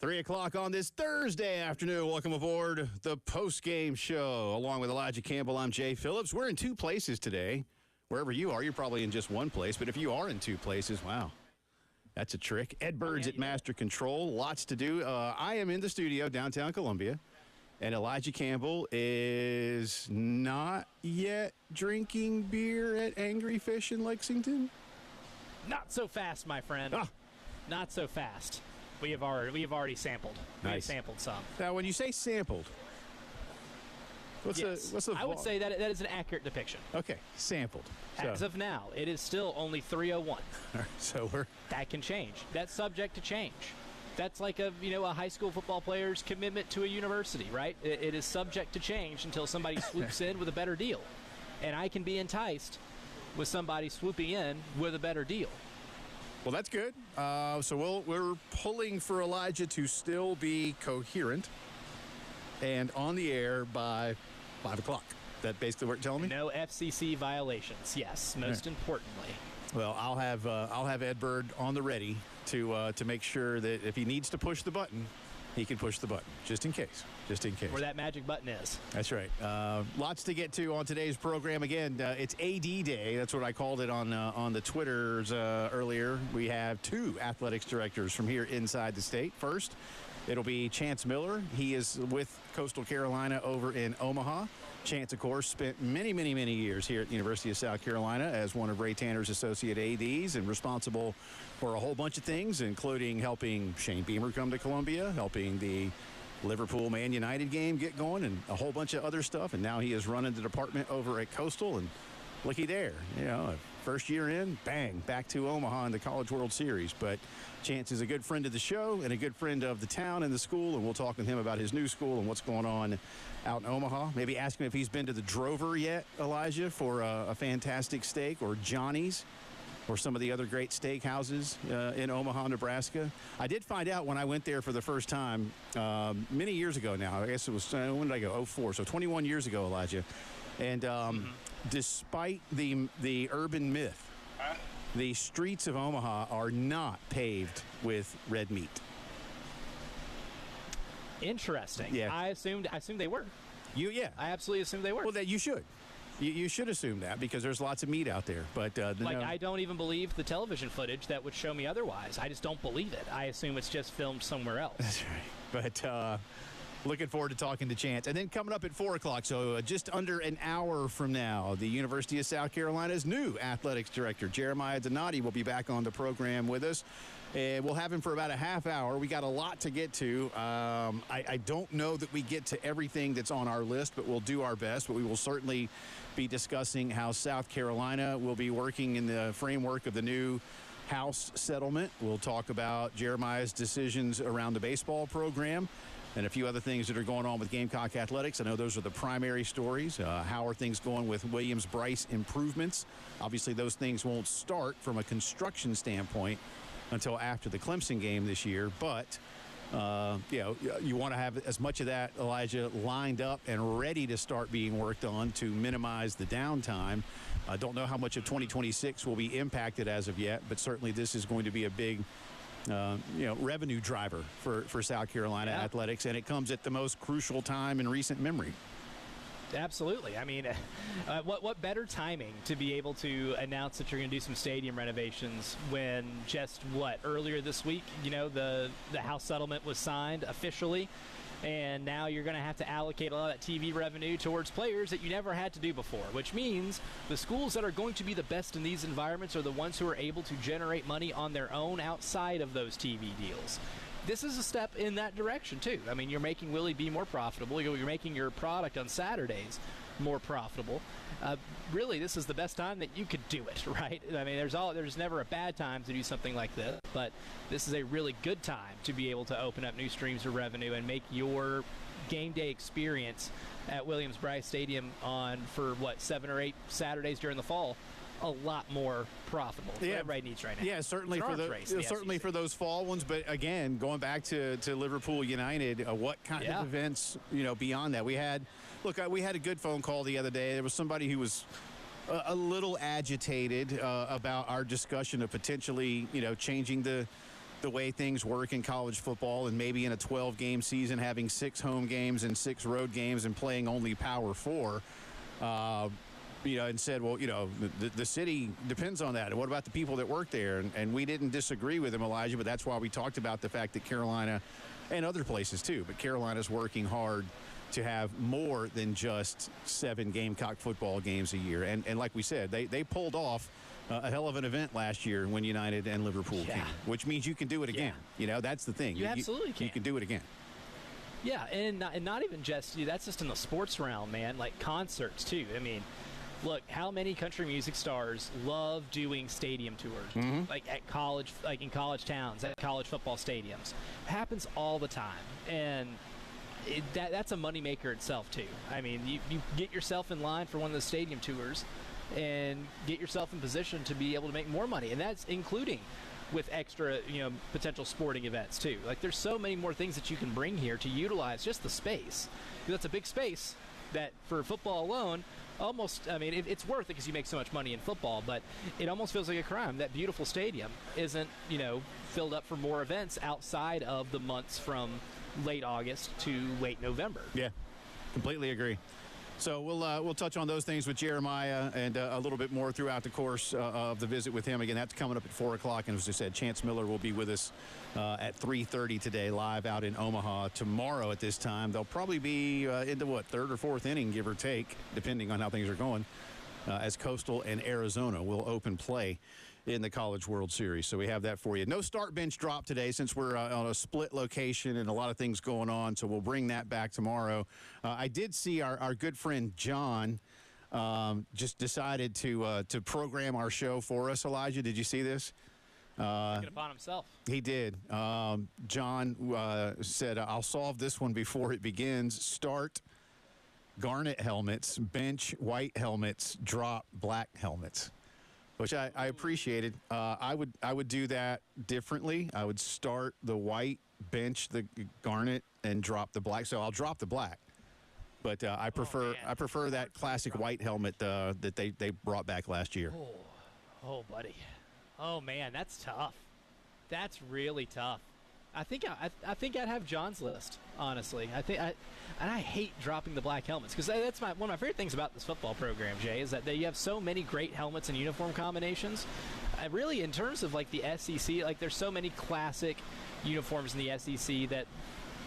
3 o'clock on this Thursday afternoon. Welcome aboard the post-game show. Along with Elijah Campbell, I'm Jay Phillips. We're in two places today. Wherever you are, you're probably in just one place. But if you are in two places, wow, that's a trick. Ed Bird's at Master Control. Lots to do. I am in the studio, downtown Columbia. And Elijah Campbell is not yet drinking beer at Angry Fish in Lexington? Not so fast, my friend. Not so fast. We have already sampled. Nice. We have sampled some. Now, when you say sampled, what's the I would say that is an accurate depiction. Okay, sampled. As of now, it is still only 3:01. So that can change. That's subject to change. That's like a high school football player's commitment to a university, right? It is subject to change until somebody swoops in with a better deal. And I can be enticed with somebody swooping in with a better deal. Well, that's good. So we're pulling for Elijah to still be coherent and on the air by 5 o'clock. That basically what you're telling me? No FCC violations. Yes, most importantly. Well, I'll have Ed Bird on the ready to make sure that if he needs to push the button, he can push the button, just in case. Where that magic button is. That's right. Lots to get to on today's program. Again, it's AD Day. That's what I called it on the Twitters earlier. We have two athletics directors from here inside the state. First, it'll be Chance Miller. He is with Coastal Carolina over in Omaha. Chance, of course, spent many, many, many years here at the University of South Carolina as one of Ray Tanner's associate ADs and responsible for a whole bunch of things, including helping Shane Beamer come to Columbia, helping the Liverpool Man United game get going, and a whole bunch of other stuff. And now he is running the department over at Coastal, and looky there, first year in, bang, back to Omaha in the College World Series. But Chance is a good friend of the show and a good friend of the town and the school, and we'll talk with him about his new school and what's going on out in Omaha. Maybe ask him if he's been to the Drover yet, Elijah, for a fantastic steak, or Johnny's, or some of the other great steakhouses in Omaha, Nebraska. I did find out when I went there for the first time many years ago now. I guess it was, when did I go? 04, so 21 years ago, Elijah. And despite the urban myth, the streets of Omaha are not paved with red meat. Interesting. Yeah. I assumed they were. Yeah. I absolutely assumed they were. Well, that you should. You should assume that because there's lots of meat out there. But I don't even believe the television footage that would show me otherwise. I just don't believe it. I assume it's just filmed somewhere else. That's right. But looking forward to talking to Chance. And then coming up at 4 o'clock, so just under an hour from now, the University of South Carolina's new athletics director, Jeremiah Donati, will be back on the program with us. And we'll have him for about a half hour. We got a lot to get to. I don't know that we get to everything that's on our list, but we'll do our best. But we will certainly be discussing how South Carolina will be working in the framework of the new House settlement. We'll talk about Jeremiah's decisions around the baseball program and a few other things that are going on with Gamecock Athletics. I know those are the primary stories. How are things going with Williams-Brice improvements? Obviously, those things won't start from a construction standpoint until after the Clemson game this year. But, you want to have as much of that, Elijah, lined up and ready to start being worked on to minimize the downtime. I don't know how much of 2026 will be impacted as of yet, but certainly this is going to be a big revenue driver for South Carolina athletics, and it comes at the most crucial time in recent memory. Absolutely. I mean, what better timing to be able to announce that you're going to do some stadium renovations when just earlier this week, the House settlement was signed officially, and now you're going to have to allocate a lot of that TV revenue towards players that you never had to do before, which means the schools that are going to be the best in these environments are the ones who are able to generate money on their own outside of those TV deals. This is a step in that direction, too. I mean, you're making Willie be more profitable. You're making your product on Saturdays more profitable. Really, this is the best time that you could do it, right? I mean, there's never a bad time to do something like this, but this is a really good time to be able to open up new streams of revenue and make your game day experience at Williams-Brice Stadium for 7 or 8 Saturdays during the fall a lot more profitable. That's what everybody needs right now. Yeah, certainly for those fall ones. But again, going back to Liverpool United, what kind of events beyond that? We had a good phone call the other day. There was somebody who was a little agitated about our discussion of potentially changing the the way things work in college football, and maybe in a 12-game season having 6 home games and 6 road games and playing only Power 4, and said, well, the city depends on that. And what about the people that work there? And we didn't disagree with him, Elijah, but that's why we talked about the fact that Carolina, and other places too, but Carolina's working hard to have more than just 7 Gamecock football games a year. And like we said, they pulled off a hell of an event last year when United and Liverpool came, which means you can do it again. That's the thing. You absolutely can. You can do it again. Yeah, and not even just, that's just in the sports realm, man. Like concerts, too. I mean, look, how many country music stars love doing stadium tours, like at college, like in college towns, at college football stadiums. It happens all the time. And that's a moneymaker itself, too. I mean, you get yourself in line for one of the stadium tours and get yourself in position to be able to make more money. And that's including with extra, potential sporting events, too. Like, there's so many more things that you can bring here to utilize just the space. That's a big space that, for football alone, it's worth it because you make so much money in football, but it almost feels like a crime that beautiful stadium isn't, filled up for more events outside of the months from late August to late November. Yeah, completely agree. So we'll touch on those things with Jeremiah and a little bit more throughout the course of the visit with him. Again, that's coming up at 4 o'clock. And as I said, Chance Miller will be with us at 3:30 today, live out in Omaha. Tomorrow at this time, they'll probably be into, third or fourth inning, give or take, depending on how things are going, as Coastal and Arizona will open play in the College World Series. So we have that for you. No start bench drop today since we're on a split location and a lot of things going on, so we'll bring that back tomorrow. I did see our good friend John just decided to program our show for us. Elijah, did you see this? Took it upon himself. He did. John said, I'll solve this one before it begins. Start garnet helmets, bench white helmets, drop black helmets. Which I appreciated. I would do that differently. I would start the white, bench the garnet, and drop the black. So I'll drop the black, but I prefer that classic white helmet that they brought back last year. Oh, buddy. Oh man, that's tough. That's really tough. I think I'd have John's list, honestly. And I hate dropping the black helmets because that's one of my favorite things about this football program, Jay, is that you have so many great helmets and uniform combinations. Really, in terms of like the SEC, like there's so many classic uniforms in the SEC that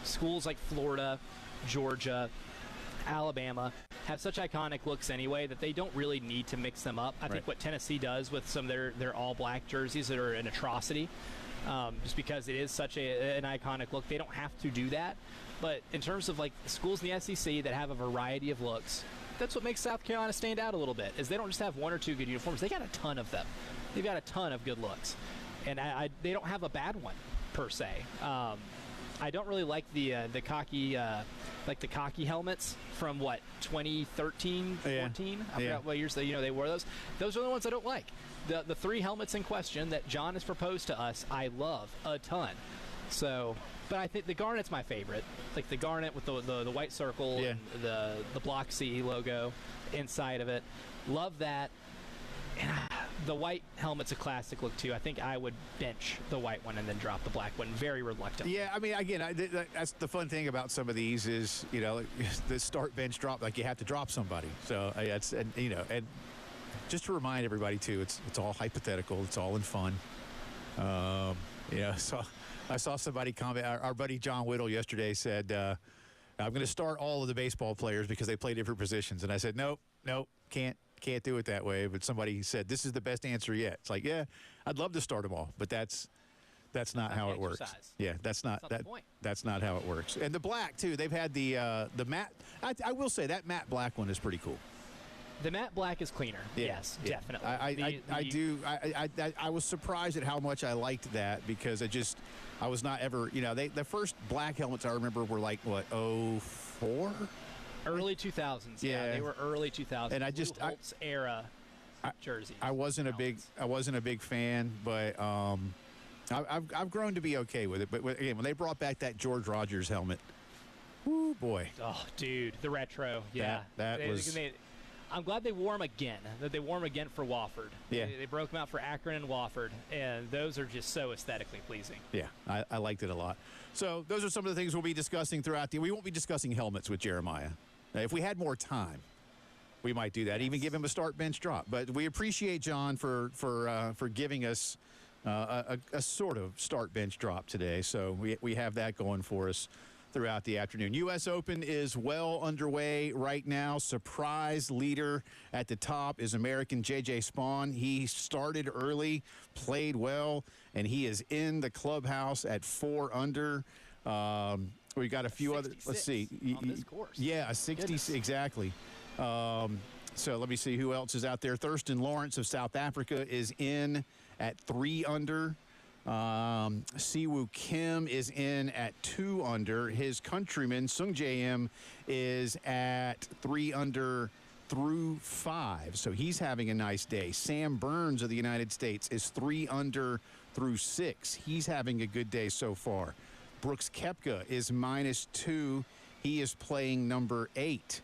schools like Florida, Georgia, Alabama have such iconic looks anyway that they don't really need to mix them up. I think what Tennessee does with some of their all-black jerseys that are an atrocity. Just because it is such an iconic look. They don't have to do that. But in terms of like schools in the SEC that have a variety of looks, that's what makes South Carolina stand out a little bit, is they don't just have one or two good uniforms. They got a ton of them. They've got a ton of good looks. And they don't have a bad one, per se. I don't really like the cocky helmets from 2013, 14. I forgot what years they wore those. Those are the ones I don't like. The 3 helmets in question that John has proposed to us, I love a ton. So, but I think the garnet's my favorite. Like the garnet with the white circle and the Block C logo inside of it. Love that. And the white helmet's a classic look too. I think I would bench the white one and then drop the black one very reluctantly. Yeah, I mean, again, that's the fun thing about some of these is, the start, bench, drop, like you have to drop somebody. So and just to remind everybody too, it's all hypothetical. It's all in fun. So I saw somebody comment. Our buddy John Whittle yesterday said, "I'm going to start all of the baseball players because they play different positions." And I said, "Nope, can't do it that way." But somebody said, "This is the best answer yet." It's like, yeah, I'd love to start them all, but that's not how it works. Yeah, that's not the point. That's not how it works. And the black too. They've had the matte. I will say that matte black one is pretty cool. The matte black is cleaner. Yes, definitely. I was surprised at how much I liked that because I was not ever, the first black helmets I remember were like, 04? Early 2000s. Yeah, they were early 2000s. And Holtz era jerseys. I wasn't a big fan, but I've grown to be okay with it. But again, when they brought back that George Rogers helmet, whoo boy. Oh, dude, the retro. Yeah. That was. I'm glad they wore them again, that they wore them again for Wofford. Yeah. They broke them out for Akron and Wofford, and those are just so aesthetically pleasing. Yeah, I liked it a lot. So those are some of the things we'll be discussing throughout we won't be discussing helmets with Jeremiah. If we had more time, we might do that, even give him a start bench drop. But we appreciate John for giving us a sort of start bench drop today. So we have that going for us throughout the afternoon. U.S. Open is well underway right now. Surprise leader at the top is American J.J. Spaun. He started early, played well, and he is in the clubhouse at 4 under. We got a few other. Let's see. On this course. Yeah, a 60. Exactly. So let me see who else is out there. Thurston Lawrence of South Africa is in at 3 under. Siwoo Kim is in at 2 under. His countryman, Sung Jae Im, is at 3 under through 5. So he's having a nice day. Sam Burns of the United States is 3 under through 6. He's having a good day so far. Brooks Koepka is -2. He is playing number 8.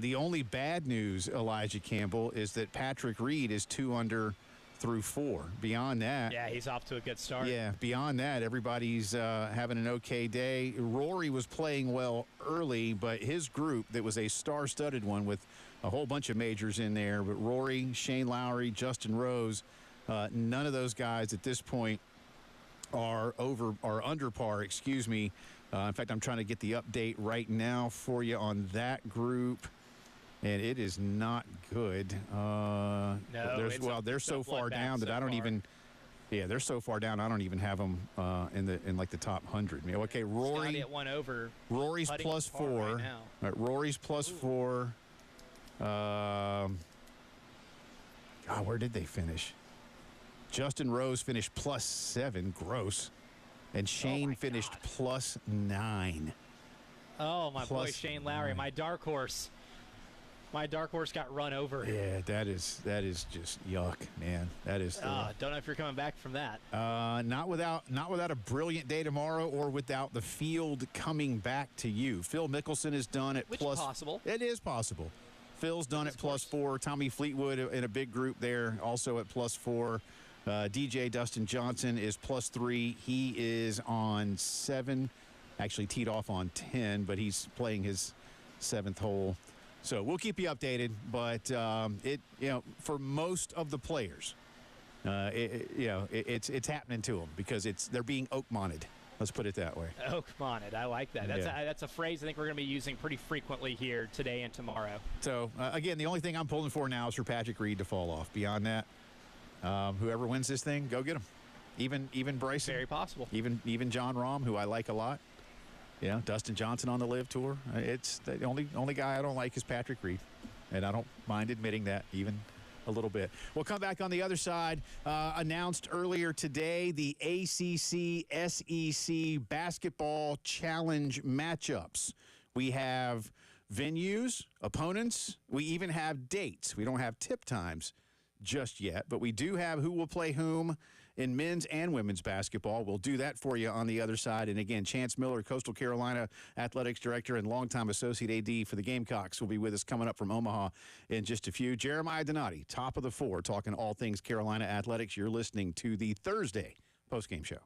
The only bad news, Elijah Campbell, is that Patrick Reed is 2 under through 4. Beyond that, Yeah, he's off to a good start. yeah, beyond that, everybody's having an okay day. Rory was playing well early, but his group, that was a star-studded one with a whole bunch of majors in there, but Rory, Shane Lowry, Justin Rose, none of those guys at this point are under par, excuse me. In fact, I'm trying to get the update right now for you on that group, and it is not good. No, they're so far down that I don't even. Yeah, they're so far down I don't even have them in like the top 100. Okay, Rory. Scotty at 1 over. Rory's plus 4. Right now. All right, Rory's plus 4. Where did they finish? Justin Rose finished plus 7. Gross. And Shane finished plus 9. Oh, my boy Plus Shane Lowry, 9. my dark horse. My dark horse got run over. Yeah, that is just yuck, man. That is. Don't know if you're coming back from that. Not without a brilliant day tomorrow, or without the field coming back to you. Phil Mickelson is done at Which plus. is possible. It is possible. Phil's done at plus 4. Tommy Fleetwood in a big group there, also at plus 4. DJ Dustin Johnson is plus 3. He is on 7. Actually teed off on 10, but he's playing his 7th hole. So we'll keep you updated. But for most of the players, it's happening to them because they're being Oakmonted. Let's put it that way. Oakmonted. I like that. That's a phrase I think we're going to be using pretty frequently here today and tomorrow. So again, the only thing I'm pulling for now is for Patrick Reed to fall off. Beyond that, whoever wins this thing, go get him. Even Bryson. Very possible. Even John Rahm, who I like a lot. Yeah, Dustin Johnson on the Live Tour. It's the only guy I don't like is Patrick Reed, and I don't mind admitting that even a little bit. We'll come back on the other side. Announced earlier today, the ACC SEC basketball challenge matchups. We have venues, opponents. We even have dates. We don't have tip times just yet, but we do have who will play whom in men's and women's basketball. We'll do that for you on the other side. And again, Chance Miller, Coastal Carolina Athletics Director and longtime Associate AD for the Gamecocks, will be with us coming up from Omaha in just a few. Jeremiah Donati, top of the 4, talking all things Carolina Athletics. You're listening to the Thursday postgame show.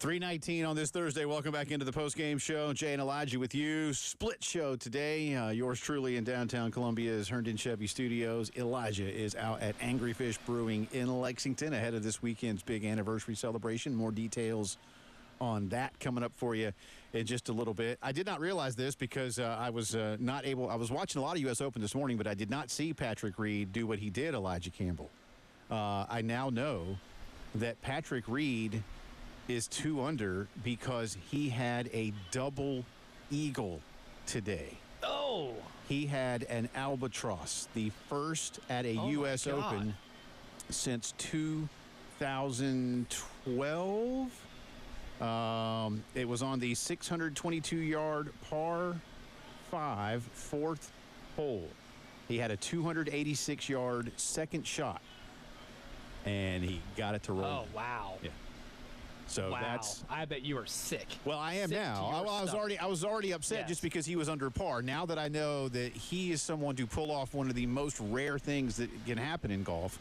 3:19 on this Thursday. Welcome back into the post-game show. Jay and Elijah with you. Split show today. Yours truly in downtown Columbia's Herndon Chevy Studios. Elijah is out at Angry Fish Brewing in Lexington ahead of this weekend's big anniversary celebration. More details on that coming up for you in just a little bit. I did not realize this because I was not able. I was watching a lot of U.S. Open this morning, but I did not see Patrick Reed do what he did, Elijah Campbell. I now know that Patrick Reed is 2 under because he had a double eagle today. Oh! He had an albatross, the first at a U.S. Open since 2012. It was on the 622-yard par 5 fourth hole. He had a 286-yard second shot, and he got it to roll. Oh, wow. Yeah. So wow. that's. I bet you were sick. Well, I am sick now. I was already upset just because he was under par. Now that I know that he is someone to pull off one of the most rare things that can happen in golf,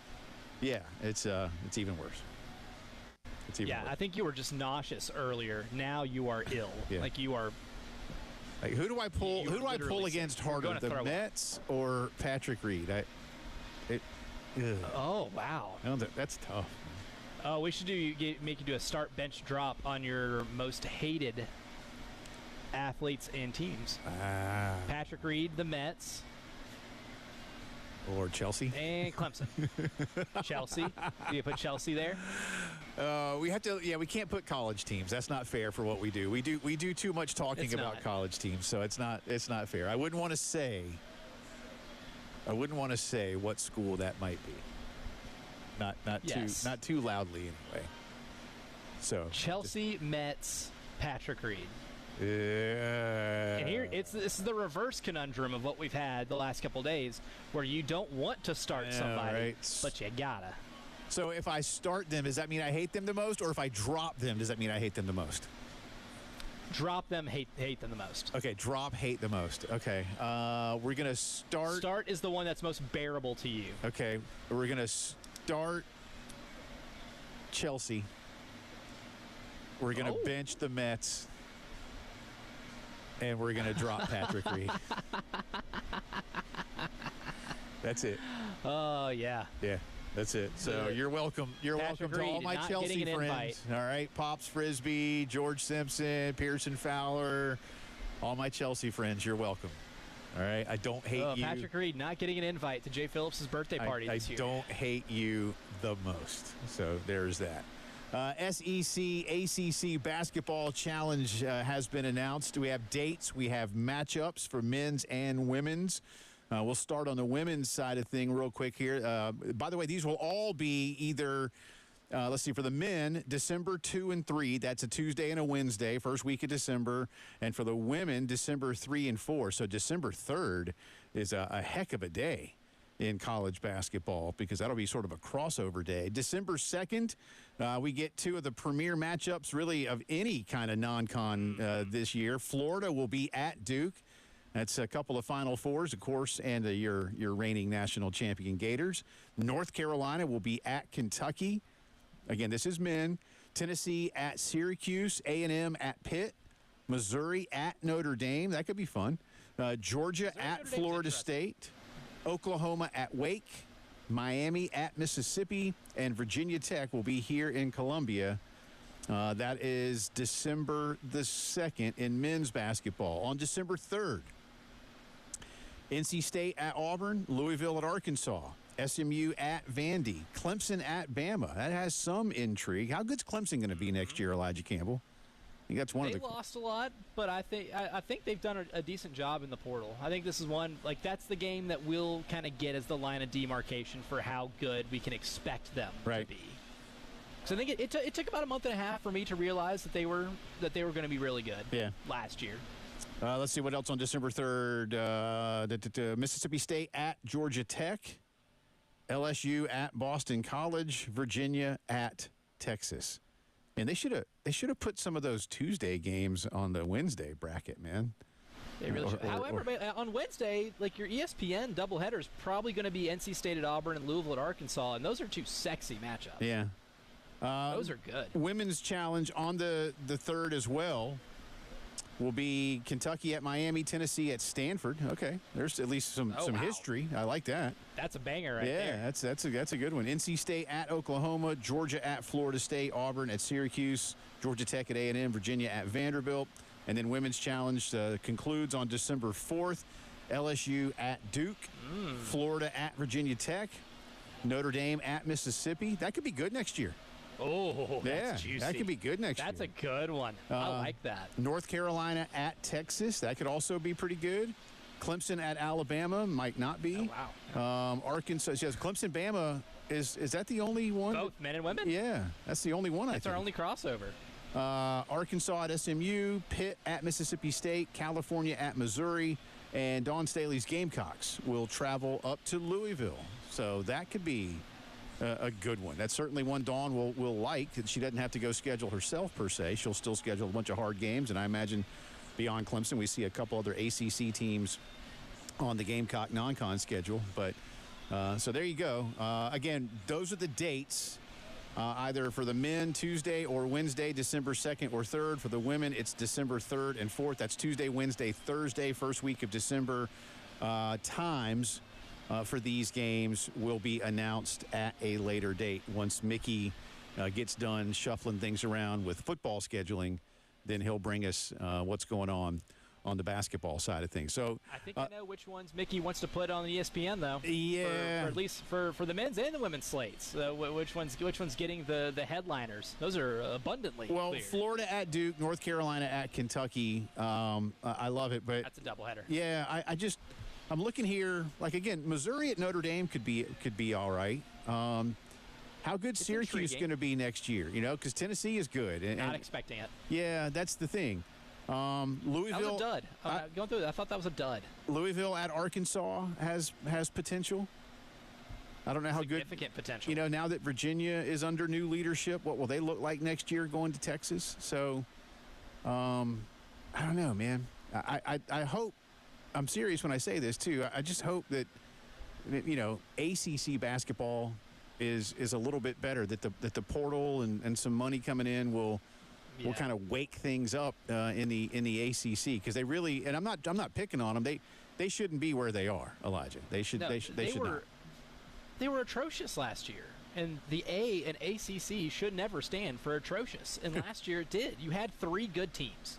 yeah, it's even worse. It's even worse. I think you were just nauseous earlier. Now you are ill. Yeah. Like you are. Like, who do I pull? Who do I pull against harder, the Mets or Patrick Reed? Oh wow. That's tough. Oh, we should make you do a start bench drop on your most hated athletes and teams. Patrick Reed, the Mets. Or Chelsea. And Clemson. Chelsea. Do you put Chelsea there? We have to. Yeah, we can't put college teams. That's not fair for what we do. We do too much talking about college teams, so it's not fair. I wouldn't want to say what school that might be. Not too loudly anyway. So Chelsea, Mets, Patrick Reed. Yeah. And here this is the reverse conundrum of what we've had the last couple of days, where you don't want to start somebody, right. but you gotta. So if I start them, does that mean I hate them the most, or if I drop them, does that mean I hate them the most? Drop them, hate them the most. Okay, drop, hate the most. Okay, we're gonna start. Start is the one that's most bearable to you. Okay, we're gonna start Chelsea. We're gonna bench the Mets, and we're gonna drop Patrick Reed. That's it. Oh yeah. Yeah. That's it. So you're welcome. You're Patrick welcome to Reed, all my Chelsea friends. All right, Pops Frisbee, George Simpson, Pearson Fowler, all my Chelsea friends. You're welcome. All right, I don't hate you. Patrick Reed not getting an invite to Jay Phillips' birthday party this year. I don't hate you the most. So there's that. SEC ACC Basketball Challenge has been announced. We have dates. We have matchups for men's and women's. We'll start on the women's side of thing real quick here. By the way, these will all be either, let's see, for the men, December 2 and 3. That's a Tuesday and a Wednesday, first week of December. And for the women, December 3 and 4. So December 3rd is a heck of a day in college basketball because that'll be sort of a crossover day. December 2nd, we get two of the premier matchups, really, of any kind of non-con this year. Florida will be at Duke. That's a couple of Final Fours, of course, and your reigning national champion Gators. North Carolina will be at Kentucky. Again, this is men. Tennessee at Syracuse. A&M at Pitt. Missouri at Notre Dame. That could be fun. Georgia at Florida State. Oklahoma at Wake. Miami at Mississippi. And Virginia Tech will be here in Columbia. That is December the 2nd in men's basketball. On December 3rd, NC State at Auburn, Louisville at Arkansas, SMU at Vandy, Clemson at Bama. That has some intrigue. How good's Clemson going to be next year, Elijah Campbell? I think that's one of the. They lost a lot, but I think they've done a decent job in the portal. I think this is one, like, that's the game that we'll kind of get as the line of demarcation for how good we can expect them to be. So I think it took about a month and a half for me to realize that they were going to be really good last year. Let's see what else on December 3rd. Mississippi State at Georgia Tech. LSU at Boston College. Virginia at Texas. And they should have put some of those Tuesday games on the Wednesday bracket, man. They really should. However, on Wednesday, like, your ESPN doubleheader is probably going to be NC State at Auburn and Louisville at Arkansas, and those are two sexy matchups. Yeah. Those are good. Women's challenge on the 3rd as well will be Kentucky at Miami, Tennessee at Stanford. Okay, there's at least some wow. history. I like that. That's a banger right there. Yeah, that's a good one. NC State at Oklahoma, Georgia at Florida State, Auburn at Syracuse, Georgia Tech at A&M, Virginia at Vanderbilt. And then women's challenge concludes on December 4th. LSU at Duke, Florida at Virginia Tech, Notre Dame at Mississippi. That could be good next year. Oh, that's juicy. That could be good next year. That's a good one. I like that. North Carolina at Texas. That could also be pretty good. Clemson at Alabama might not be. Oh, wow. Arkansas. Yes, Clemson, Bama. Is that the only one? Both men and women? Yeah, that's the only one, I think. That's our only crossover. Arkansas at SMU, Pitt at Mississippi State, California at Missouri, and Dawn Staley's Gamecocks will travel up to Louisville. So that could be a good one. That's certainly one Dawn will like. She doesn't have to go schedule herself per se. She'll still schedule a bunch of hard games, and I imagine beyond Clemson we see a couple other ACC teams on the Gamecock non-con schedule. But so there you go. Again, those are the dates. Either for the men Tuesday or Wednesday, December 2nd or 3rd. For the women, it's December 3rd and 4th. That's Tuesday, Wednesday, Thursday, first week of December. Times for these games will be announced at a later date. Once Mickey gets done shuffling things around with football scheduling, then he'll bring us what's going on the basketball side of things. So I think I know which ones Mickey wants to put on the ESPN, though. Yeah. For at least for the men's and the women's slates. Which one's getting the headliners? Those are abundantly clear. Florida at Duke, North Carolina at Kentucky. I love it, but that's a doubleheader. Yeah, I'm looking here. Like again, Missouri at Notre Dame could be all right. How good Syracuse going to be next year? You know, because Tennessee is good. Not expecting it. Yeah, that's the thing. Louisville. That was a dud. Going through that, I thought that was a dud. Louisville at Arkansas has potential. I don't know how good. Significant potential. You know, now that Virginia is under new leadership, what will they look like next year going to Texas? So, I don't know, man. I hope. I'm serious when I say this too. I just hope that ACC basketball is a little bit better. That the portal and some money coming in will kind of wake things up in the ACC, because they really, and I'm not picking on them. They shouldn't be where they are, Elijah. They should not. They were atrocious last year, and the A and ACC should never stand for atrocious. And last year it did. You had 3 good teams.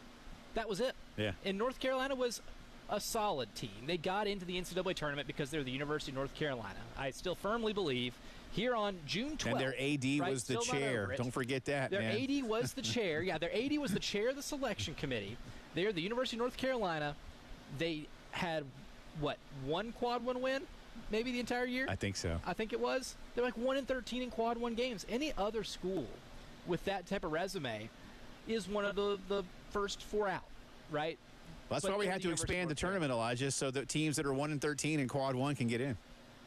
That was it. Yeah. And North Carolina was a solid team. They got into the NCAA tournament because they're the University of North Carolina. I still firmly believe here on June 12th. And their AD was the chair. Don't forget that, their man. AD was the chair. Yeah, their AD was the chair of the selection committee. They're the University of North Carolina. They had, one quad 1 win? Maybe the entire year? I think so. I think it was. They're like 1-13 in quad 1 games. Any other school with that type of resume is one of the first 4 out, right? Well, that's why we had to expand the tournament, Elijah, so that teams that are 1-13 in quad 1 can get in.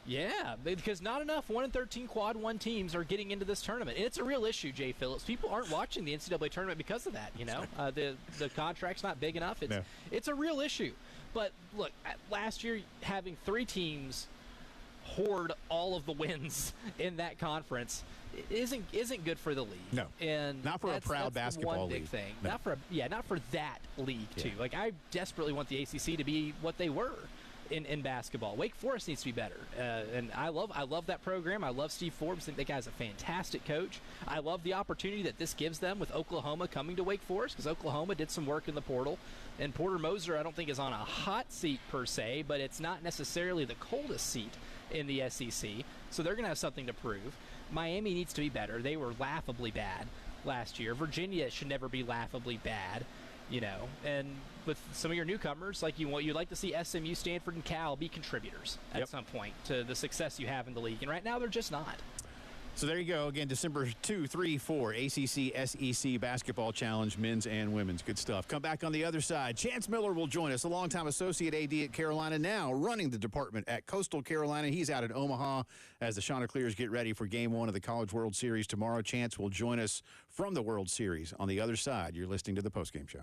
Yeah, because not enough 1-13 quad 1 teams are getting into this tournament. And it's a real issue, Jay Phillips. People aren't watching the NCAA tournament because of that, you know. The contract's not big enough. It's a real issue. But, look, last year having 3 teams hoard all of the wins in that conference isn't good for the league. No, and not for a proud basketball one big league. thing. No. Not for that league too. Like I desperately want the ACC to be what they were in basketball. Wake Forest needs to be better, and I love that program. I love Steve Forbes. I think that guy's a fantastic coach. I love the opportunity that this gives them with Oklahoma coming to Wake Forest, because Oklahoma did some work in the portal, and Porter Moser I don't think is on a hot seat per se, but it's not necessarily the coldest seat in the SEC, so they're going to have something to prove. Miami needs to be better. They were laughably bad last year. Virginia should never be laughably bad, you know. And with some of your newcomers, like you'd like to see SMU, Stanford, and Cal be contributors at some point to the success you have in the league. And right now, they're just not. So there you go. Again, December 2, 3, 4, ACC, SEC Basketball Challenge, men's and women's. Good stuff. Come back on the other side. Chance Miller will join us, a longtime associate AD at Carolina, now running the department at Coastal Carolina. He's out at Omaha as the Chanticleers get ready for Game 1 of the College World Series tomorrow. Chance will join us from the World Series on the other side. You're listening to the Postgame Show.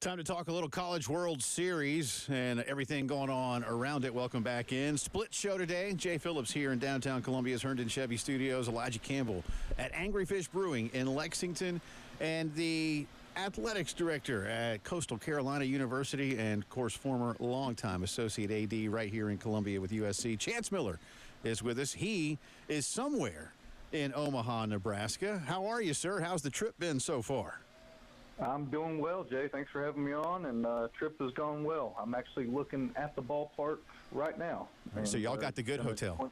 Time to talk a little College World Series and everything going on around it. Welcome back in. Split show today. Jay Phillips here in downtown Columbia's Herndon Chevy Studios. Elijah Campbell at Angry Fish Brewing in Lexington. And the athletics director at Coastal Carolina University and, of course, former longtime associate AD right here in Columbia with USC. Chance Miller is with us. He is somewhere in Omaha, Nebraska. How are you, sir? How's the trip been so far? I'm doing well, Jay. Thanks for having me on, and trip has gone well. I'm actually looking at the ballpark right now. And, so y'all got the good hotel.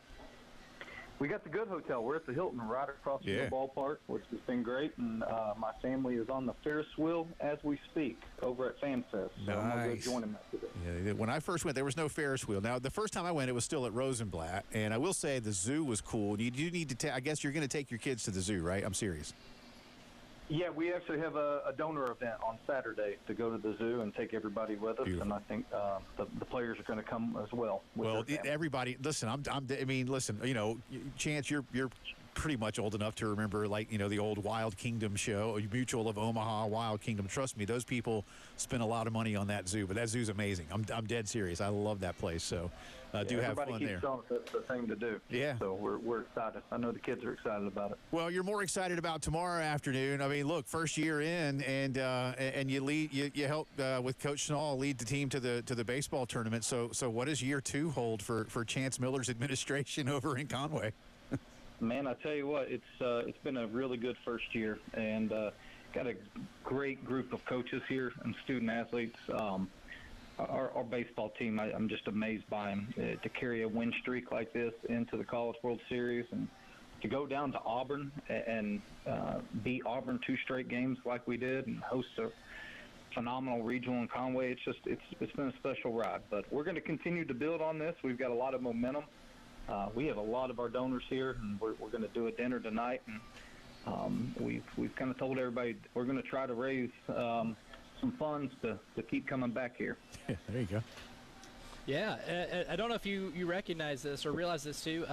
We got the good hotel. We're at the Hilton right across from the ballpark, which has been great, and my family is on the Ferris wheel as we speak over at FanFest. So nice. I'm going to go join them today. Yeah, when I first went, there was no Ferris wheel. Now, the first time I went, it was still at Rosenblatt, and I will say the zoo was cool. You do need to I guess you're going to take your kids to the zoo, right? I'm serious. Yeah, we actually have a donor event on Saturday to go to the zoo and take everybody with us, Beautiful. and I think the players are going to come as well. Well, everybody, listen. I mean, listen. You know, Chance, you're pretty much old enough to remember, like, you know, the old Wild Kingdom show, Mutual of Omaha, Wild Kingdom. Trust me, those people spend a lot of money on that zoo, but that zoo's amazing. I'm dead serious. I love that place. So do have fun there. Everybody keeps telling us that's the thing to do. Yeah. So we're excited. I know the kids are excited about it. Well, you're more excited about tomorrow afternoon. I mean, look, first year in, and you lead, you help with Coach Schnall lead the team to the baseball tournament. So what does year two hold for Chance Miller's administration over in Conway? Man, I tell you what, it's been a really good first year, and got a great group of coaches here and student athletes. Our baseball team, I'm just amazed by them to carry a win streak like this into the College World Series, and to go down to Auburn and beat Auburn 2 straight games like we did, and host a phenomenal regional in Conway. It's been a special ride, but we're going to continue to build on this. We've got a lot of momentum. We have a lot of our donors here, and we're going to do a dinner tonight. And we've kind of told everybody we're going to try to raise some funds to keep coming back here. Yeah, there you go. Yeah, I don't know if you recognize this or realize this too,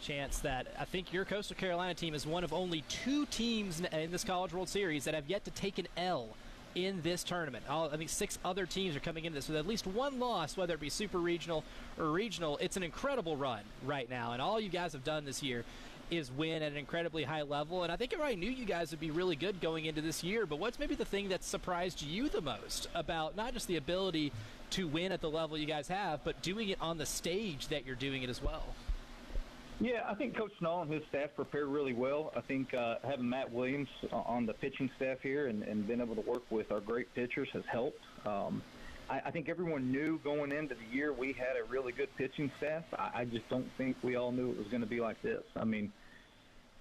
Chance, that I think your Coastal Carolina team is one of only 2 teams in this College World Series that have yet to take an L in this tournament. I think 6 other teams are coming into this with at least 1 loss, whether it be super regional or regional. It's an incredible run right now, and all you guys have done this year is win at an incredibly high level. And I think everybody knew you guys would be really good going into this year, but what's maybe the thing that surprised you the most about not just the ability to win at the level you guys have, but doing it on the stage that you're doing it as well? Yeah, I think Coach Schnall and his staff prepared really well. I think having Matt Williams on the pitching staff here and being able to work with our great pitchers has helped. I think everyone knew going into the year we had a really good pitching staff. I just don't think we all knew it was going to be like this. I mean,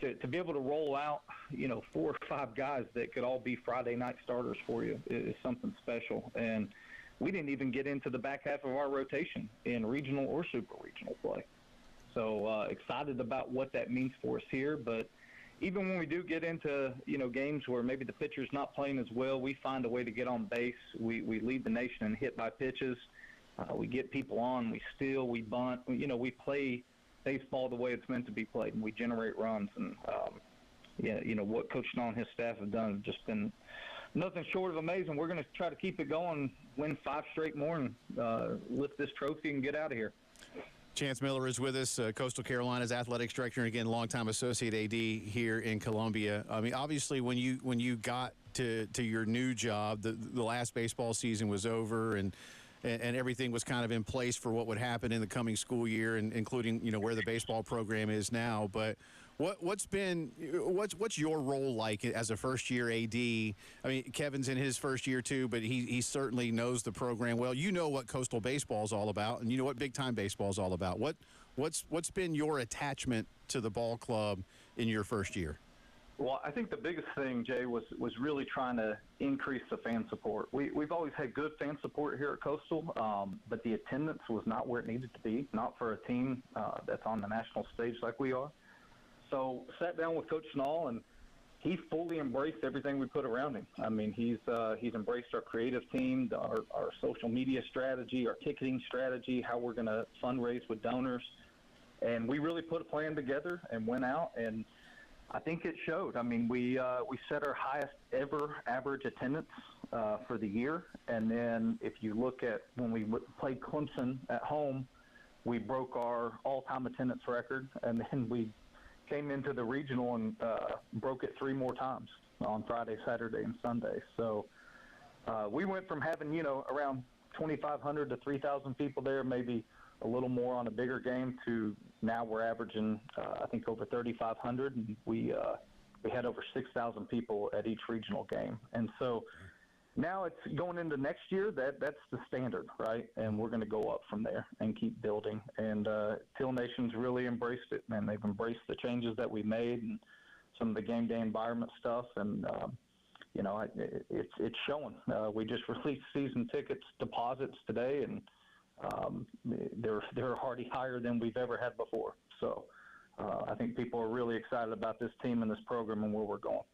to be able to roll out, 4 or 5 guys that could all be Friday night starters for you is something special. And we didn't even get into the back half of our rotation in regional or super regional play. So excited about what that means for us here. But even when we do get into, games where maybe the pitcher's not playing as well, we find a way to get on base. We lead the nation in hit by pitches. We get people on. We steal. We bunt. We play baseball the way it's meant to be played, and we generate runs. And, what Coach Schnall and his staff have done has just been nothing short of amazing. We're going to try to keep it going, win 5 straight more, and lift this trophy and get out of here. Chance Miller is with us, Coastal Carolina's athletics director, and again, longtime associate AD here in Columbia. I mean, obviously, when you got to your new job, the last baseball season was over, and everything was kind of in place for what would happen in the coming school year, and including where the baseball program is now. But what's your role like as a first year AD? I mean, Kevin's in his first year too, but he certainly knows the program well. You know what Coastal baseball is all about, and you know what big time baseball is all about. What's been your attachment to the ball club in your first year? Well, I think the biggest thing, Jay, was really trying to increase the fan support. We've always had good fan support here at Coastal, but the attendance was not where it needed to be, not for a team that's on the national stage like we are. So sat down with Coach Schnall, and he fully embraced everything we put around him. I mean, he's embraced our creative team, our social media strategy, our ticketing strategy, how we're going to fundraise with donors. And we really put a plan together and went out, and I think it showed. I mean, we set our highest ever average attendance for the year. And then if you look at when we played Clemson at home, we broke our all-time attendance record, and then we came into the regional and broke it 3 more times on Friday, Saturday, and Sunday. So we went from having, around 2,500 to 3,000 people there, maybe a little more on a bigger game, to now we're averaging, I think, over 3,500, and we had over 6,000 people at each regional game. And so now it's going into next year, that's the standard, right? And we're going to go up from there and keep building. And Teal Nation's really embraced it, man. They've embraced the changes that we made and some of the game day environment stuff. And, it's showing. We just released season tickets deposits today, and they're already higher than we've ever had before. So I think people are really excited about this team and this program and where we're going.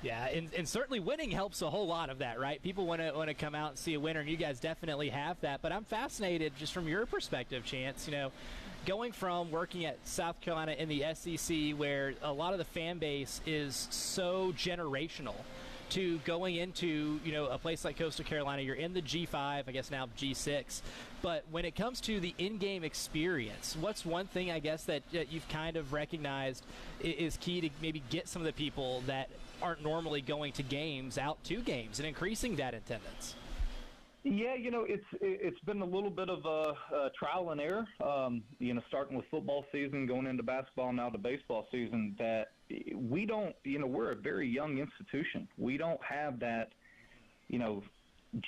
Yeah, and certainly winning helps a whole lot of that, right? People want to come out and see a winner, and you guys definitely have that. But I'm fascinated just from your perspective, Chance, going from working at South Carolina in the SEC, where a lot of the fan base is so generational, to going into, a place like Coastal Carolina. You're in the G5, I guess now G6. But when it comes to the in-game experience, what's one thing, I guess, that you've kind of recognized is key to maybe get some of the people that aren't normally going to games out to games and increasing that attendance? Yeah, it's been a little bit of a trial and error, starting with football season, going into basketball, now to baseball season, that we don't, we're a very young institution. We don't have that,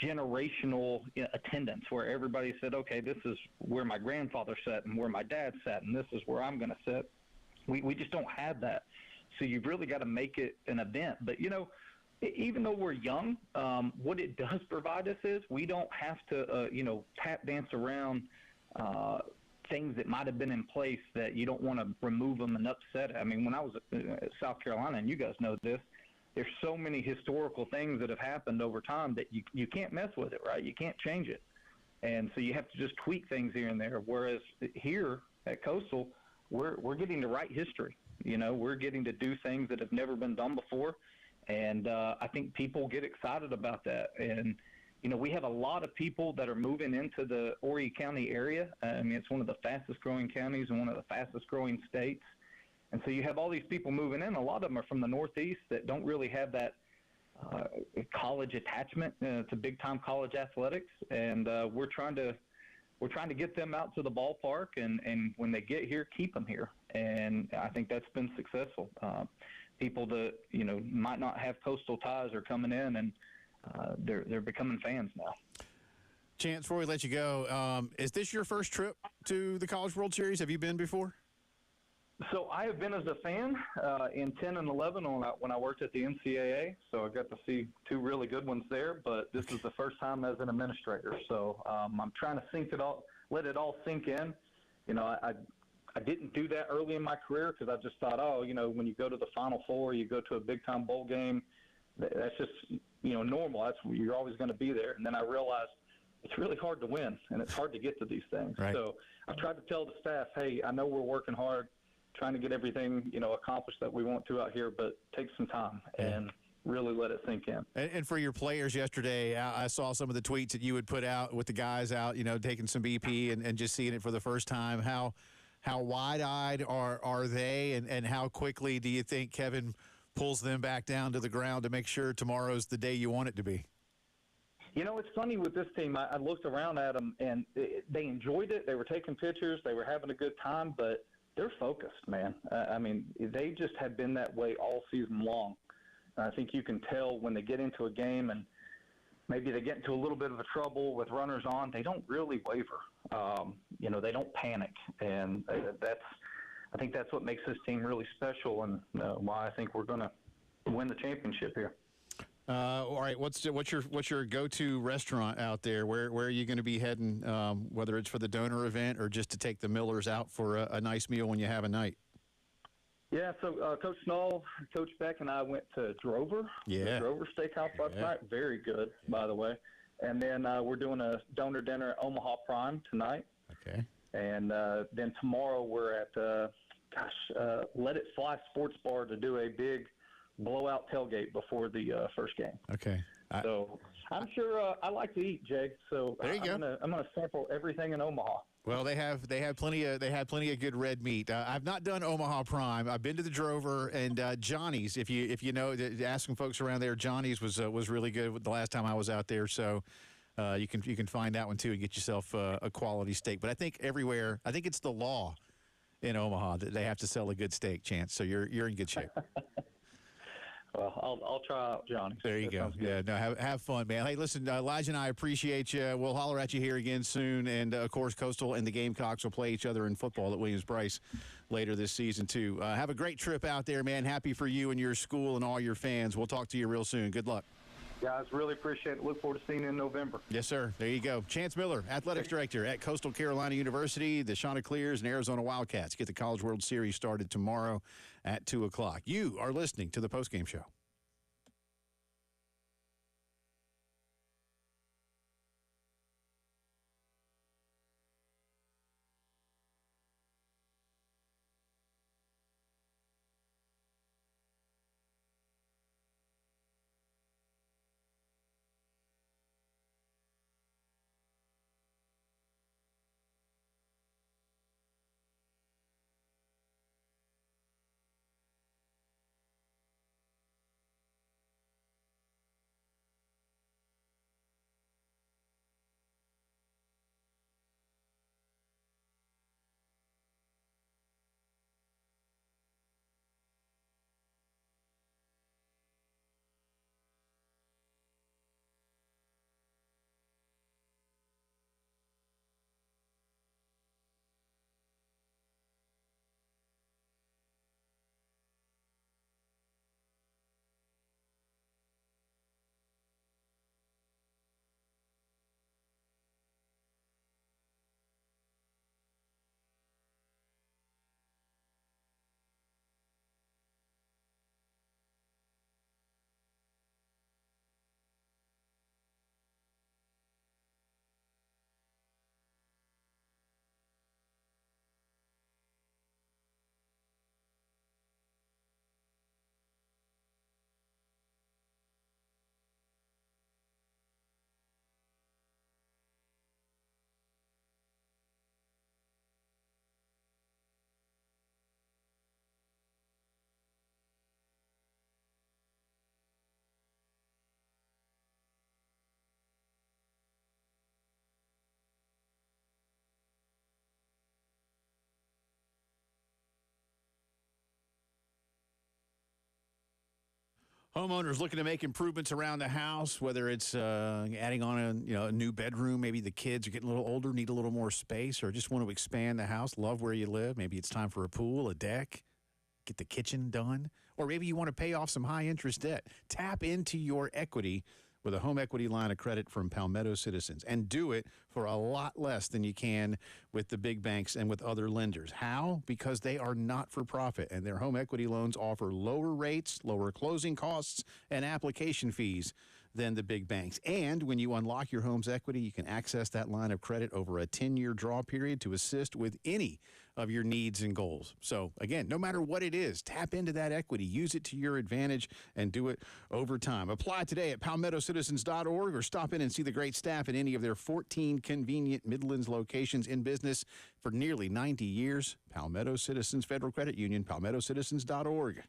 generational attendance where everybody said, okay, this is where my grandfather sat and where my dad sat, and this is where I'm going to sit. We just don't have that. So you've really got to make it an event. But, even though we're young, what it does provide us is we don't have to, tap dance around things that might have been in place that you don't want to remove them and upset. I mean, when I was at South Carolina, and you guys know this, there's so many historical things that have happened over time that you can't mess with it, right? You can't change it. And so you have to just tweak things here and there. Whereas here at Coastal, we're getting to write history. We're getting to do things that have never been done before. And I think people get excited about that. And, we have a lot of people that are moving into the Horry County area. I mean, it's one of the fastest growing counties and one of the fastest growing states. And so you have all these people moving in. A lot of them are from the Northeast that don't really have that college attachment to big-time college athletics. And we're trying to get them out to the ballpark, and when they get here, keep them here. And I think that's been successful. People that, might not have Coastal ties are coming in, and they're becoming fans now. Chance, before we let you go, is this your first trip to the College World Series? Have you been before? So I have been as a fan in 10 and 11 when I worked at the NCAA. So I got to see 2 really good ones there, but this is the first time as an administrator. So I'm trying to let it all sink in. I didn't do that early in my career because I just thought, when you go to the Final Four, you go to a big-time bowl game, that's just, normal. That's you're always going to be there. And then I realized it's really hard to win, and it's hard to get to these things. Right. So I've tried to tell the staff, hey, I know we're working hard, trying to get everything, accomplished that we want to out here, but take some time and really let it sink in. And for your players yesterday, I saw some of the tweets that you would put out with the guys out, taking some BP and just seeing it for the first time. How wide-eyed are they, and how quickly do you think Kevin pulls them back down to the ground to make sure tomorrow's the day you want it to be? It's funny with this team. I looked around at them, and they enjoyed it. They were taking pictures. They were having a good time, but they're focused, man. I mean, they just have been that way all season long. I think you can tell when they get into a game and maybe they get into a little bit of a trouble with runners on, they don't really waver. They don't panic, and I think that's what makes this team really special, and why I think we're going to win the championship here. All right, what's your go-to restaurant out there? Where are you going to be heading, whether it's for the donor event or just to take the Millers out for a nice meal when you have a night? Yeah, so Coach Snow, Coach Beck, and I went to Drover. Yeah. The Drover Steakhouse last night. Very good, by the way. And then we're doing a donor dinner at Omaha Prime tonight. Okay. And then tomorrow we're at, Let It Fly Sports Bar to do a big blowout tailgate before the first game. Okay. So I'm sure I like to eat, Jay. So There you go. I'm gonna sample everything in Omaha. Well, they have plenty of good red meat. I've not done Omaha Prime. I've been to the Drover and Johnny's. If you know, asking folks around there, Johnny's was really good the last time I was out there. So you can find that one too and get yourself a quality steak. But I think everywhere, I think it's the law in Omaha that they have to sell a good steak, Chance. So you're in good shape. Well, I'll try out Johnny's. There you go. Yeah, no, have fun, man. Hey, listen, Elijah and I appreciate you. We'll holler at you here again soon. And, of course, Coastal and the Gamecocks will play each other in football at Williams-Brice later this season, too. Have a great trip out there, man. Happy for you and your school and all your fans. We'll talk to you real soon. Good luck. Guys, really appreciate it. Look forward to seeing you in November. Yes, sir. There you go. Chance Miller, Athletics Director at Coastal Carolina University, the Chanticleers and Arizona Wildcats. Get the College World Series started tomorrow at 2 o'clock. You are listening to the postgame show. Homeowners looking to make improvements around the house, whether it's adding on a new bedroom, maybe the kids are getting a little older, need a little more space, or just want to expand the house, love where you live. Maybe it's time for a pool, a deck, get the kitchen done, or maybe you want to pay off some high-interest debt. Tap into your equity with a home equity line of credit from Palmetto Citizens and do it for a lot less than you can with the big banks and with other lenders. How? Because they are not for profit and their home equity loans offer lower rates, lower closing costs, and application fees than the big banks. And when you unlock your home's equity, you can access that line of credit over a 10-year draw period to assist with any of your needs and goals. So, again, no matter what it is, tap into that equity, use it to your advantage, and do it over time. Apply today at palmettocitizens.org or stop in and see the great staff at any of their 14 convenient Midlands locations in business for nearly 90 years. Palmetto Citizens Federal Credit Union, palmettocitizens.org.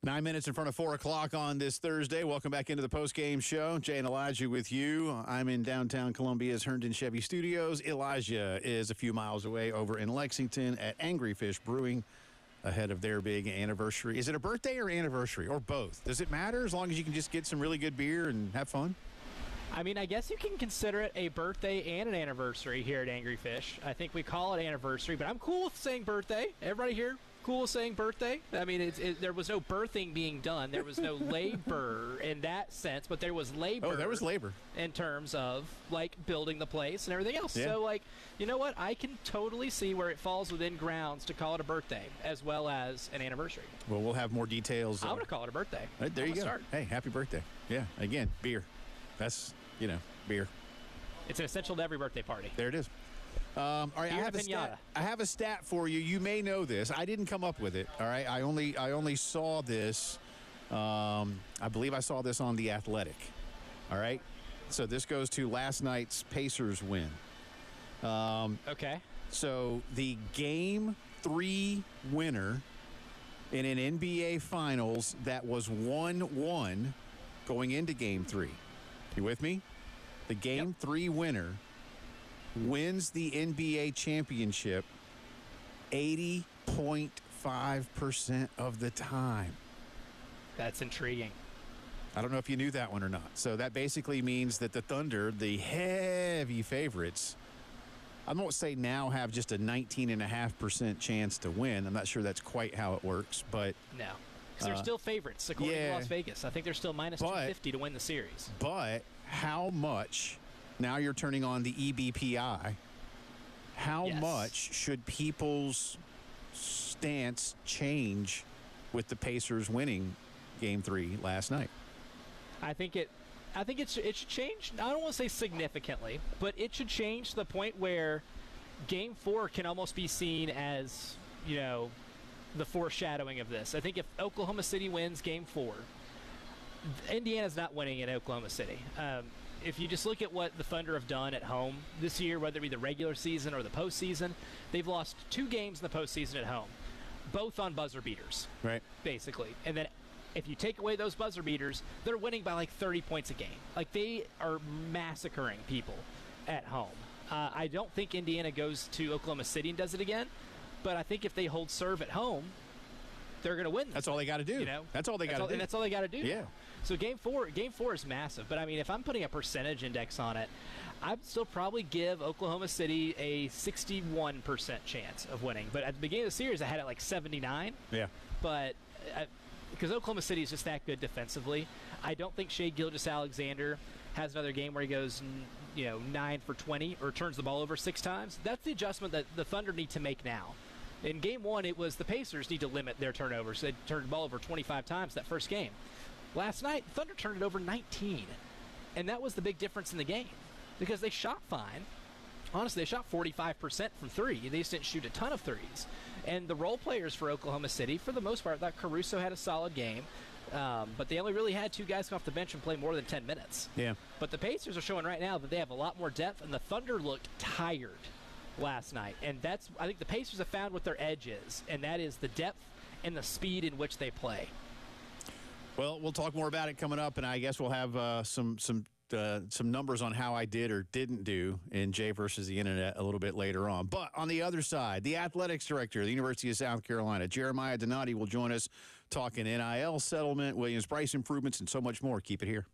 9 minutes in front of 4 o'clock on this Thursday. Welcome back into the post-game show. Jay and Elijah with you. I'm in downtown Columbia's Herndon Chevy Studios. Elijah is a few miles away over in Lexington at Angry Fish Brewing ahead of their big anniversary. Is it a birthday or anniversary or both? Does it matter as long as you can just get some really good beer and have fun? I mean, I guess you can consider it a birthday and an anniversary here at Angry Fish. I think we call it anniversary, but I'm cool with saying birthday. Everybody here cool with saying birthday? I mean, there was no birthing being done. There was no labor in that sense, but there was labor. Oh, there was labor. In terms of, like, building the place and everything else. Yeah. So, like, you know what? I can totally see where it falls within grounds to call it a birthday as well as an anniversary. Well, we'll have more details. I'm going to call it a birthday. Right, there you go. Start. Hey, happy birthday. Yeah, again, beer. That's, beer. It's an essential to every birthday party. There it is. All right, I have a stat for you. You may know this. I didn't come up with it. All right, I only saw this. I believe I saw this on The Athletic. All right, so this goes to last night's Pacers win. Okay. So the Game 3 winner in an NBA Finals that was 1-1 going into Game 3. You with me? The Game 3 winner wins the NBA championship 80.5% of the time. That's intriguing. I don't know if you knew that one or not. So that basically means that the Thunder, the heavy favorites, I won't say now have just a 19.5% chance to win. I'm not sure that's quite how it works, but no. Because they're still favorites according to Las Vegas. I think they're still minus 250 to win the series. But how much, now you're turning on the EBPI, how much should people's stance change with the Pacers winning Game 3 last night? I think it should change. I don't want to say significantly, but it should change to the point where Game 4 can almost be seen as, the foreshadowing of this. I think if Oklahoma City wins Game 4, Indiana's not winning in Oklahoma City. If you just look at what the Thunder have done at home this year, whether it be the regular season or the postseason, they've lost 2 games in the postseason at home, both on buzzer beaters, right? Basically. And then if you take away those buzzer beaters, they're winning by like 30 points a game. Like, they are massacring people at home. I don't think Indiana goes to Oklahoma City and does it again, but I think if they hold serve at home, they're going to win. That's all they got to do. That's all they got to do. And that's all they got to do. Yeah. So Game 4 is massive. But, I mean, if I'm putting a percentage index on it, I'd still probably give Oklahoma City a 61% chance of winning. But at the beginning of the series, I had it like 79. Yeah. But because Oklahoma City is just that good defensively, I don't think Shai Gilgeous-Alexander has another game where he goes 9 for 20 or turns the ball over 6 times. That's the adjustment that the Thunder need to make now. In Game 1, it was the Pacers need to limit their turnovers. They turned the ball over 25 times that first game. Last night, Thunder turned it over 19. And that was the big difference in the game because they shot fine. Honestly, they shot 45% from 3. They just didn't shoot a ton of threes. And the role players for Oklahoma City, for the most part, thought Caruso had a solid game. But they only really had 2 guys come off the bench and play more than 10 minutes. Yeah. But the Pacers are showing right now that they have a lot more depth, and the Thunder looked tired last night. And I think the Pacers have found what their edge is, and that is the depth and the speed in which they play. Well, we'll talk more about it coming up, and I guess we'll have some numbers on how I did or didn't do in Jay versus the Internet a little bit later on. But on the other side, the athletics director of the University of South Carolina, Jeremiah Donati, will join us talking NIL settlement, Williams-Brice improvements, and so much more. Keep it here.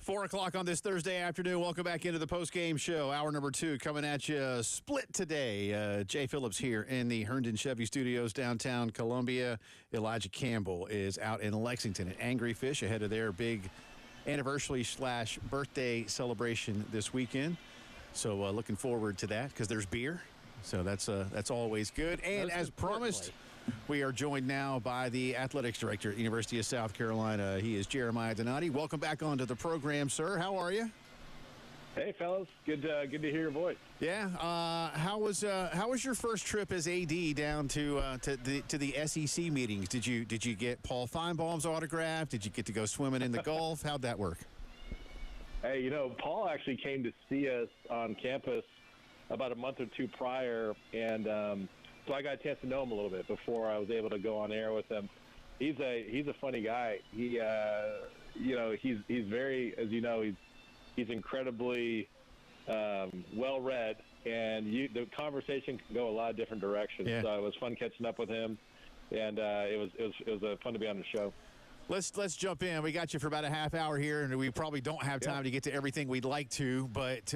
4 o'clock on this Thursday afternoon. Welcome back into the post-game show. Hour number 2 coming at you split today. Jay Phillips here in the Herndon Chevy Studios, downtown Columbia. Elijah Campbell is out in Lexington at Angry Fish ahead of their big anniversary/birthday celebration this weekend. So looking forward to that because there's beer. So that's always good. And as promised, we are joined now by the athletics director at the University of South Carolina. He is Jeremiah Donati. Welcome back onto the program, sir. How are you? Hey, fellas. Good to hear your voice. Yeah. How was your first trip as AD down to the SEC meetings? Did you get Paul Feinbaum's autograph? Did you get to go swimming in the Gulf? How'd that work? Hey, Paul actually came to see us on campus about a month or two prior, and so I got a chance to know him a little bit before I was able to go on air with him. He's a funny guy. He he's very, as you know, he's incredibly well read, and the conversation can go a lot of different directions. Yeah. So it was fun catching up with him, and it was fun to be on the show. Let's jump in. We got you for about a half hour here, and we probably don't have time to get to everything we'd like to. But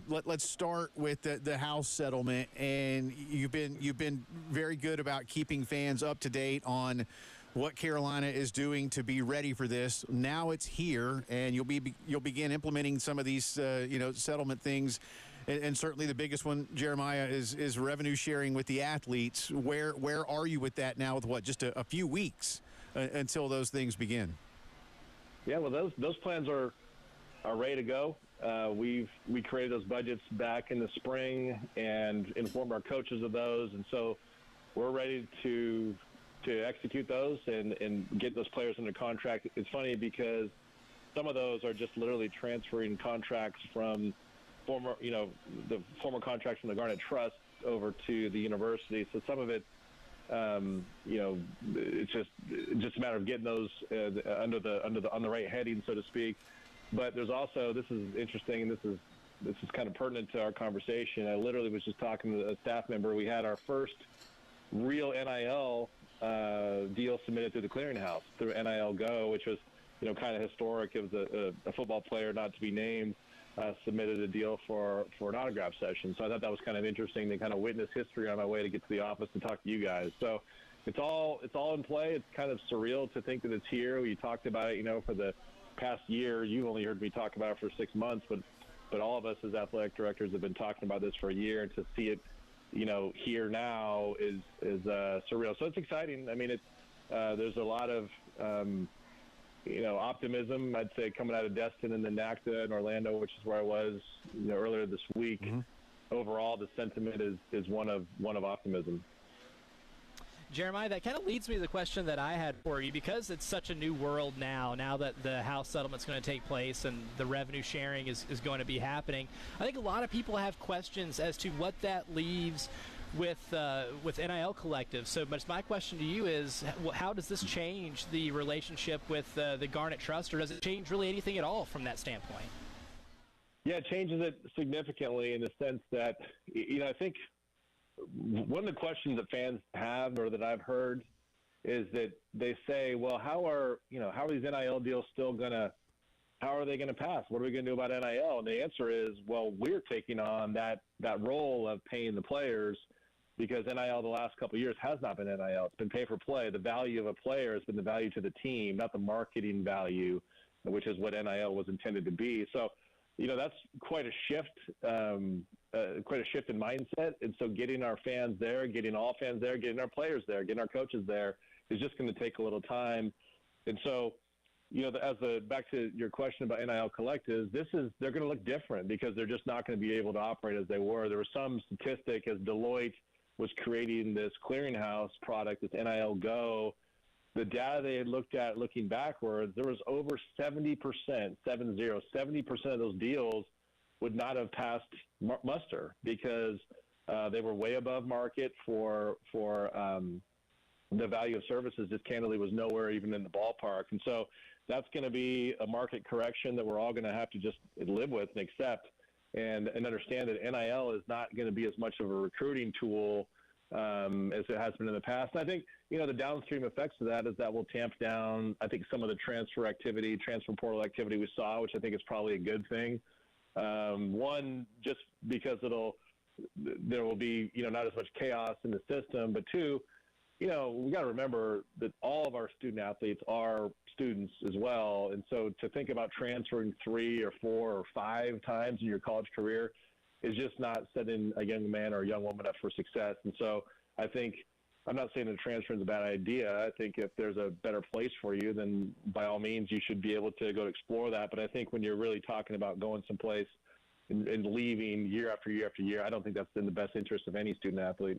let's start with the House settlement. And you've been very good about keeping fans up to date on what Carolina is doing to be ready for this. Now it's here, and you'll begin implementing some of these settlement things. And certainly the biggest one, Jeremiah, is revenue sharing with the athletes. Where are you with that now? With what, just a few weeks until those things begin? Yeah, well, those plans are ready to go. We created those budgets back in the spring and informed our coaches of those, and so we're ready to execute those and get those players under contract. It's funny because some of those are just literally transferring contracts from the former contracts from the Garnet Trust over to the university. So some of it, it's just a matter of getting those on the right heading, so to speak. But there's also, this is interesting, and this is kind of pertinent to our conversation. I literally was just talking to a staff member. We had our first real NIL deal submitted through the clearinghouse through NIL Go, which was kind of historic. It was a football player, not to be named, submitted a deal for an autograph session. So I thought that was kind of interesting to kind of witness history on my way to get to the office to talk to you guys. So it's all in play. It's kind of surreal to think that it's here. We talked about it, for the past year. You've only heard me talk about it for 6 months, but all of us as athletic directors have been talking about this for a year, and to see it, here now is surreal. So it's exciting. I mean, there's a lot of optimism, I'd say, coming out of Destin and then NACDA and Orlando, which is where I was, earlier this week. Mm-hmm. Overall, the sentiment is one of optimism. Jeremiah, that kind of leads me to the question that I had for you, because it's such a new world now that the House settlement's going to take place and the revenue sharing is going to be happening. I think a lot of people have questions as to what that leaves with NIL collectives. So my question to you is, how does this change the relationship with the Garnet Trust, or does it change really anything at all from that standpoint? Yeah, it changes it significantly in the sense that, I think one of the questions that fans have, or that I've heard, is that they say, well, how are these NIL deals how are they going to pass? What are we going to do about NIL? And the answer is, well, we're taking on that role of paying the players, because NIL the last couple of years has not been NIL. It's been pay for play. The value of a player has been the value to the team, not the marketing value, which is what NIL was intended to be. So, that's quite a shift, in mindset. And so getting our fans there, getting all fans there, getting our players there, getting our coaches there is just going to take a little time. And so, back to your question about NIL collectives, they're going to look different because they're just not going to be able to operate as they were. There was some statistic as Deloitte was creating this clearinghouse product, this NIL Go. The data they had looked at looking backwards, there was over 70% of those deals would not have passed muster because they were way above market for the value of services. Just candidly was nowhere even in the ballpark. And so that's going to be a market correction that we're all going to have to just live with and accept, and understand that NIL is not going to be as much of a recruiting tool as it has been in the past. And I think, the downstream effects of that is that will tamp down, I think, some of the transfer portal activity we saw, which I think is probably a good thing. One, just because there will be, not as much chaos in the system, but two, we got to remember that all of our student athletes are students as well. And so to think about transferring 3 or 4 or 5 times in your college career is just not setting a young man or a young woman up for success. And so I think, I'm not saying that transferring is a bad idea. I think if there's a better place for you, then by all means you should be able to go explore that. But I think when you're really talking about going someplace and leaving year after year after year, I don't think that's in the best interest of any student athlete.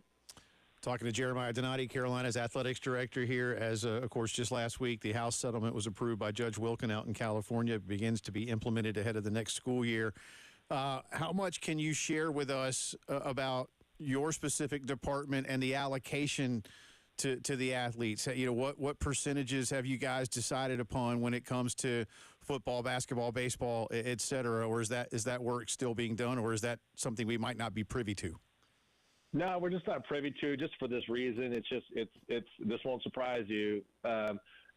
Talking to Jeremiah Donati, Carolina's athletics director here, as of course just last week the House settlement was approved by Judge Wilkin out in California. It begins to be implemented ahead of the next school year. How much can you share with us about your specific department and the allocation to the athletes? What percentages have you guys decided upon when it comes to football, basketball, baseball, et cetera? Or is that work still being done, or is that something we might not be privy to? No, we're just not privy to, just for this reason. It's this won't surprise you.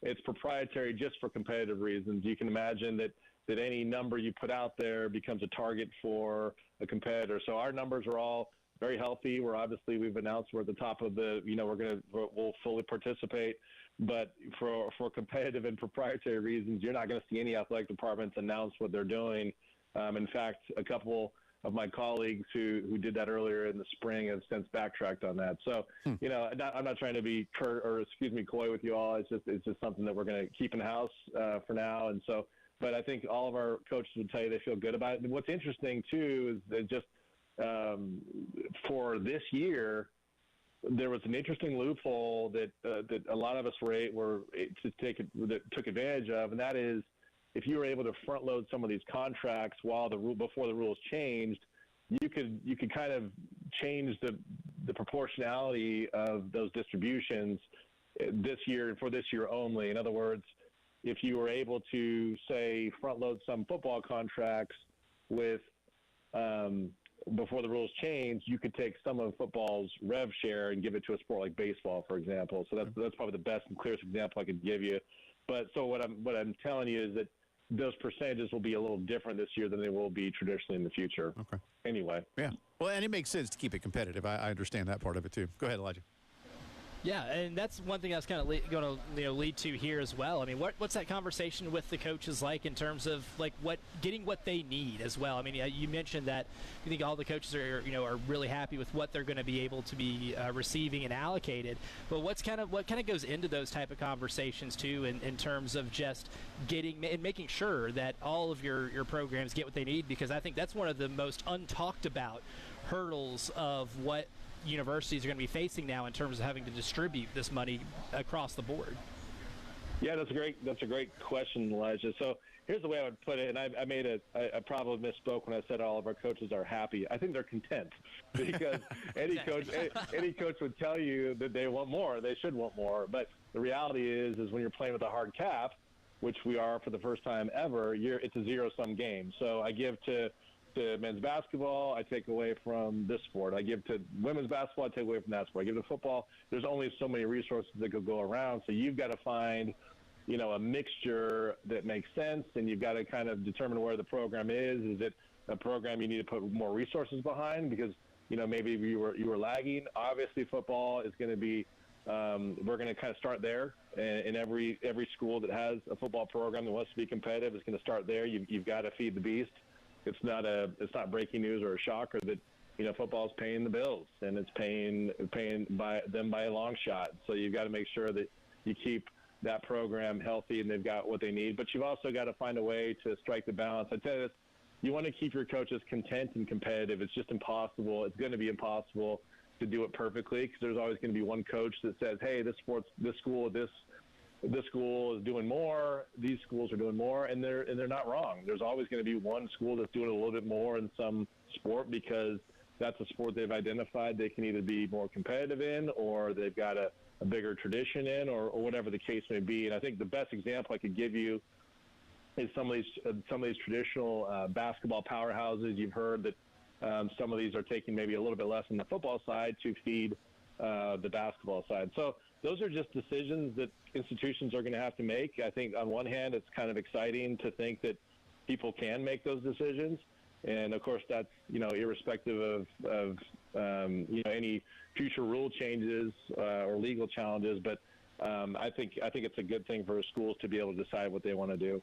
It's proprietary just for competitive reasons. You can imagine that any number you put out there becomes a target for a competitor. So our numbers are all very healthy. We've announced we're at the top of the, we'll fully participate. But for competitive and proprietary reasons, you're not going to see any athletic departments announce what they're doing. In fact, a couple of my colleagues who did that earlier in the spring have since backtracked on that. So, I'm not trying to be coy with you all. It's just something that we're going to keep in house for now. And so, but I think all of our coaches would tell you they feel good about it. And what's interesting too is that just for this year, there was an interesting loophole that a lot of us took advantage of, and that is, if you were able to front load some of these contracts before the rules changed, you could kind of change the proportionality of those distributions this year for this year only. In other words, if you were able to, say, front load some football contracts with before the rules changed, you could take some of football's rev share and give it to a sport like baseball, for example. So that's probably the best and clearest example I could give you. But so what I'm telling you is that those percentages will be a little different this year than they will be traditionally in the future. Okay. Anyway. Yeah. Well, and it makes sense to keep it competitive. I understand that part of it too. Go ahead, Elijah. Yeah, and that's one thing I was kind of going to lead to here as well. I mean, what's that conversation with the coaches like in terms of getting what they need as well? I mean, you mentioned that you think all the coaches are really happy with what they're going to be able to be receiving and allocated. But what kind of goes into those type of conversations too, in terms of just getting and making sure that all of your programs get what they need? Because I think that's one of the most untalked about hurdles of what universities are going to be facing now in terms of having to distribute this money across the board. Yeah, that's a great question, Elijah. So here's the way I would put it, and I probably misspoke when I said all of our coaches are happy. I think they're content, because any coach would tell you that they want more. They should want more. But the reality is when you're playing with a hard cap, which we are for the first time ever, it's a zero-sum game. So I give to men's basketball, I take away from this sport. I give to women's basketball, I take away from that sport. I give to football. There's only so many resources that could go around, so you've got to find, a mixture that makes sense, and you've got to kind of determine where the program is. Is it a program you need to put more resources behind because, maybe you were lagging? Obviously, football is going to be we're going to kind of start there, and every school that has a football program that wants to be competitive is going to start there. You've got to feed the beast. It's not breaking news or a shocker that football's paying the bills, and it's paying by a long shot. So you've got to make sure that you keep that program healthy and they've got what they need. But you've also got to find a way to strike the balance. I tell you this, you want to keep your coaches content and competitive. It's just impossible. It's going to be impossible to do it perfectly, because there's always going to be one coach that says, hey, this school is doing more, these schools are doing more, and they're not wrong. There's always going to be one school that's doing a little bit more in some sport because that's a sport they've identified they can either be more competitive in, or they've got a bigger tradition in, or whatever the case may be. And I think the best example I could give you is some of these traditional basketball powerhouses. You've heard that some of these are taking maybe a little bit less on the football side to feed the basketball side. So those are just decisions that institutions are going to have to make. I think on one hand, it's kind of exciting to think that people can make those decisions. And of course, that's, irrespective of any future rule changes or legal challenges. But I think it's a good thing for schools to be able to decide what they want to do.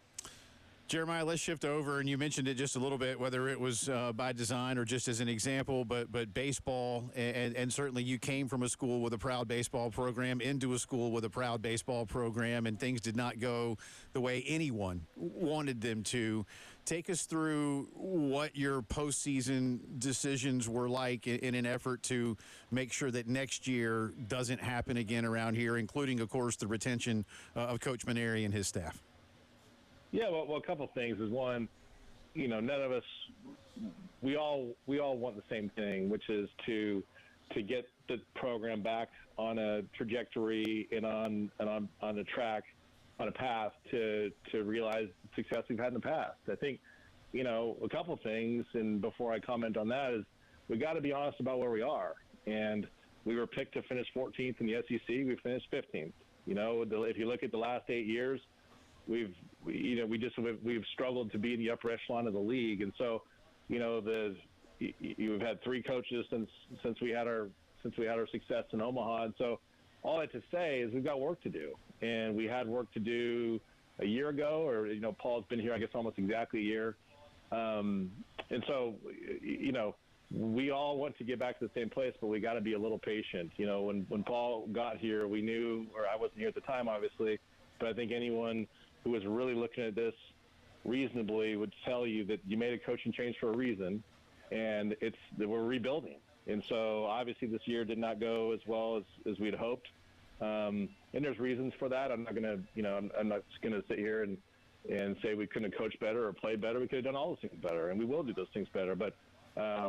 Jeremiah, let's shift over, and you mentioned it just a little bit, whether it was by design or just as an example, but baseball, and certainly you came from a school with a proud baseball program into a school with a proud baseball program, and things did not go the way anyone wanted them to. Take us through what your postseason decisions were like in an effort to make sure that next year doesn't happen again around here, including, of course, the retention of Coach Maneri and his staff. Yeah, well, a couple things is one, none of us, we all want the same thing, which is to get the program back on a trajectory and on a track, on a path to realize the success we've had in the past. I think, a couple things, and before I comment on that, is we got to be honest about where we are. And we were picked to finish 14th in the SEC. We finished 15th. If you look at the last 8 years, we've struggled to be in the upper echelon of the league, and so you've had 3 coaches since we had our success in Omaha, and so all that to say is we've got work to do, and we had work to do a year ago, or Paul's been here I guess almost exactly a year, and so we all want to get back to the same place, but we got to be a little patient. When Paul got here, we knew, or I wasn't here at the time obviously, but I think anyone who was really looking at this reasonably would tell you that you made a coaching change for a reason, and it's that we're rebuilding. And so obviously this year did not go as well as we'd hoped. And there's reasons for that. I'm not going to, I'm not just going to sit here and say we couldn't have coached better or played better. We could have done all those things better, and we will do those things better. But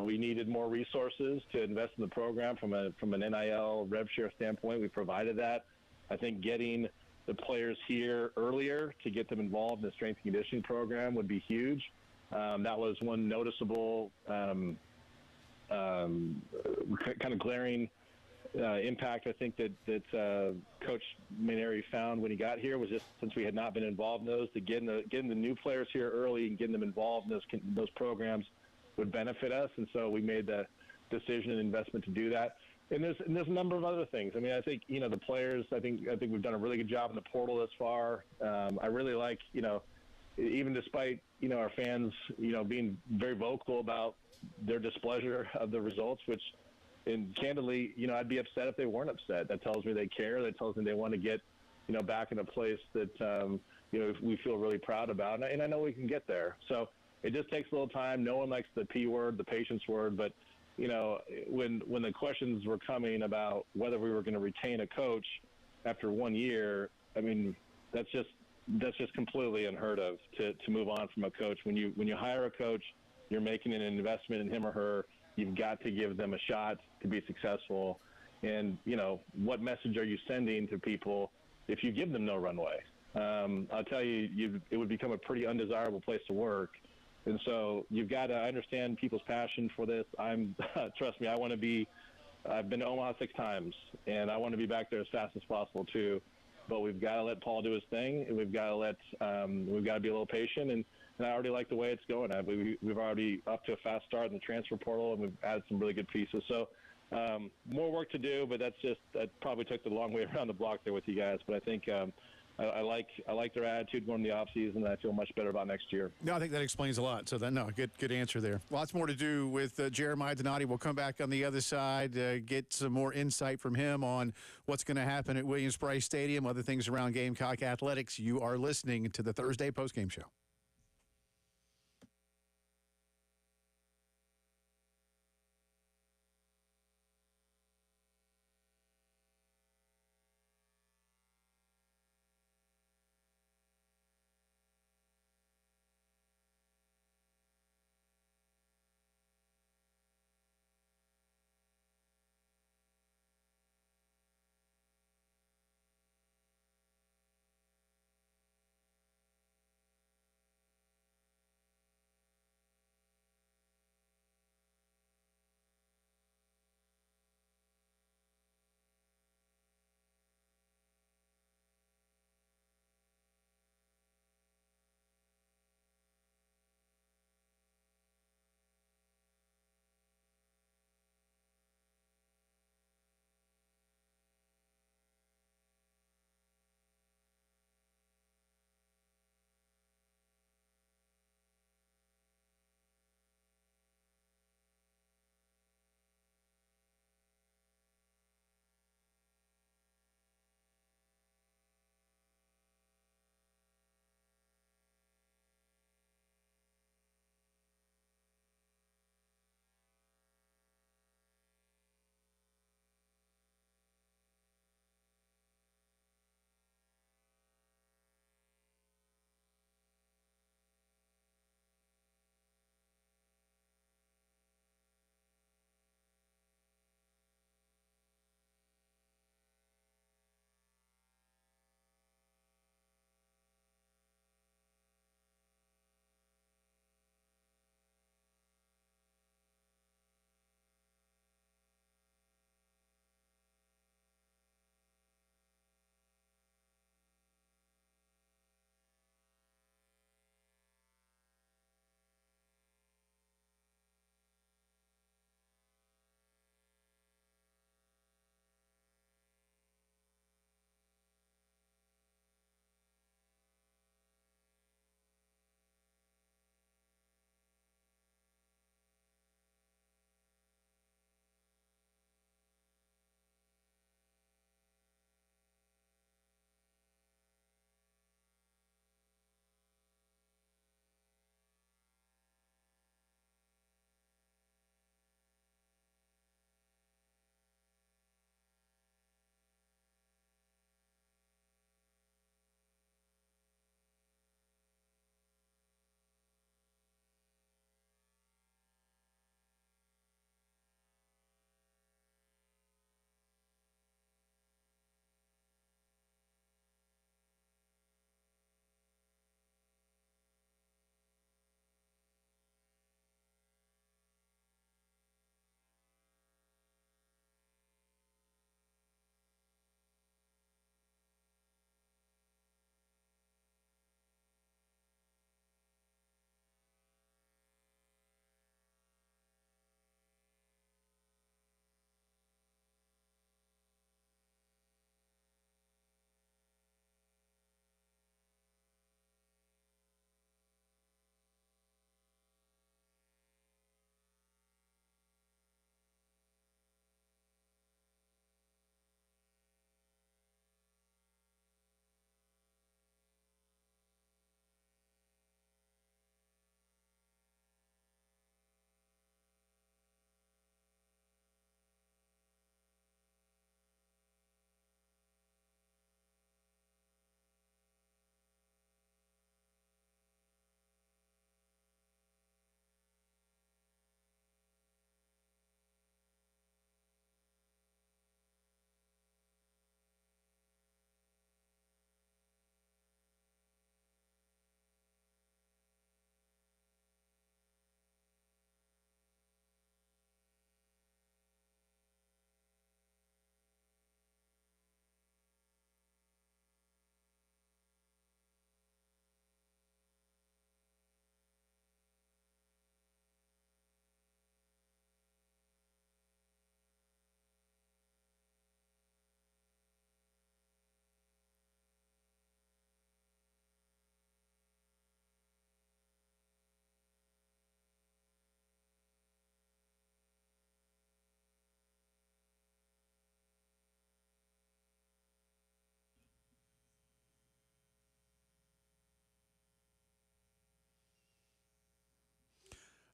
we needed more resources to invest in the program from an NIL rev share standpoint. We provided that. I think getting the players here earlier to get them involved in the strength and conditioning program would be huge. That was one noticeable kind of glaring impact I think that Coach Maneri found when he got here, was just since we had not been involved in those, to getting the new players here early and getting them involved in those programs would benefit us. And so we made the decision and investment to do that. And there's a number of other things. I mean, I think, the players, I think we've done a really good job in the portal thus far. I really like, even despite, our fans, being very vocal about their displeasure of the results, which, and candidly, I'd be upset if they weren't upset. That tells me they care. That tells me they want to get, back in a place that, we feel really proud about. And I know we can get there. So it just takes a little time. No one likes the P word, the patience word, but when the questions were coming about whether we were going to retain a coach after 1 year, I mean, that's just completely unheard of to move on from a coach. When you hire a coach, you're making an investment in him or her. You've got to give them a shot to be successful. And, what message are you sending to people if you give them no runway? I'll tell you, it would become a pretty undesirable place to work. And so you've got to understand people's passion for this. Trust me, I've been to Omaha 6 times, and I want to be back there as fast as possible too. But we've got to let Paul do his thing, and we've got to be a little patient. And I already like the way it's going. We've already up to a fast start in the transfer portal, and we've added some really good pieces. So more work to do, but that probably took the long way around the block there with you guys. But I think I like their attitude going into the offseason, and I feel much better about next year. No, I think that explains a lot. So good answer there. Lots more to do with Jeremiah Donati. We'll come back on the other side, get some more insight from him on what's going to happen at Williams-Brice Stadium, other things around Gamecock athletics. You are listening to the Thursday postgame show.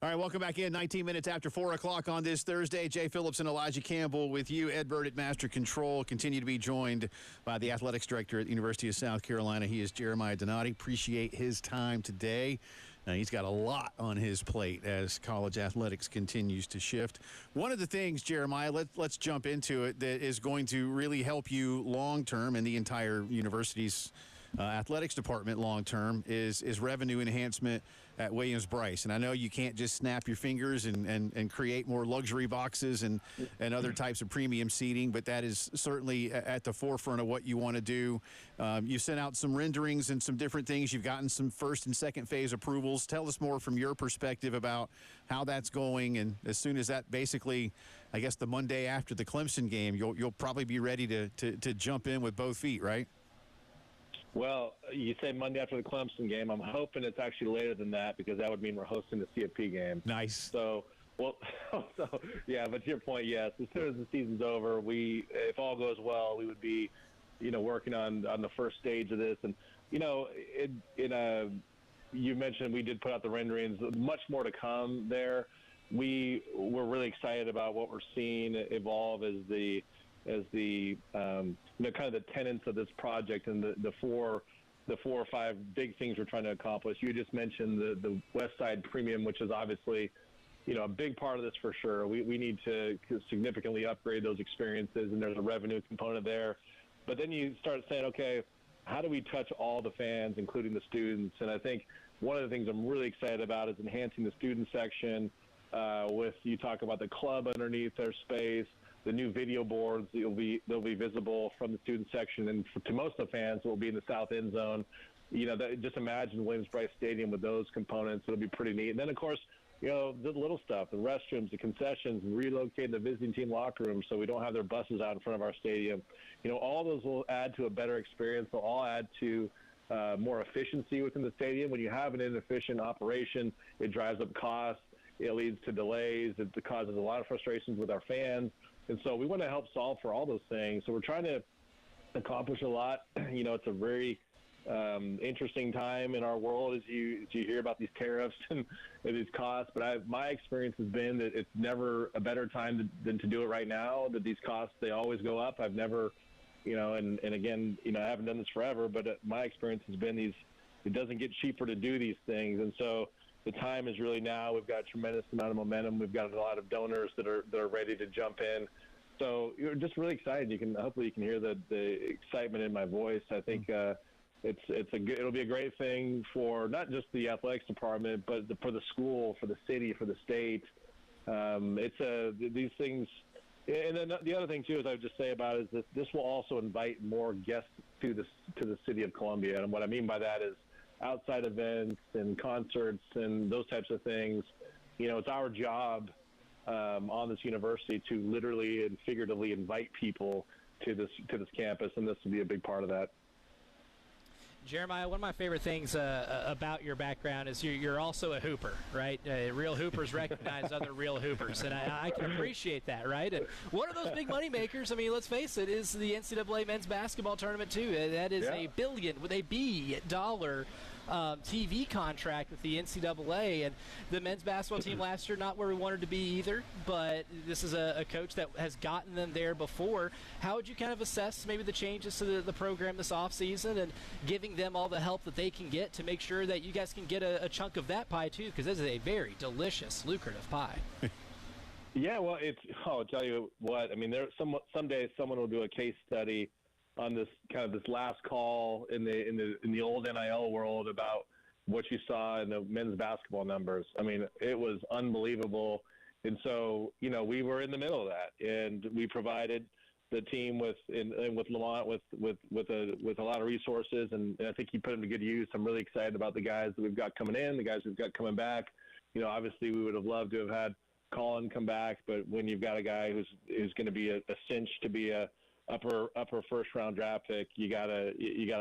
All right, welcome back in. 19 minutes after 4 o'clock on this Thursday. Jay Phillips and Elijah Campbell with you. Ed Bird at Master Control. Continue to be joined by the athletics director at the University of South Carolina. He is Jeremiah Donati. Appreciate his time today. He's got a lot on his plate as college athletics continues to shift. One of the things, Jeremiah, let's jump into it, that is going to really help you long-term and the entire university's athletics department long-term is revenue enhancement at Williams-Brice. And I know you can't just snap your fingers and create more luxury boxes and other types of premium seating, but that is certainly at the forefront of what you want to do. You sent out some renderings and some different things. You've gotten some first and second phase approvals. Tell us more from your perspective about how that's going. And as soon as that basically, I guess the Monday after the Clemson game, you'll probably be ready to jump in with both feet, right? Well, you say Monday after the Clemson game. I'm hoping it's actually later than that because that would mean we're hosting the CFP game. Nice. So, yeah, but to your point, yes, as soon as the season's over, if all goes well, we would be, working on the first stage of this. And, you mentioned we did put out the renderings, much more to come there. We're really excited about what we're seeing evolve as the kind of the tenets of this project and the four or five big things we're trying to accomplish. You just mentioned the West Side Premium, which is obviously, a big part of this for sure. We need to significantly upgrade those experiences, and there's a revenue component there. But then you start saying, okay, how do we touch all the fans, including the students? And I think one of the things I'm really excited about is enhancing the student section you talk about the club underneath their space, the new video boards. They'll be visible from the student section, and to most of the fans, it will be in the south end zone. Just imagine Williams-Brice Stadium with those components. It'll be pretty neat. And then, of course, the little stuff, the restrooms, the concessions, and relocating the visiting team locker room so we don't have their buses out in front of our stadium. All those will add to a better experience. They'll all add to more efficiency within the stadium. When you have an inefficient operation, it drives up costs. It leads to delays. It causes a lot of frustrations with our fans. And so we want to help solve for all those things. So we're trying to accomplish a lot. It's a very interesting time in our world as you hear about these tariffs and these costs. But my experience has been that it's never a better time than to do it right now, that these costs, they always go up. I've never, and again, I haven't done this forever, but my experience has been it doesn't get cheaper to do these things. And so the time is really now. We've got a tremendous amount of momentum. We've got a lot of donors that are ready to jump in. So you're just really excited. Hopefully you can hear the excitement in my voice. I think it'll be a great thing for not just the athletics department, but for the school, for the city, for the state. These things. And then the other thing too is I would just say about it is that this will also invite more guests to the city of Columbia. And what I mean by that is outside events and concerts and those types of things. It's our job on this university to literally and figuratively invite people to this campus, and this will be a big part of that. Jeremiah, one of my favorite things about your background is you're also a hooper, right? Real hoopers recognize other real hoopers, and I can appreciate that, right? And one of those big money makers, I mean, let's face it, is the NCAA men's basketball tournament too. That is $1 billion with a $B TV contract with the NCAA, and the men's basketball team last year not where we wanted to be either, but this is a coach that has gotten them there before. How would you kind of assess maybe the changes to the program this offseason and giving them all the help that they can get to make sure that you guys can get a chunk of that pie too, because this is a very delicious, lucrative pie? Yeah, well, I'll tell you what, I mean, some days someone will do a case study on this last call in the old NIL world about what you saw in the men's basketball numbers. I mean, it was unbelievable. And so, we were in the middle of that, and we provided the team with Lamont with a lot of resources, and I think he put them to good use. I'm really excited about the guys that we've got coming in, the guys we've got coming back. Obviously we would have loved to have had Colin come back, but when you've got a guy who's going to be a cinch to be a upper first round draft pick, you gotta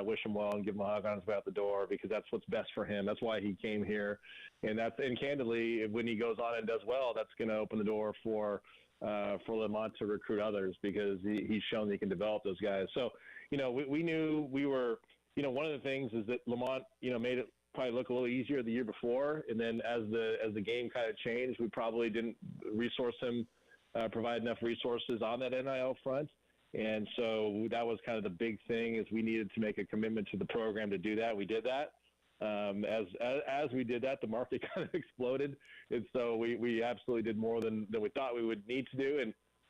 wish him well and give him a hug on his way out the door, because that's what's best for him. That's why he came here, and candidly, when he goes on and does well, that's going to open the door for Lamont to recruit others, because he's shown that he can develop those guys. So we knew we were. One of the things is that Lamont made it probably look a little easier the year before, and then as the game kind of changed, we probably didn't resource him, provide enough resources on that NIL front. And so that was kind of the big thing, is we needed to make a commitment to the program to do that. We did that. As we did that, the market kind of exploded, and so we absolutely did more than we thought we would need to do,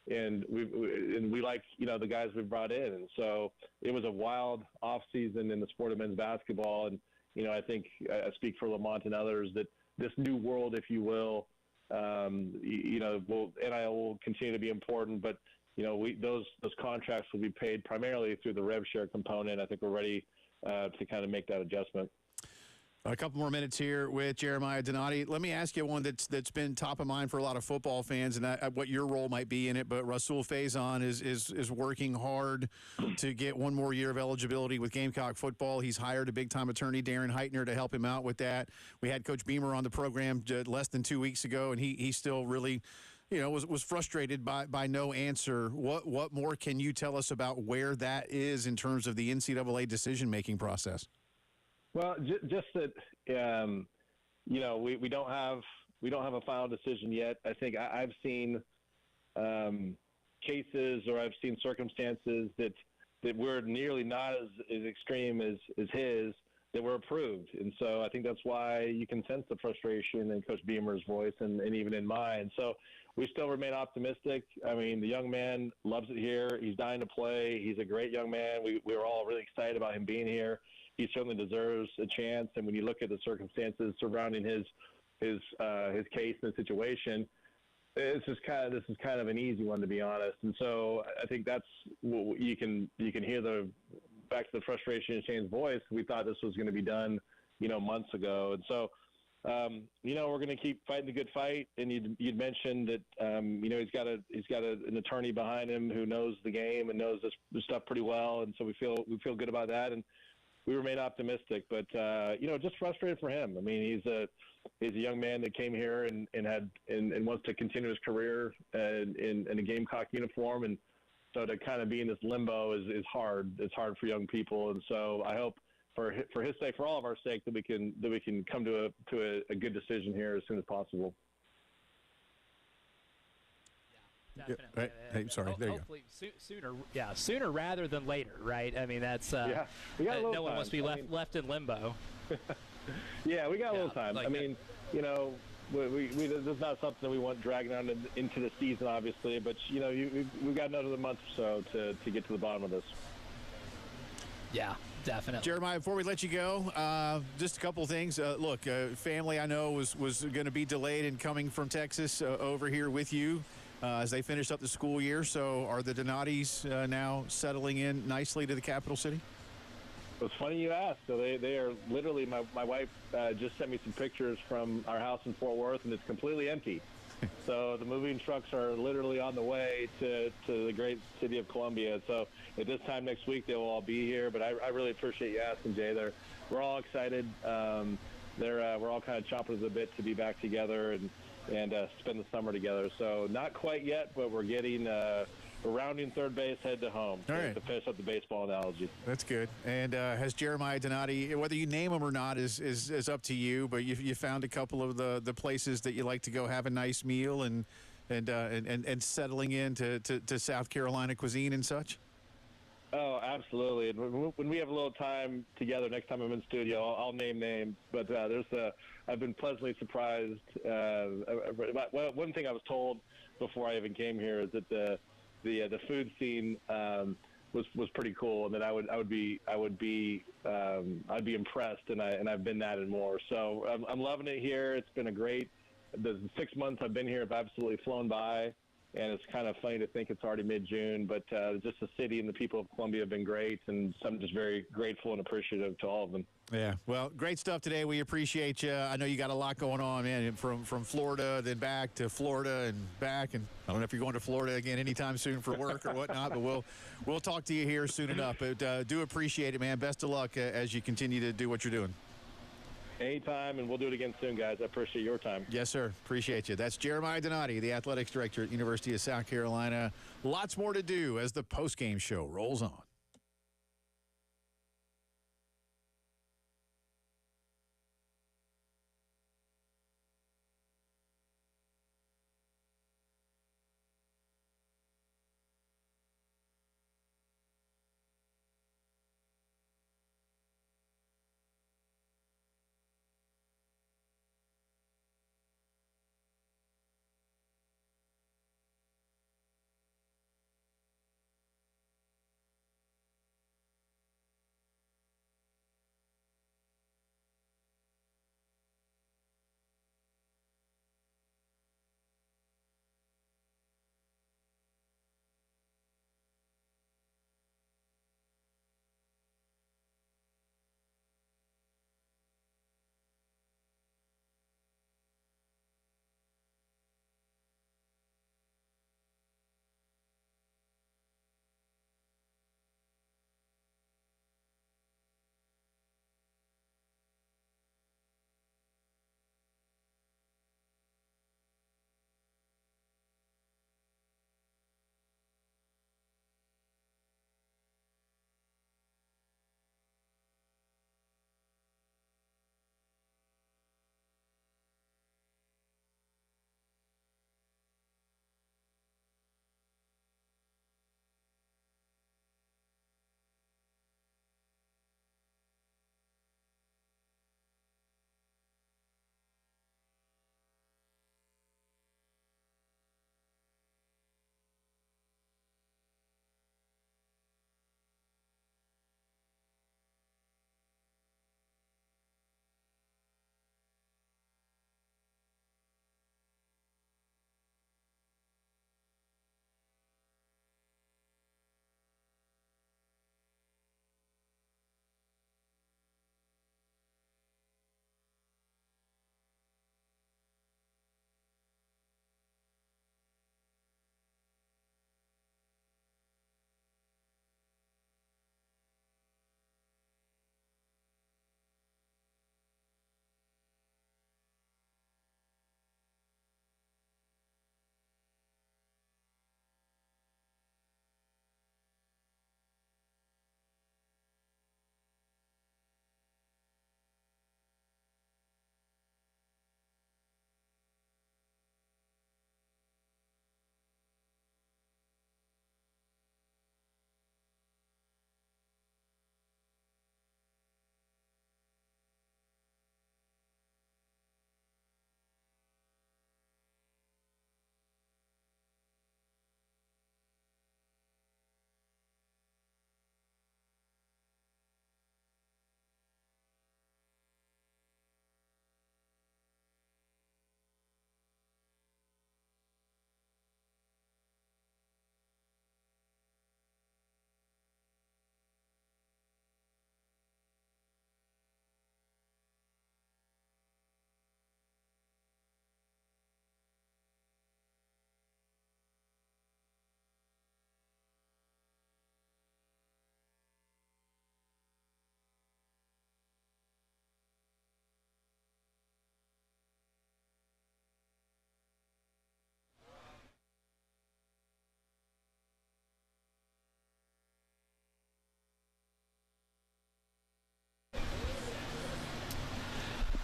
and we like, you know, the guys we brought in, and so it was a wild off season in the sport of men's basketball, and you know, I think I speak for Lamont and others that this new world, if you will, you know, NIL will continue to be important, but you know, those contracts will be paid primarily through the rev share component. I think we're ready to kind of make that adjustment. A couple more minutes here with Jeremiah Donati. Let me ask you one that's been top of mind for a lot of football fans, and what your role might be in it. But Rasul Faison is working hard to get one more year of eligibility with Gamecock football. He's hired a big-time attorney, Darren Heitner, to help him out with that. We had Coach Beamer on the program less than 2 weeks ago, and he still really, you know, was frustrated by no answer. What more can you tell us about where that is in terms of the NCAA decision-making process? Well, just that, you know, we don't have a final decision yet. I think I've seen cases, or I've seen circumstances that were nearly not as extreme as his, that were approved. And so I think that's why you can sense the frustration in Coach Beamer's voice and even in mine. So we still remain optimistic. I mean, the young man loves it here. He's dying to play. He's a great young man. We were all really excited about him being here. He certainly deserves a chance. And when you look at the circumstances surrounding his case and the situation, this is kind of an easy one, to be honest. And so I think that's what you can hear back to the frustration in Shane's voice. We thought this was going to be done, you know, months ago. And so, you know, we're going to keep fighting the good fight. And you'd mentioned that, you know, he's got an attorney behind him who knows the game and knows this stuff pretty well. And so we feel good about that. And we remain optimistic, but, you know, just frustrated for him. I mean, he's a young man that came here and wants to continue his career in a Gamecock uniform. And so to kind of be in this limbo is hard. It's hard for young people. And so I hope for his sake, for all of our sake, that we can come to a good decision here as soon as possible. Definitely. Hey, sorry. There you go. Hopefully sooner rather than later, right? I mean, that's yeah. We got a little no one time. wants to be left in limbo. Yeah, we got a little time. Like I mean, you know, we this is not something that we want dragging on into the season, obviously, but you know, we've got another month or so to get to the bottom of this. Yeah, definitely. Jeremiah, before we let you go, just a couple of things. Look, family I know was going to be delayed in coming from Texas over here with you as they finished up the school year. So are the Donatis now settling in nicely to the capital city? It's funny you asked. So they are literally, my wife just sent me some pictures from our house in Fort Worth, and it's completely empty. So the moving trucks are literally on the way to the great city of Columbia. So at this time next week, they will all be here. But I really appreciate you asking, Jay. We're all excited. We're all kind of chomping at the bit to be back together and spend the summer together. So not quite yet, but we're getting we're rounding third base, head to home to finish up the baseball analogy. That's good. And has Jeremiah Donati, whether you name him or not is up to you, but you found a couple of the places that you like to go have a nice meal and settling in to South Carolina cuisine and such? Oh, absolutely. And when we have a little time together, next time I'm in studio, I'll name names. But I've been pleasantly surprised. One thing I was told before I even came here is that the food scene was pretty cool, and that I'd be impressed, and I've been that and more. So I'm loving it here. It's been the 6 months I've been here have absolutely flown by. And it's kind of funny to think it's already mid-June, but just the city and the people of Columbia have been great, and I'm just very grateful and appreciative to all of them. Yeah, well, great stuff today. We appreciate you. I know you got a lot going on, man, from Florida, then back to Florida and back. And I don't know if you're going to Florida again anytime soon for work or whatnot, but we'll talk to you here soon enough. But do appreciate it, man. Best of luck as you continue to do what you're doing. Anytime, and we'll do it again soon, guys. I appreciate your time. Yes, sir. Appreciate you. That's Jeremiah Donati, the athletics director at University of South Carolina. Lots more to do as the postgame show rolls on.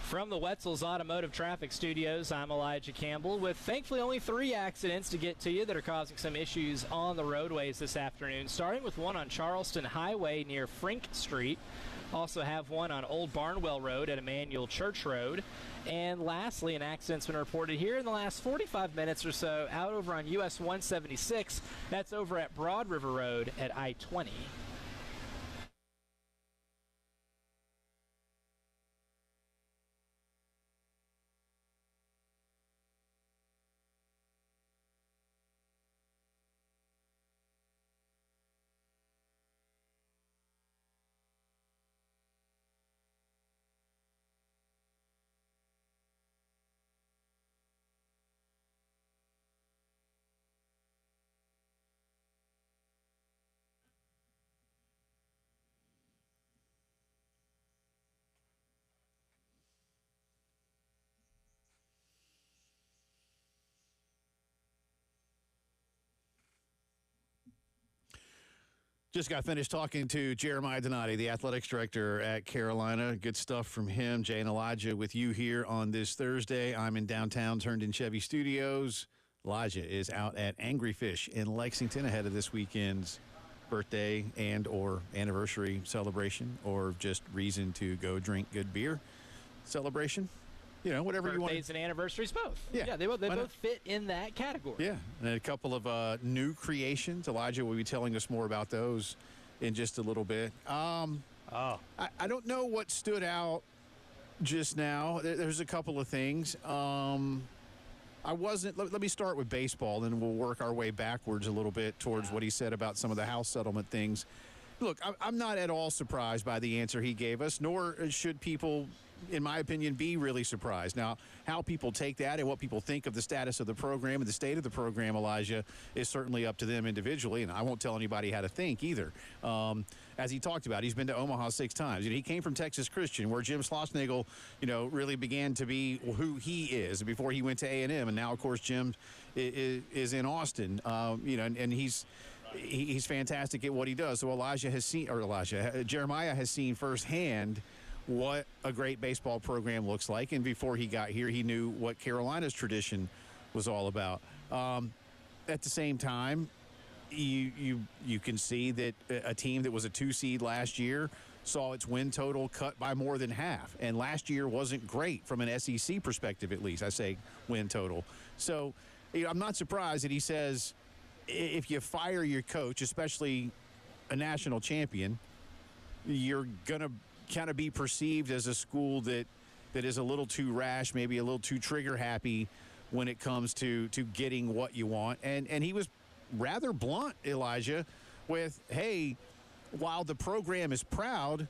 From the Wetzel's Automotive Traffic Studios, I'm Elijah Campbell with thankfully only 3 accidents to get to you that are causing some issues on the roadways this afternoon, starting with one on Charleston Highway near Frink Street. Also have one on Old Barnwell Road at Emmanuel Church Road. And lastly, an accident's been reported here in the last 45 minutes or so out over on US 176. That's over at Broad River Road at I-20. Just got finished talking to Jeremiah Donati, the athletics director at Carolina. Good stuff from him. Jay and Elijah with you here on this Thursday. I'm in downtown Herndon Chevy Studios. Elijah is out at Angry Fish in Lexington ahead of this weekend's birthday and or anniversary celebration, or just reason to go drink good beer celebration. You know, whatever you want. Birthdays and anniversaries, both. Yeah, they both fit in that category. Yeah, and a couple of new creations. Elijah will be telling us more about those in just a little bit. I don't know what stood out just now. There's a couple of things. Let me start with baseball, then we'll work our way backwards a little bit towards what he said about some of the house settlement things. Look, I'm not at all surprised by the answer he gave us, nor should people, in my opinion, be really surprised. Now, how people take that and what people think of the status of the program and the state of the program, Elijah, is certainly up to them individually, and I won't tell anybody how to think either. As he talked about, he's been to Omaha 6 times. He came from Texas Christian, where Jim Schlossnagle, really began to be who he is before he went to A&M, and now, of course, Jim is in Austin, and he's fantastic at what he does. So Jeremiah has seen firsthand what a great baseball program looks like, and before he got here, he knew what Carolina's tradition was all about. At the same time, you can see that a team that was a 2 seed last year saw its win total cut by more than half, and last year wasn't great from an SEC perspective, at least. I say win total. So I'm not surprised that he says if you fire your coach, especially a national champion, you're going to kind of be perceived as a school that is a little too rash, maybe a little too trigger happy when it comes to getting what you want. And he was rather blunt, Elijah, with, hey, while the program is proud,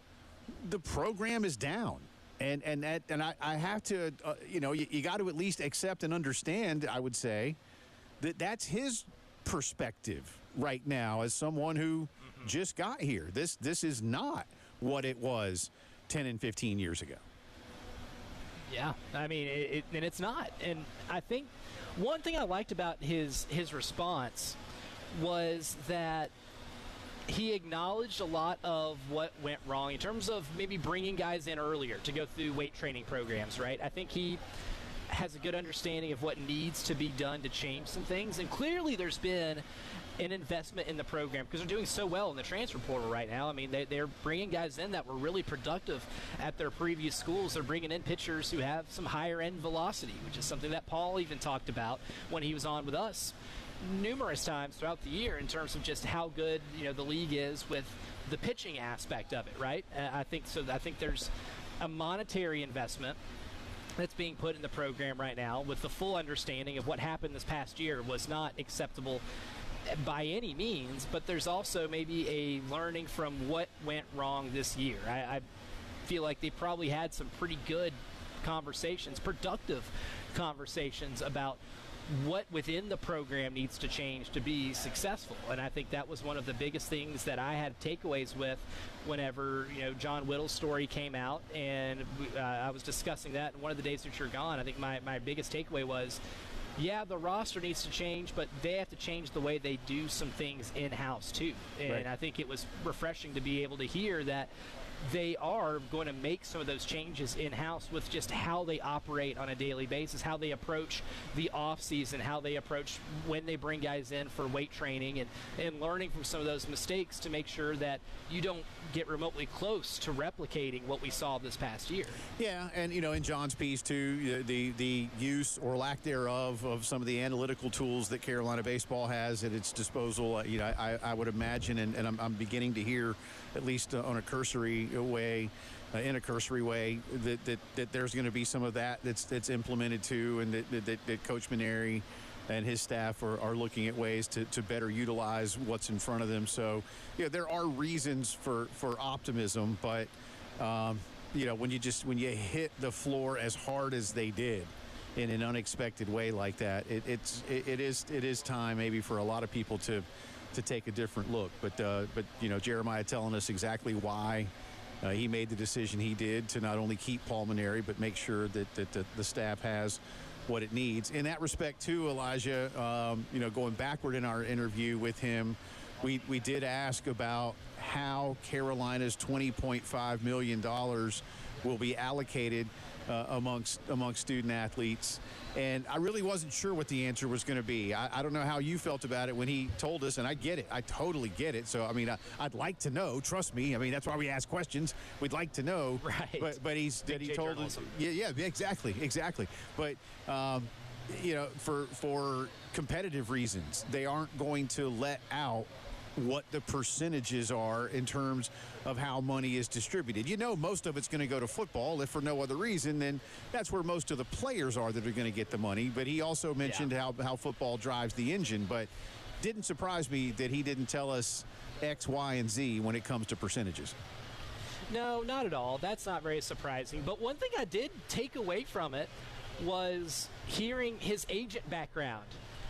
the program is down. And I have to, you got to at least accept and understand, I would say, that that's his perspective right now as someone who just got here. This is not what it was 10 and 15 years ago. Yeah, I mean, and it's not. And I think one thing I liked about his response was that he acknowledged a lot of what went wrong in terms of maybe bringing guys in earlier to go through weight training programs, right? I think he has a good understanding of what needs to be done to change some things. And clearly there's been an investment in the program because they're doing so well in the transfer portal right now. I mean, they're bringing guys in that were really productive at their previous schools. They're bringing in pitchers who have some higher-end velocity, which is something that Paul even talked about when he was on with us numerous times throughout the year in terms of just how good, the league is with the pitching aspect of it, right? I think there's a monetary investment that's being put in the program right now with the full understanding of what happened this past year was not acceptable by any means, but there's also maybe a learning from what went wrong this year. I feel like they probably had some pretty good conversations, productive conversations about what within the program needs to change to be successful. And I think that was one of the biggest things that I had takeaways with whenever, John Whittle's story came out, and I was discussing that. And one of the days that you're gone, I think my biggest takeaway was, yeah, the roster needs to change, but they have to change the way they do some things in-house too. And right. I think it was refreshing to be able to hear that they are going to make some of those changes in-house with just how they operate on a daily basis, how they approach the off-season, how they approach when they bring guys in for weight training, and learning from some of those mistakes to make sure that you don't get remotely close to replicating what we saw this past year. Yeah, and in John's piece too, the use or lack thereof of some of the analytical tools that Carolina baseball has at its disposal. I would imagine, and I'm beginning to hear, at least on a cursory way, in a cursory way, that there's going to be some of that that's implemented too, and that Coach Mainieri and his staff are looking at ways to better utilize what's in front of them. So, there are reasons for optimism, but when you hit the floor as hard as they did in an unexpected way like that, it is time maybe for a lot of people to take a different look. But Jeremiah telling us exactly why he made the decision he did to not only keep Paul Mainieri but make sure that the staff has what it needs. In that respect too, Elijah, going backward in our interview with him, we did ask about how Carolina's $20.5 million will be allocated amongst student athletes. And I really wasn't sure what the answer was going to be. I don't know how you felt about it when he told us, and I get it. I totally get it. So, I'd like to know. Trust me. That's why we ask questions. We'd like to know. Right. But he told us. Yeah, exactly. But, for competitive reasons, they aren't going to let out what the percentages are in terms of how money is distributed. Most of it's going to go to football. If for no other reason, then that's where most of the players are that are going to get the money. But he also mentioned how football drives the engine. But didn't surprise me that he didn't tell us X, Y, and Z when it comes to percentages. No, not at all. That's not very surprising. But one thing I did take away from it was hearing his agent background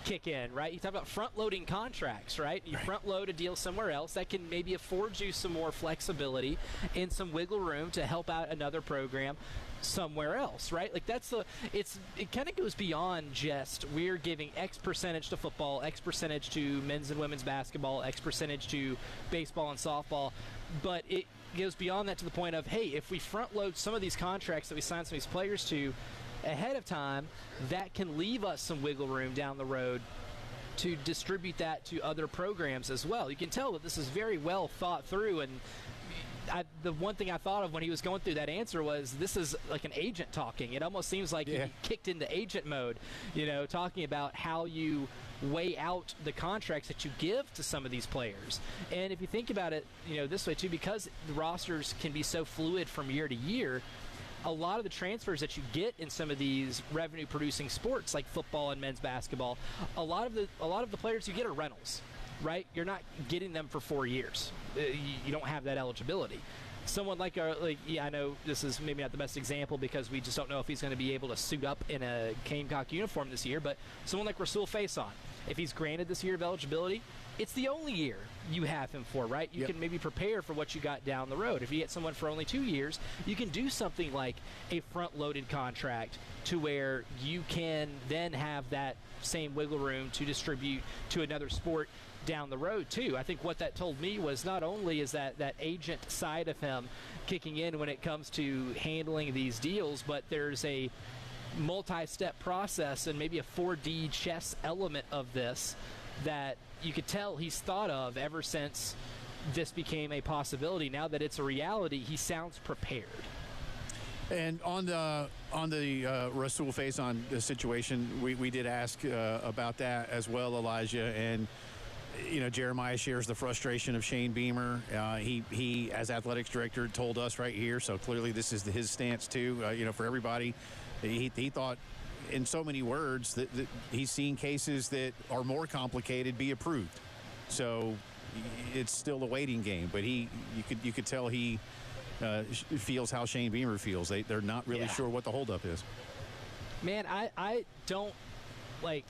kick in, right? You talk about front-loading contracts, right? You front-load a deal somewhere else that can maybe afford you some more flexibility and some wiggle room to help out another program somewhere else, right? Like it kind of goes beyond just we're giving X percentage to football, X percentage to men's and women's basketball, X percentage to baseball and softball, but it goes beyond that to the point of, hey, if we front-load some of these contracts that we sign some of these players to ahead of time, that can leave us some wiggle room down the road to distribute that to other programs as well. You can tell that this is very well thought through, and the one thing I thought of when he was going through that answer was this is like an agent talking. It almost seems like he kicked into agent mode, talking about how you weigh out the contracts that you give to some of these players. And if you think about it, this way too, because the rosters can be so fluid from year to year, a lot of the transfers that you get in some of these revenue producing sports like football and men's basketball, a lot of the players you get are rentals, right? You're not getting them for 4 years. You don't have that eligibility. Someone I know this is maybe not the best example because we just don't know if he's going to be able to suit up in a Gamecock uniform this year, but someone like Rasul Faison, if he's granted this year of eligibility, it's the only year you have him for, right? You can maybe prepare for what you got down the road. If you get someone for only 2 years, you can do something like a front-loaded contract to where you can then have that same wiggle room to distribute to another sport down the road too. I think what that told me was not only is that agent side of him kicking in when it comes to handling these deals, but there's a multi-step process and maybe a 4D chess element of this that you could tell he's thought of ever since this became a possibility. Now that it's a reality, he sounds prepared. And on the Rasul Faison situation, we did ask about that as well, Elijah. And Jeremiah shares the frustration of Shane Beamer. He as athletics director told us right here, so clearly this is his stance too. For everybody, he thought in so many words that he's seen cases that are more complicated be approved. So it's still a waiting game. But you could tell he feels how Shane Beamer feels. They're not really sure what the holdup is. Man, I don't like.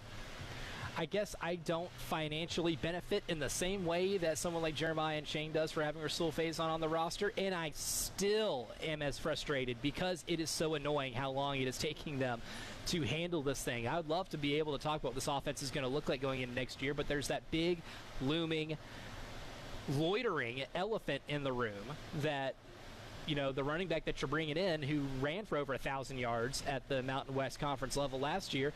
I guess I don't financially benefit in the same way that someone like Jeremiah and Shane does for having Rasul Faison on the roster, and I still am as frustrated because it is so annoying how long it is taking them to handle this thing. I would love to be able to talk about what this offense is going to look like going into next year, but there's that big, looming, loitering elephant in the room that the running back that you're bringing in who ran for over 1,000 yards at the Mountain West Conference level last year,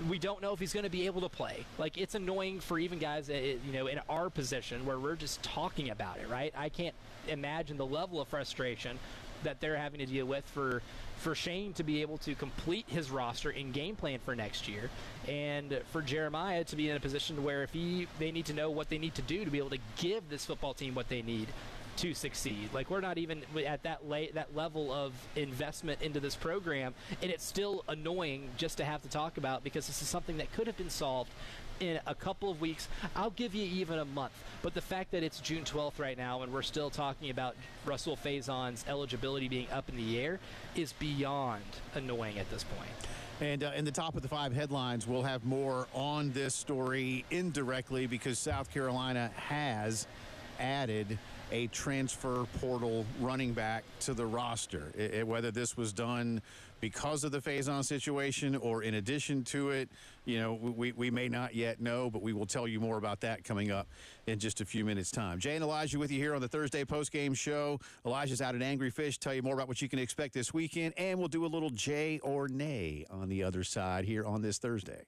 we don't know if he's going to be able to play. Like, it's annoying for even guys, in our position where we're just talking about it, right? I can't imagine the level of frustration that they're having to deal with for Shane to be able to complete his roster and game plan for next year, and for Jeremiah to be in a position where if they need to know what they need to do to be able to give this football team what they need to succeed. Like, we're not even at that level of investment into this program, and it's still annoying just to have to talk about, because this is something that could have been solved in a couple of weeks. I'll give you even a month. But the fact that it's June 12th right now and we're still talking about Russell Faison's eligibility being up in the air is beyond annoying at this point. And in the top of the 5 headlines, we'll have more on this story indirectly, because South Carolina has added a transfer portal running back to the roster. Whether this was done because of the Faison situation or in addition to it, we may not yet know, but we will tell you more about that coming up in just a few minutes' time. Jay and Elijah with you here on the Thursday postgame show. Elijah's out at Angry Fish, tell you more about what you can expect this weekend, and we'll do a little Jay or Nay on the other side here on this Thursday.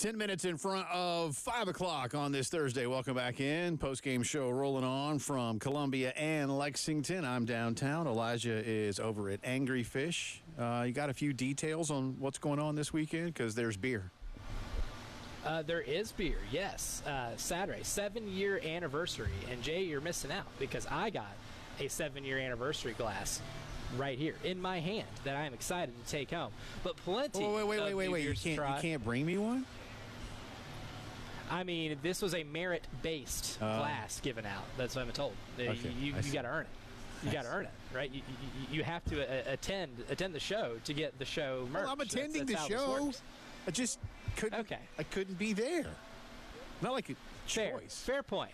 10 minutes in front of 5 o'clock on this Thursday. Welcome back in. Post-game show rolling on from Columbia and Lexington. I'm downtown. Elijah is over at Angry Fish. You got a few details on what's going on this weekend? Because there's beer. There is beer, yes. Saturday, 7-year anniversary. And, Jay, you're missing out because I got a 7-year anniversary glass right here in my hand that I am excited to take home. But plenty Wait. You can't bring me one? I mean, this was a merit-based glass given out. That's what I'm told. Okay, You got to earn it. You got to earn it, right? You have to attend the show to get the show merch. Well, I'm attending that's the how this show. works. I just couldn't. Okay. I couldn't be there. Not like a choice. Fair point.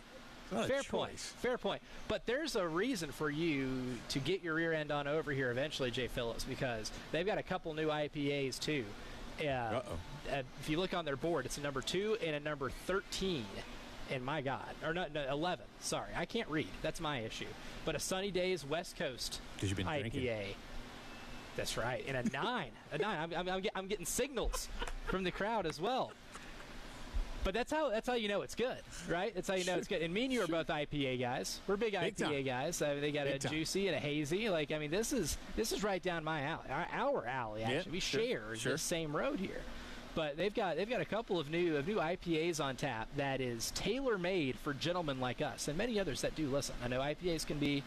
Not a Fair choice. point. But there's a reason for you to get your rear end on over here eventually, Jay Phillips, because they've got a couple new IPAs too. If you look on their board, it's a number 2 and a number 13. And my God, or no, 11. Sorry, I can't read. That's my issue. But a Sunny Days West Coast 'Cause you've been IPA. drinking. That's right, and a 9. I'm getting signals from the crowd as well. But that's how you know it's good, right? That's how you know it's good. And me and you are both IPA guys. We're big IPA guys. They got a juicy and a hazy. Like, I mean, this is right down my alley. Our alley, actually. Yeah, we sure, share the same road here. But they've got a couple of new IPAs on tap that is tailor made for gentlemen like us and many others that do listen. I know IPAs can be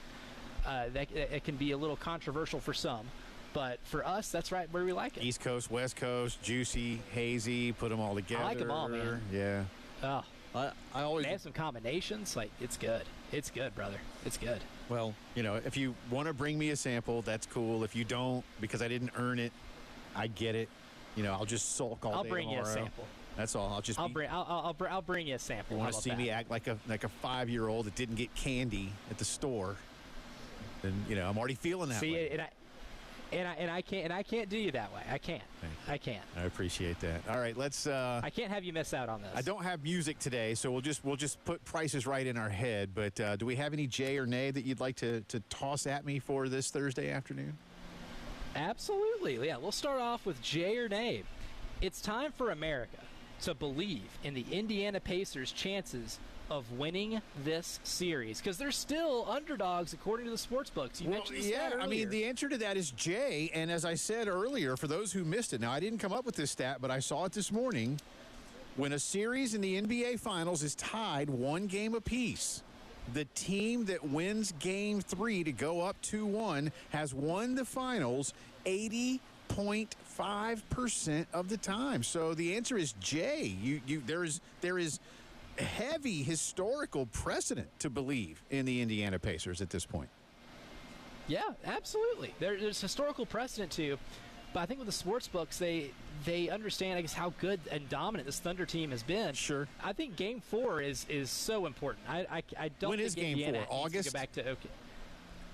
it can be a little controversial for some. But for us, that's right where we like it. East Coast, West Coast, juicy, hazy, put them all together. I like them all, man. Yeah. Oh, I always. they have some combinations. Like, it's good. It's good, brother. It's good. Well, if you want to bring me a sample, that's cool. If you don't, because I didn't earn it, I get it. I'll just sulk all day I'll bring tomorrow. you a sample. That's all. I'll bring you a sample. You want How to about see me that? act like a 5-year-old that didn't get candy at the store? Then I'm already feeling that way. And I can't do you that way. I can't. I appreciate that. All right, let's. I can't have you miss out on this. I don't have music today, so we'll just put prices right in our head. But do we have any Jay or nay that you'd like to toss at me for this Thursday afternoon? Absolutely. Yeah, we'll start off with Jay or nay. It's time for America to believe in the Indiana Pacers' chances of winning this series because they're still underdogs according to the sports books. You mentioned the stat earlier. I mean, the answer to that is Jay. And as I said earlier, for those who missed it, now I didn't come up with this stat, but I saw it this morning. When a series in the NBA Finals is tied 1 game apiece, the team that wins Game 3 to go up 2-1 has won the finals 80.5% of the time. So the answer is Jay. There is heavy historical precedent to believe in the Indiana Pacers at this point. Yeah, absolutely. There's historical precedent too. But I think with the sports books, they understand, I guess, how good and dominant this Thunder team has been. Sure. I think Game 4 is so important. I don't When think is Game 4? Indiana needs August? to go back to okay.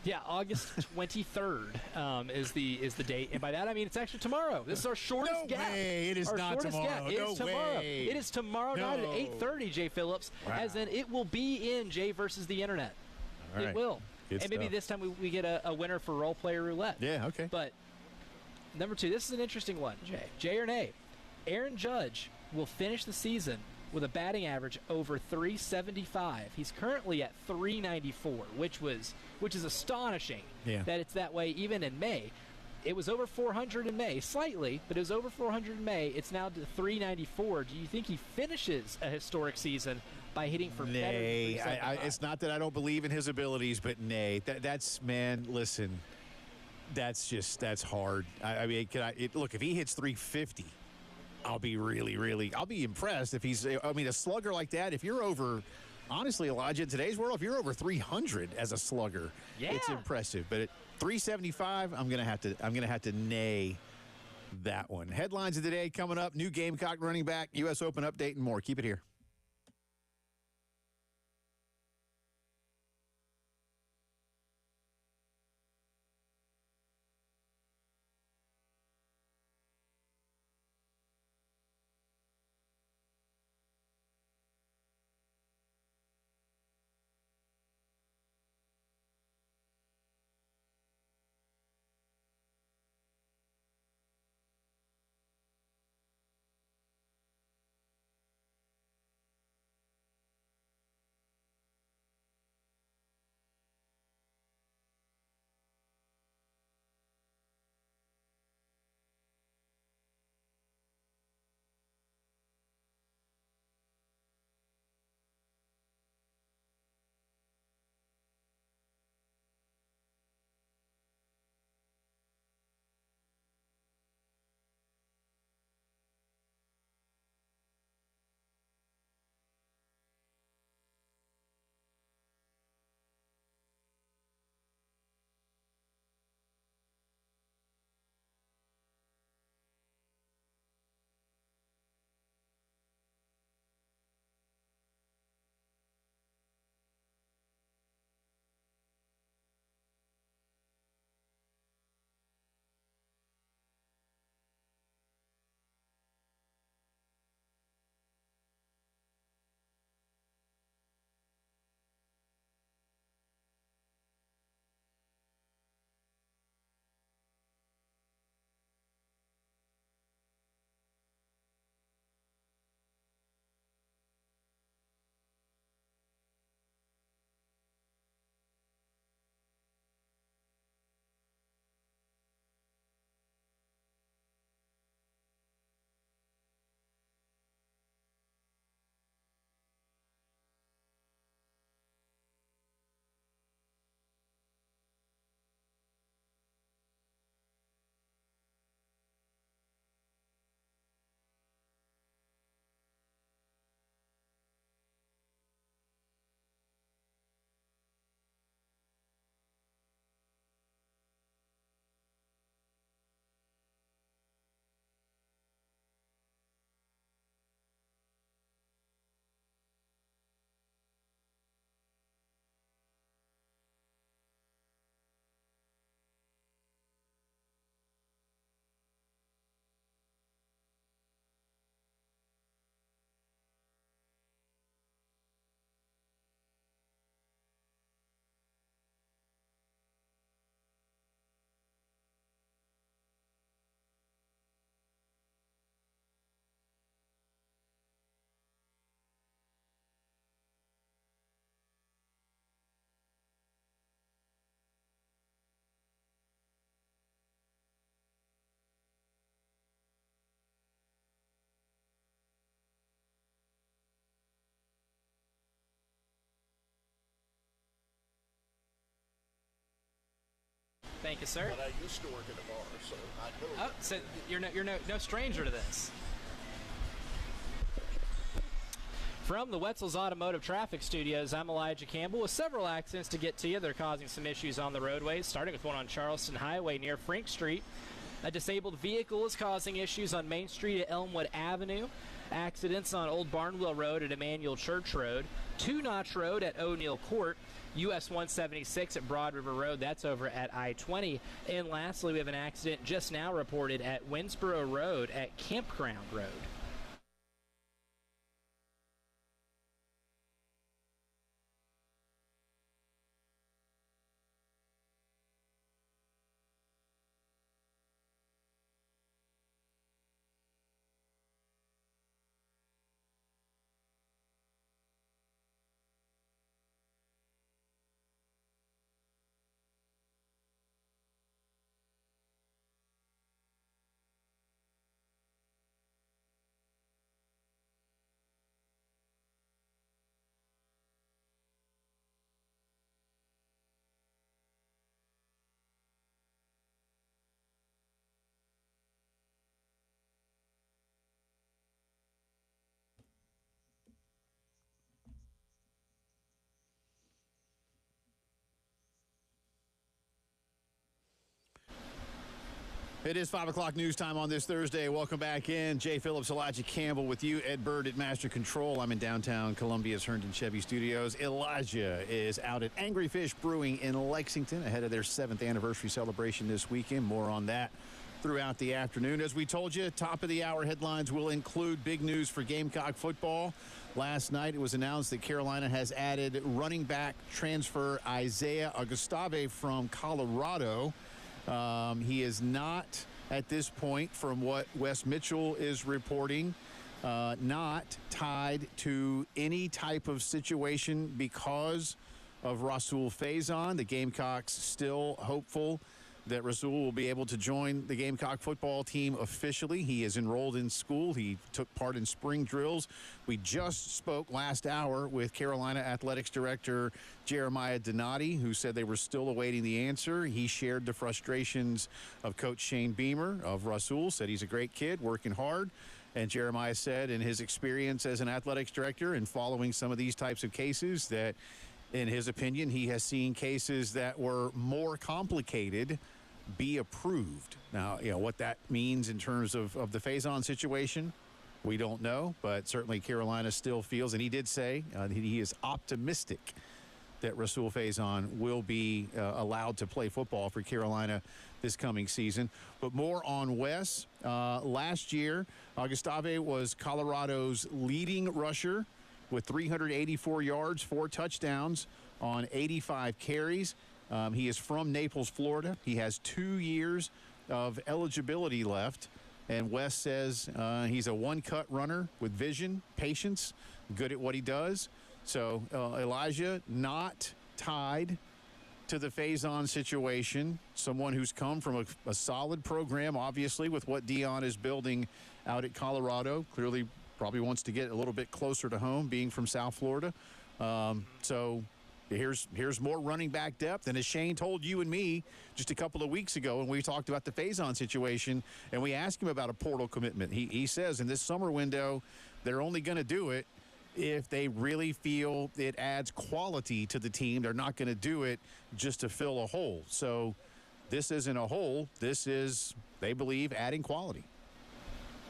Yeah, August 23rd is the date, and by that I mean it's actually tomorrow. This is our shortest gap. No way! It is our not shortest tomorrow. Gap. It No is tomorrow. way. It is tomorrow night at No. 8:30. Jay Phillips, Wow. as in it will be in Jay versus the Internet. All It right. will, Good and maybe stuff. this time we get a winner for role player roulette. Yeah, okay. But number 2, this is an interesting one, Jay. Jay or nay? Aaron Judge will finish the season with a batting average over 375. He's currently at 394, which is astonishing that it's that way even in May. It was over 400 in May, slightly, but it was over 400 in May. It's now to 394. Do you think he finishes a historic season by hitting for better than Nay. 375? It's not that I don't believe in his abilities, but nay. That's, man, listen, that's hard. I mean, look, if he hits 350, I'll be I'll be impressed if he's, a slugger like that, if you're over, honestly, Elijah, in today's world, if you're over 300 as a slugger, it's impressive. But at 375, I'm gonna have to nay that one. Headlines of the day coming up: new Gamecock running back, U.S. Open update, and more. Keep it here. Thank you, sir. But I used to work at a bar, so I know. Oh, so you're no stranger to this. From the Wetzel's Automotive Traffic Studios, I'm Elijah Campbell with several accidents to get to you. They're causing some issues on the roadways, starting with one on Charleston Highway near Frank Street. A disabled vehicle is causing issues on Main Street at Elmwood Avenue. Accidents on Old Barnwell Road at Emmanuel Church Road. Two Notch Road at O'Neill Court. US 176 at Broad River Road, that's over at I-20. And lastly, we have an accident just now reported at Winsboro Road at Campground Road. It is 5 o'clock news time on this Thursday. Welcome back in. Jay Phillips, Elijah Campbell with you. Ed Bird at Master Control. I'm in downtown Columbia's Herndon Chevy Studios. Elijah is out at Angry Fish Brewing in Lexington ahead of their 7th anniversary celebration this weekend. More on that throughout the afternoon. As we told you, top of the hour headlines will include big news for Gamecock football. Last night it was announced that Carolina has added running back transfer Isaiah Augustave from Colorado. He is not, at this point, from what Wes Mitchell is reporting, not tied to any type of situation because of Rasul Faison. The Gamecocks still hopeful that Rasul will be able to join the Gamecock football team officially. He is enrolled in school. He took part in spring drills. We just spoke last hour with Carolina Athletics Director Jeremiah Donati, who said they were still awaiting the answer. He shared the frustrations of Coach Shane Beamer of Rasul, said he's a great kid, working hard. And Jeremiah said in his experience as an athletics director and following some of these types of cases that, in his opinion, he has seen cases that were more complicated be approved. Now, what that means in terms of the Faison situation, we don't know, but certainly Carolina still feels, and he did say he is optimistic that Rasul Faison will be allowed to play football for Carolina this coming season. But more on Wes. Last year, Augustave was Colorado's leading rusher with 384 yards, 4 touchdowns on 85 carries. He is from Naples, Florida. He has 2 years of eligibility left. And Wes says he's a one-cut runner with vision, patience, good at what he does. So Elijah not tied to the Faison situation, someone who's come from a solid program, obviously, with what Dion is building out at Colorado. Clearly probably wants to get a little bit closer to home, being from South Florida. So here's more running back depth. And as Shane told you and me just a couple of weeks ago when we talked about the Faison situation and we asked him about a portal commitment, he says in this summer window they're only going to do it if they really feel it adds quality to the team. They're not going to do it just to fill a hole. So this isn't a hole. This is, they believe, adding quality.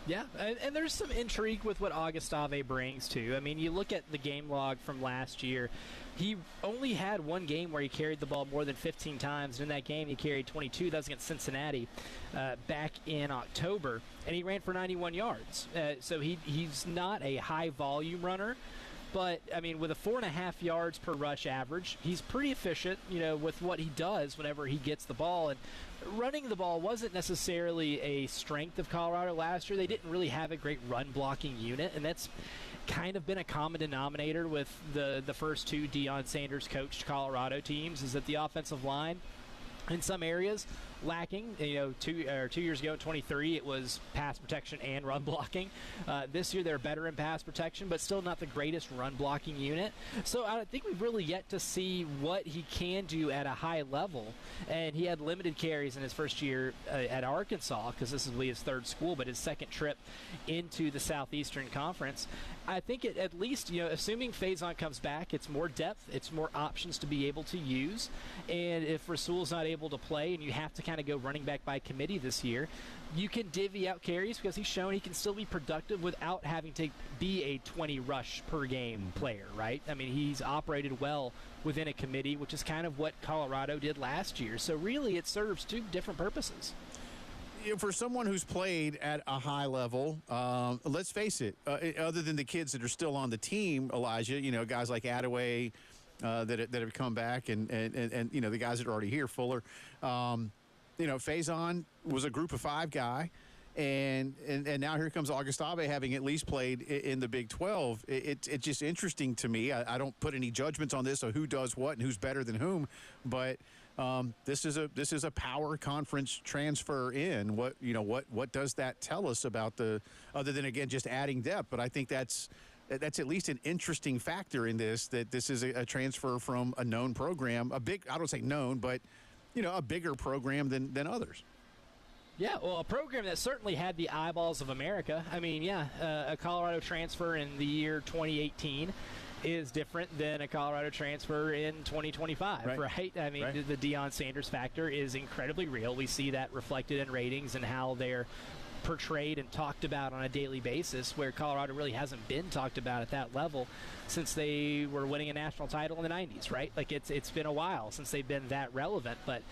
Yeah, and there's some intrigue with what Augustave brings, too. I mean, you look at the game log from last year. He only had one game where he carried the ball more than 15 times. And in that game, he carried 22. That was against Cincinnati back in October. And he ran for 91 yards. So he's not a high-volume runner. But, I mean, with a 4.5 yards per rush average, he's pretty efficient, with what he does whenever he gets the ball. And running the ball wasn't necessarily a strength of Colorado last year. They didn't really have a great run-blocking unit, and that's kind of been a common denominator with the first two Deion Sanders-coached Colorado teams, is that the offensive line in some areas lacking. 2 years ago, 23, it was pass protection and run blocking. This year, they're better in pass protection, but still not the greatest run blocking unit. So I think we've really yet to see what he can do at a high level. And he had limited carries in his first year at Arkansas, because this will be his third school, but his second trip into the Southeastern Conference. I think at least, assuming Faison comes back, it's more depth, it's more options to be able to use. And if Rasul's not able to play and you have to kind of go running back by committee this year, you can divvy out carries because he's shown he can still be productive without having to be a 20 rush per game player, right? I mean, he's operated well within a committee, which is kind of what Colorado did last year. So really it serves two different purposes. For someone who's played at a high level, let's face it, other than the kids that are still on the team, Elijah, guys like Attaway that have come back and the guys that are already here, Fuller, Faison was a group of five guy. And now here comes Augustave having at least played in the Big 12. It's just interesting to me. I don't put any judgments on this or who does what and who's better than whom, but this is a power conference transfer in. What does that tell us about other than again just adding depth? But I think that's at least an interesting factor in this, that this is a transfer from a known program, I don't say known, but a bigger program than others. Yeah, well, a program that certainly had the eyeballs of America. I mean, a Colorado transfer in the year 2018 is different than a Colorado transfer in 2025, right? I mean, the Deion Sanders factor is incredibly real. We see that reflected in ratings and how they're portrayed and talked about on a daily basis, where Colorado really hasn't been talked about at that level since they were winning a national title in the 90s, right? Like it's been a while since they've been that relevant, but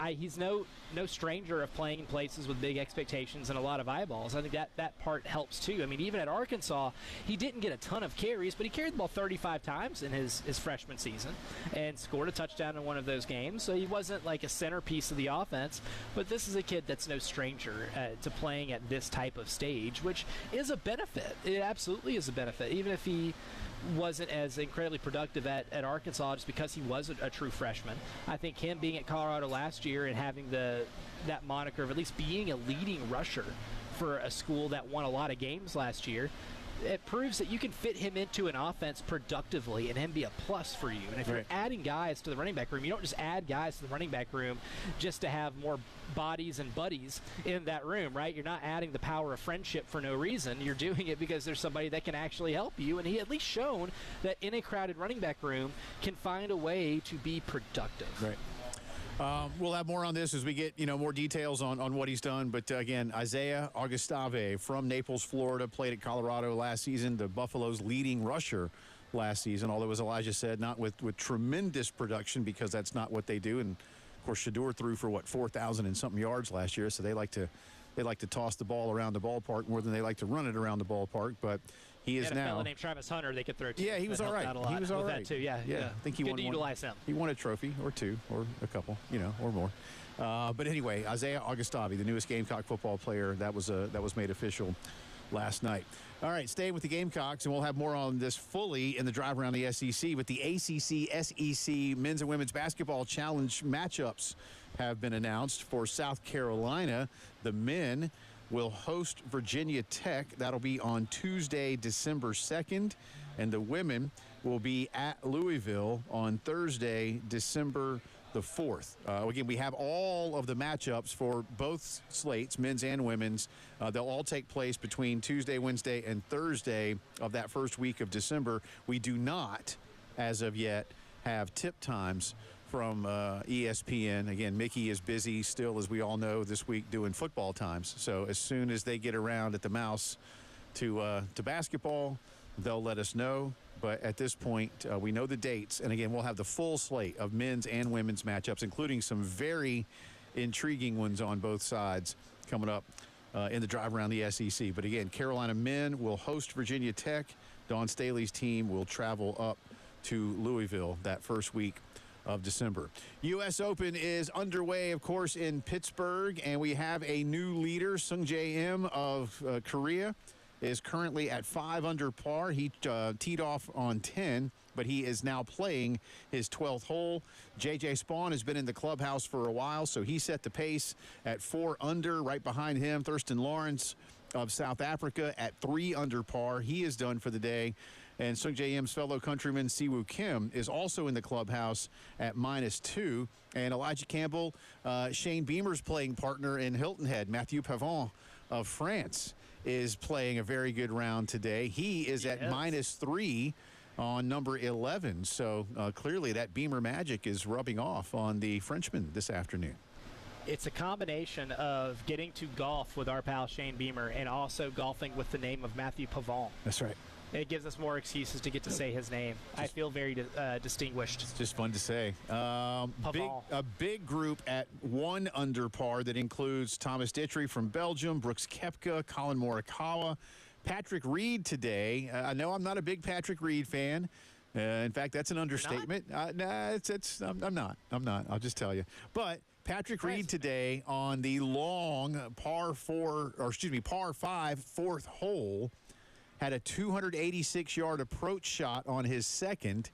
he's no stranger of playing in places with big expectations and a lot of eyeballs. I think that part helps too. I mean, even at Arkansas, he didn't get a ton of carries, but he carried the ball 35 times in his freshman season and scored a touchdown in one of those games. So he wasn't like a centerpiece of the offense, but this is a kid that's no stranger to playing at this type of stage, which is a benefit. It absolutely is a benefit, even if he wasn't as incredibly productive at Arkansas just because he was a true freshman. I think him being at Colorado last year and having that moniker of at least being a leading rusher for a school that won a lot of games last year, it proves that you can fit him into an offense productively and him be a plus for you. And if you're adding guys to the running back room, you don't just add guys to the running back room just to have more bodies and buddies in that room, right? You're not adding the power of friendship for no reason. You're doing it because there's somebody that can actually help you. And he at least shown that in a crowded running back room can find a way to be productive. Right. We'll have more on this as we get, more details on what he's done. But, again, Isaiah Augustave from Naples, Florida, played at Colorado last season, the Buffalo's leading rusher last season, although, as Elijah said, not with tremendous production because that's not what they do. And, of course, Shedeur threw for, 4,000 and something yards last year, so they like to toss the ball around the ballpark more than they like to run it around the ballpark. But he is now. A fellow named Travis Hunter they could throw to. Yeah, he was all right. He was all right. That too. Yeah. I think he Good won to utilize him. He won a trophy or two or a couple, or more. But anyway, Isaiah Augustave, the newest Gamecock football player, that was made official last night. All right, stay with the Gamecocks, and we'll have more on this fully in the drive around the SEC. But the ACC-SEC Men's and Women's Basketball Challenge matchups have been announced for South Carolina. The men will host Virginia Tech. That'll be on Tuesday, December 2nd. And the women will be at Louisville on Thursday, December the 4th. Again, we have all of the matchups for both slates, men's and women's. They'll all take place between Tuesday, Wednesday, and Thursday of that first week of December. We do not, as of yet, have tip times from ESPN. Again, Mickey is busy still, as we all know, this week doing football times. So as soon as they get around at the Mouse to basketball, they'll let us know. But at this point, we know the dates. And again, we'll have the full slate of men's and women's matchups, including some very intriguing ones on both sides coming up in the drive around the SEC. But again, Carolina men will host Virginia Tech. Dawn Staley's team will travel up to Louisville that first week of December. U.S. Open is underway, of course, in Pittsburgh, and we have a new leader. Sung Jae Im of Korea is currently at 5 under par. He teed off on 10 but he is now playing his 12th hole. J.J. Spawn has been in the clubhouse for a while, so he set the pace at 4 under. Right behind him, Thurston Lawrence of South Africa at 3 under par. He is done for the day. And Sung J M's fellow countryman Siwoo Kim is also in the clubhouse at -2. And Elijah Campbell, Shane Beamer's playing partner in Hilton Head, Mathieu Pavon of France, is playing a very good round today. He is at -3 on number 11. So clearly that Beamer magic is rubbing off on the Frenchman this afternoon. It's a combination of getting to golf with our pal Shane Beamer and also golfing with the name of Mathieu Pavon. That's right. It gives us more excuses to get to say his name. I feel very distinguished. It's just fun to say. A big group at 1 under par that includes Thomas Dittrey from Belgium, Brooks Koepka, Colin Morikawa, Patrick Reed today. I know I'm not a big Patrick Reed fan. In fact, that's an understatement. I'm not. I'll just tell you. But Patrick Reed today on the long par 5 fourth hole had a 286-yard approach shot on his second,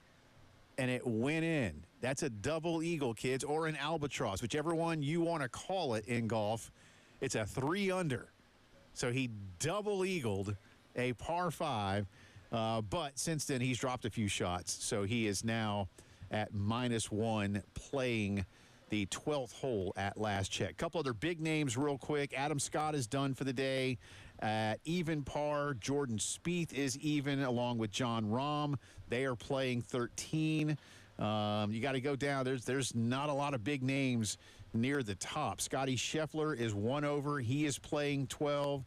and it went in. That's a double eagle, kids, or an albatross, whichever one you want to call it in golf. It's a 3 under. So he double eagled a par 5, but since then he's dropped a few shots. So he is now at -1 playing the 12th hole at last check. Couple other big names real quick. Adam Scott is done for the day at even par. Jordan Spieth is even along with John Rahm. They are playing 13. You got to go down. There's not a lot of big names near the top. Scotty Scheffler is 1 over. He is playing 12.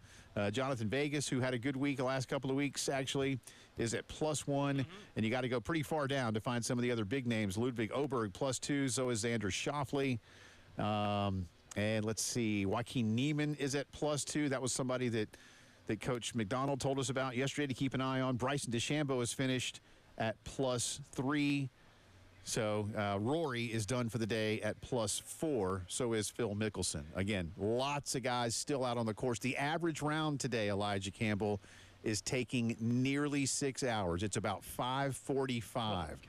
Jonathan Vegas, who had a good week the last couple of weeks, actually is at +1. And you got to go pretty far down to find some of the other big names. Ludwig Oberg +2. So is Xander Schauffele. And let's see, Joaquin Niemann is at +2. That was somebody that Coach McDonald told us about yesterday to keep an eye on. Bryson DeChambeau is finished at +3. So Rory is done for the day at +4. So is Phil Mickelson. Again, lots of guys still out on the course. The average round today, Elijah Campbell, is taking nearly 6 hours. It's about 5:45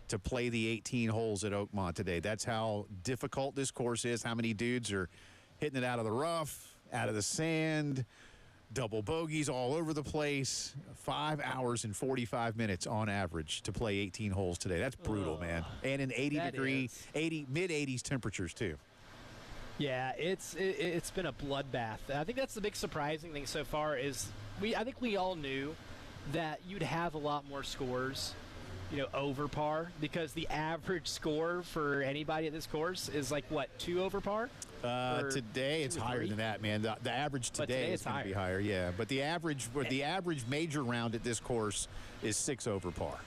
to play the 18 holes at Oakmont today. That's how difficult this course is, how many dudes are hitting it out of the rough, out of the sand, double bogeys all over the place. 5 hours and 45 minutes on average to play 18 holes today. That's brutal, man. And in 80-degree, mid-80s temperatures, too. Yeah, it's been a bloodbath. I think that's the big surprising thing so far is I think we all knew that you'd have a lot more scores, over par, because the average score for anybody at this course is like, what, 2 over par? Today it's higher than that, man. The average today is going to be higher, yeah. But the average major round at this course is 6 over par.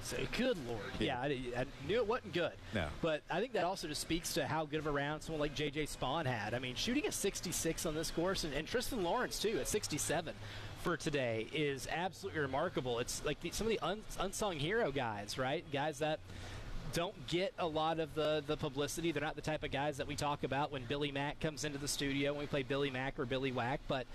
So, good Lord. Yeah, I knew it wasn't good. No. But I think that also just speaks to how good of a round someone like J.J. Spawn had. I mean, shooting a 66 on this course, and Tristan Lawrence, too, at 67 for today is absolutely remarkable. It's like some of the unsung hero guys, right? Guys that don't get a lot of the publicity. They're not the type of guys that we talk about when Billy Mack comes into the studio, when we play Billy Mack or Billy Whack. But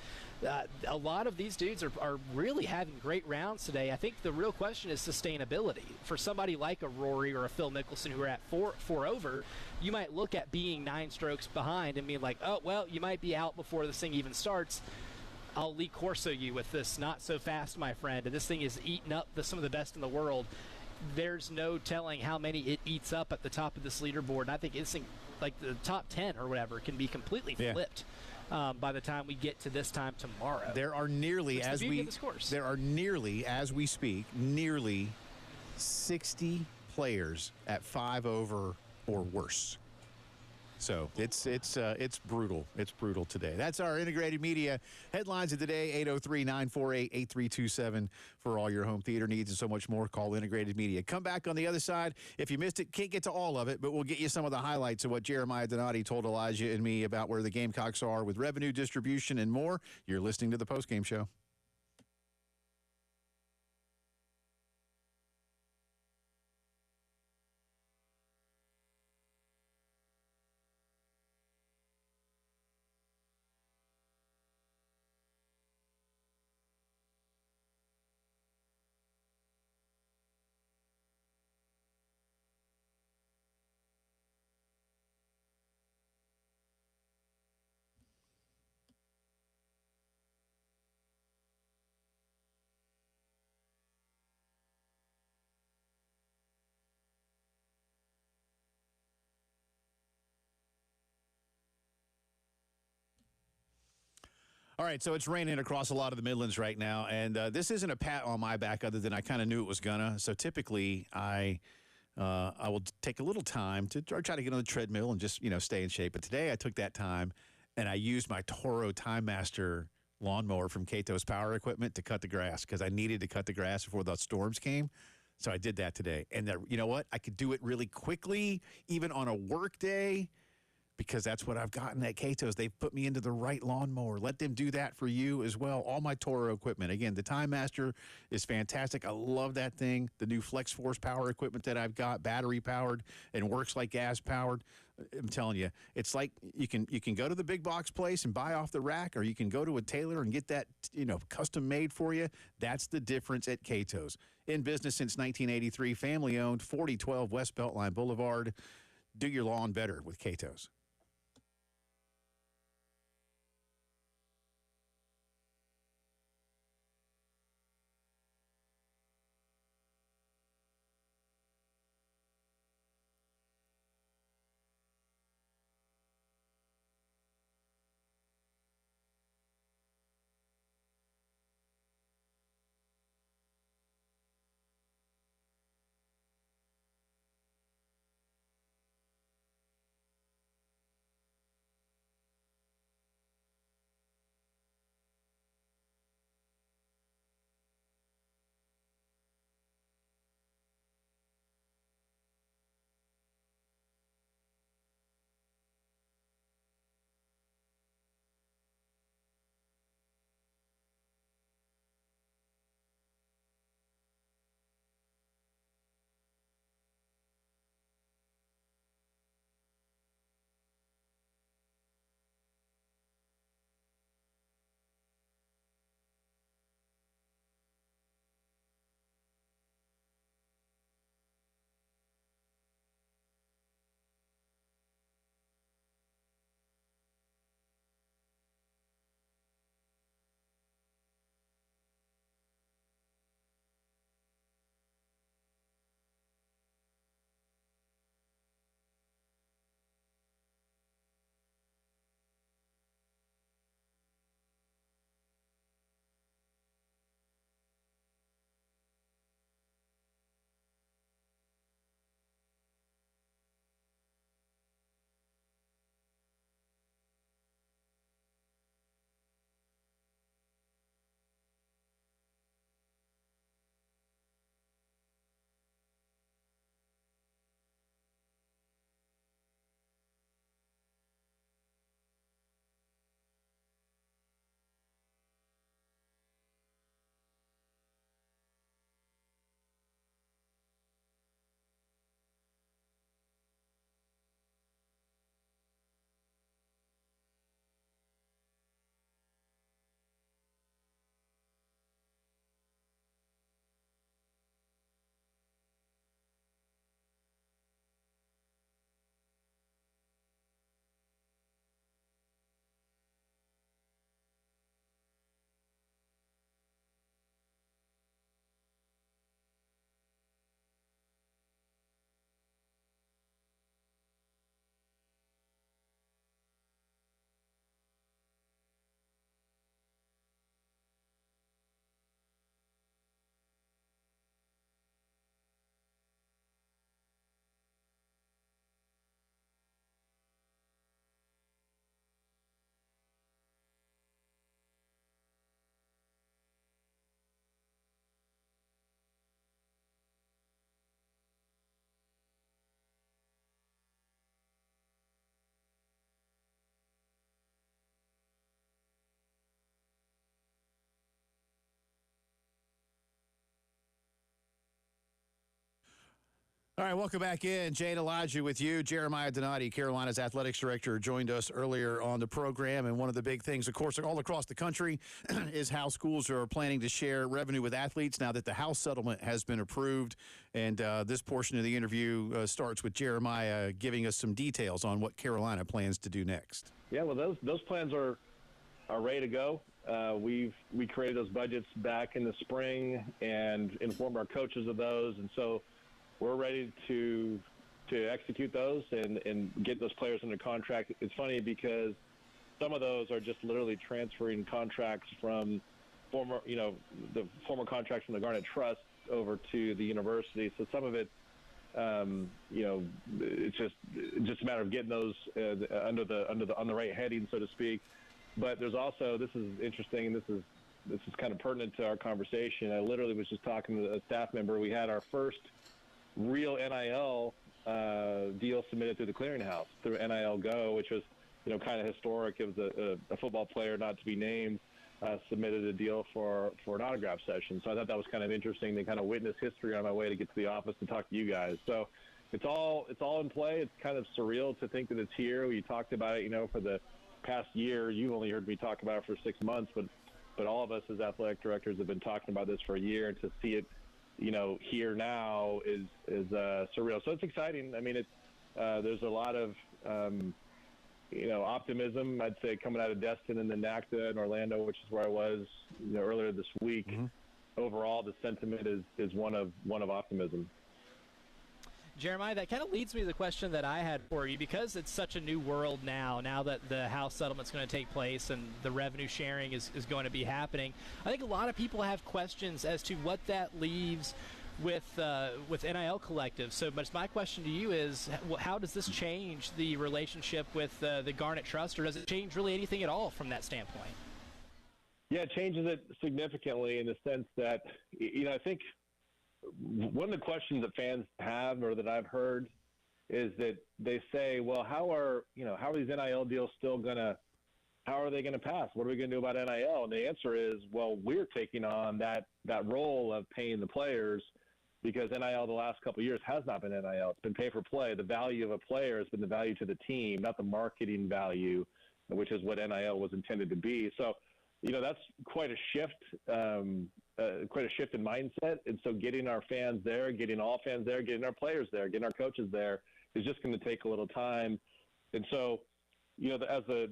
a lot of these dudes are really having great rounds today. I think the real question is sustainability. For somebody like a Rory or a Phil Mickelson who are at 4 over, you might look at being 9 strokes behind and be like, oh, well, you might be out before this thing even starts. I'll Lee Corso you with this not so fast, my friend. And this thing is eating up some of the best in the world. There's no telling how many it eats up at the top of this leaderboard. And I think it's like the top 10 or whatever can be completely flipped by the time we get to this time tomorrow. There are nearly, as we speak, nearly 60 players at 5 over or worse. So it's brutal. It's brutal today. That's our integrated media headlines of the day. 803-948-8327 for all your home theater needs and so much more. Call Integrated Media. Come back on the other side. If you missed it, can't get to all of it, but we'll get you some of the highlights of what Jeremiah Donati told Elijah and me about where the Gamecocks are with revenue distribution and more. You're listening to the postgame show. All right, so it's raining across a lot of the Midlands right now, and this isn't a pat on my back, other than I kind of knew it was gonna. So typically, I will take a little time to try to get on the treadmill and just stay in shape. But today, I took that time, and I used my Toro Time Master lawnmower from Kato's Power Equipment to cut the grass because I needed to cut the grass before the storms came. So I did that today, and you know what? I could do it really quickly, even on a work day, because that's what I've gotten at Kato's. They've put me into the right lawnmower. Let them do that for you as well. All my Toro equipment. Again, the Time Master is fantastic. I love that thing. The new Flex Force power equipment that I've got, battery powered and works like gas powered. I'm telling you, it's like you can go to the big box place and buy off the rack, or you can go to a tailor and get that custom made for you. That's the difference at Kato's. In business since 1983, family owned, 4012 West Beltline Boulevard. Do your lawn better with Kato's. All right, welcome back in. Jane Elijah with you. Jeremiah Donati, Carolina's athletics director, joined us earlier on the program. And one of the big things, of course, all across the country is how schools are planning to share revenue with athletes now that the House settlement has been approved. And this portion of the interview starts with Jeremiah giving us some details on what Carolina plans to do next. Yeah, well, those plans are ready to go. We created those budgets back in the spring and informed our coaches of those, and so we're ready to execute those and get those players under contract. It's funny because some of those are just literally transferring contracts from the former contracts from the Garnet Trust over to the university. So some of it, it's just a matter of getting those on the right heading, so to speak. But there's also, this is interesting, and this is kind of pertinent to our conversation. I literally was just talking to a staff member. We had our first real NIL deal submitted through the clearinghouse through NIL Go, which was kind of historic. It was a football player, not to be named, submitted a deal for an autograph session. So I thought that was kind of interesting to kind of witness history on my way to get to the office to talk to you guys. So it's all in play. It's kind of surreal to think that it's here. We talked about it, for the past year. You've only heard me talk about it for 6 months, but all of us as athletic directors have been talking about this for a year, and to see it, here now is surreal. So it's exciting. I mean, there's a lot of optimism, I'd say, coming out of Destin and then NACDA and Orlando, which is where I was earlier this week. Mm-hmm. Overall, the sentiment is one of optimism. Jeremiah, that kind of leads me to the question that I had for you, because it's such a new world now that the House settlement's going to take place and the revenue sharing is going to be happening. I think a lot of people have questions as to what that leaves with NIL Collective. So, but my question to you is, how does this change the relationship with the Garnet Trust, or does it change really anything at all from that standpoint? Yeah, it changes it significantly in the sense that, I think one of the questions that fans have, or that I've heard, is that they say, well, how are these NIL deals how are they going to pass? What are we going to do about NIL? And the answer is, well, we're taking on that role of paying the players, because NIL the last couple of years has not been NIL. It's been pay for play. The value of a player has been the value to the team, not the marketing value, which is what NIL was intended to be. So, that's quite a shift in mindset. And so getting our fans there, getting all fans there, getting our players there, getting our coaches there is just going to take a little time. And so,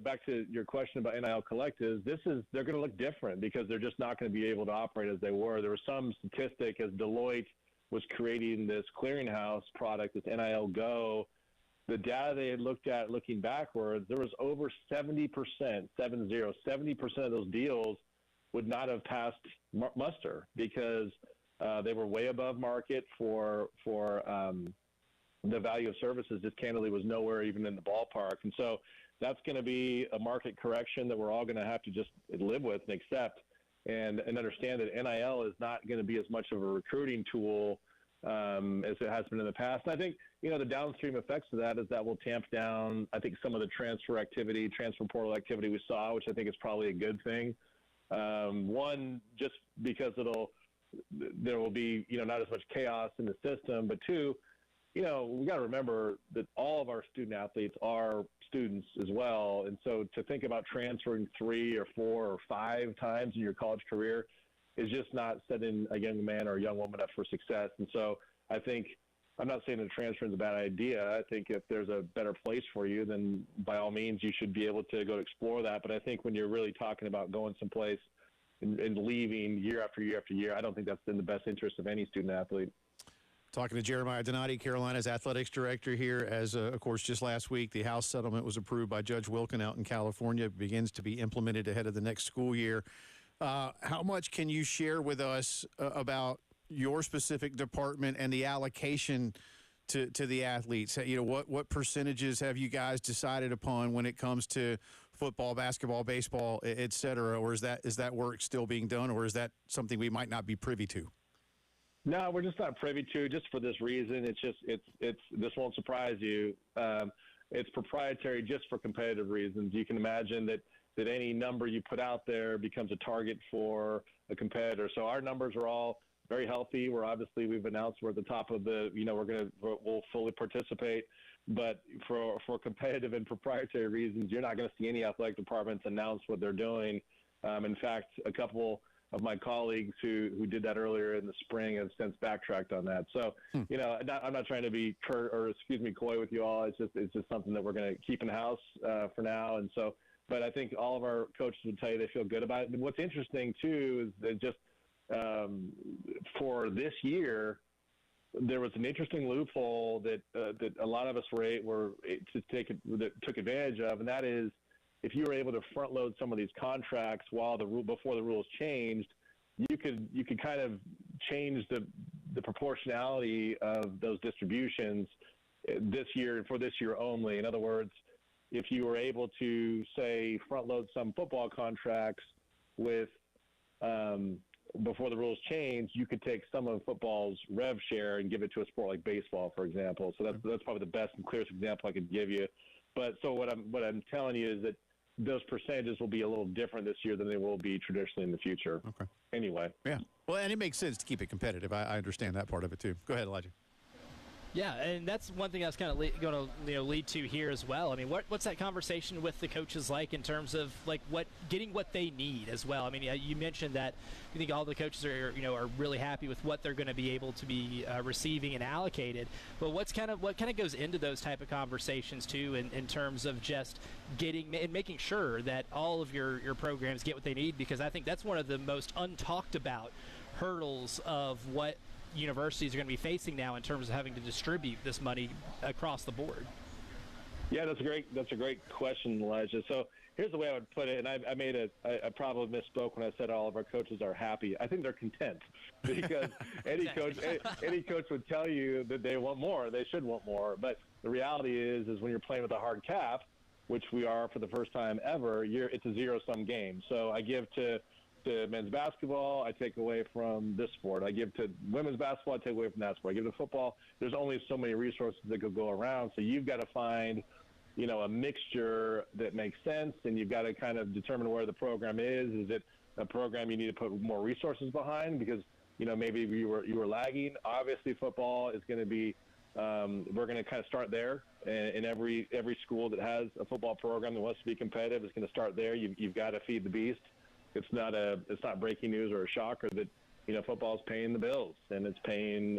back to your question about NIL collectives, they're going to look different, because they're just not going to be able to operate as they were. There was some statistic as Deloitte was creating this clearinghouse product, this NIL Go. The data they had looked at looking backwards, there was over 70% of those deals would not have passed muster, because they were way above market for the value of services. Just candidly was nowhere even in the ballpark. And so that's going to be a market correction that we're all going to have to just live with and accept, and understand that NIL is not going to be as much of a recruiting tool as it has been in the past. And I think, the downstream effects of that is that will tamp down, I think, some of the transfer portal activity we saw, which I think is probably a good thing. One, just because there will be, not as much chaos in the system, but two, we got to remember that all of our student athletes are students as well. And so to think about transferring 3 or 4 or 5 times in your college career is just not setting a young man or a young woman up for success. And so I think, I'm not saying that transferring is a bad idea. I think if there's a better place for you, then by all means you should be able to go explore that. But I think when you're really talking about going someplace and leaving year after year after year, I don't think that's in the best interest of any student athlete. Talking to Jeremiah Donati, Carolina's athletics director here, as, of course, just last week, the House settlement was approved by Judge Wilkin out in California. It begins to be implemented ahead of the next school year. How much can you share with us about your specific department and the allocation to the athletes? What percentages have you guys decided upon when it comes to football, basketball, baseball, et cetera? Or is that work still being done, or is that something we might not be privy to? No, we're just not privy to, just for this reason. It's this won't surprise you. It's proprietary just for competitive reasons. You can imagine that any number you put out there becomes a target for a competitor. So our numbers are all very healthy. We've announced we're at the top of we'll fully participate. But for competitive and proprietary reasons, you're not going to see any athletic departments announce what they're doing. In fact, a couple of my colleagues who did that earlier in the spring have since backtracked on that. So, I'm not trying to be coy with you all. It's just something that we're going to keep in house for now. And so, but I think all of our coaches would tell you they feel good about it. And what's interesting too is that just for this year, there was an interesting loophole that a lot of us took advantage of, and that is if you were able to front load some of these contracts before the rules changed, you could kind of change the proportionality of those distributions this year and for this year only. In other words, if you were able to, say, front load some football contracts with before the rules change, you could take some of football's rev share and give it to a sport like baseball, for example. So that's probably the best and clearest example I could give you. But so what I'm telling you is that those percentages will be a little different this year than they will be traditionally in the future. Okay. Anyway. Yeah. Well, and it makes sense to keep it competitive. I understand that part of it too. Go ahead, Elijah. Yeah, and that's one thing I was kind of going to lead to here as well. I mean, what's that conversation with the coaches like in terms of like getting what they need as well? I mean, you mentioned that you think all the coaches are really happy with what they're going to be able to be receiving and allocated. But what kind of goes into those type of conversations too, in terms of just getting and making sure that all of your programs get what they need? Because I think that's one of the most untalked about hurdles of what universities are going to be facing now in terms of having to distribute this money across the board. Yeah, that's a great question, Elijah. So here's the way I would put it, and I probably misspoke when I said all of our coaches are happy. I think they're content, because any coach would tell you that they want more. They should want more. But the reality is when you're playing with a hard cap, which we are for the first time ever, it's a zero-sum game. So I give to men's basketball, I take away from this sport. I give to women's basketball, I take away from that sport. I give to football. There's only so many resources that could go around, so you've got to find, a mixture that makes sense, and you've got to kind of determine where the program is. Is it a program you need to put more resources behind because, maybe you were lagging? Obviously, football is going to be we're going to kind of start there, and every school that has a football program that wants to be competitive is going to start there. You've got to feed the beast. It's not breaking news or a shocker that football's paying the bills, and it's paying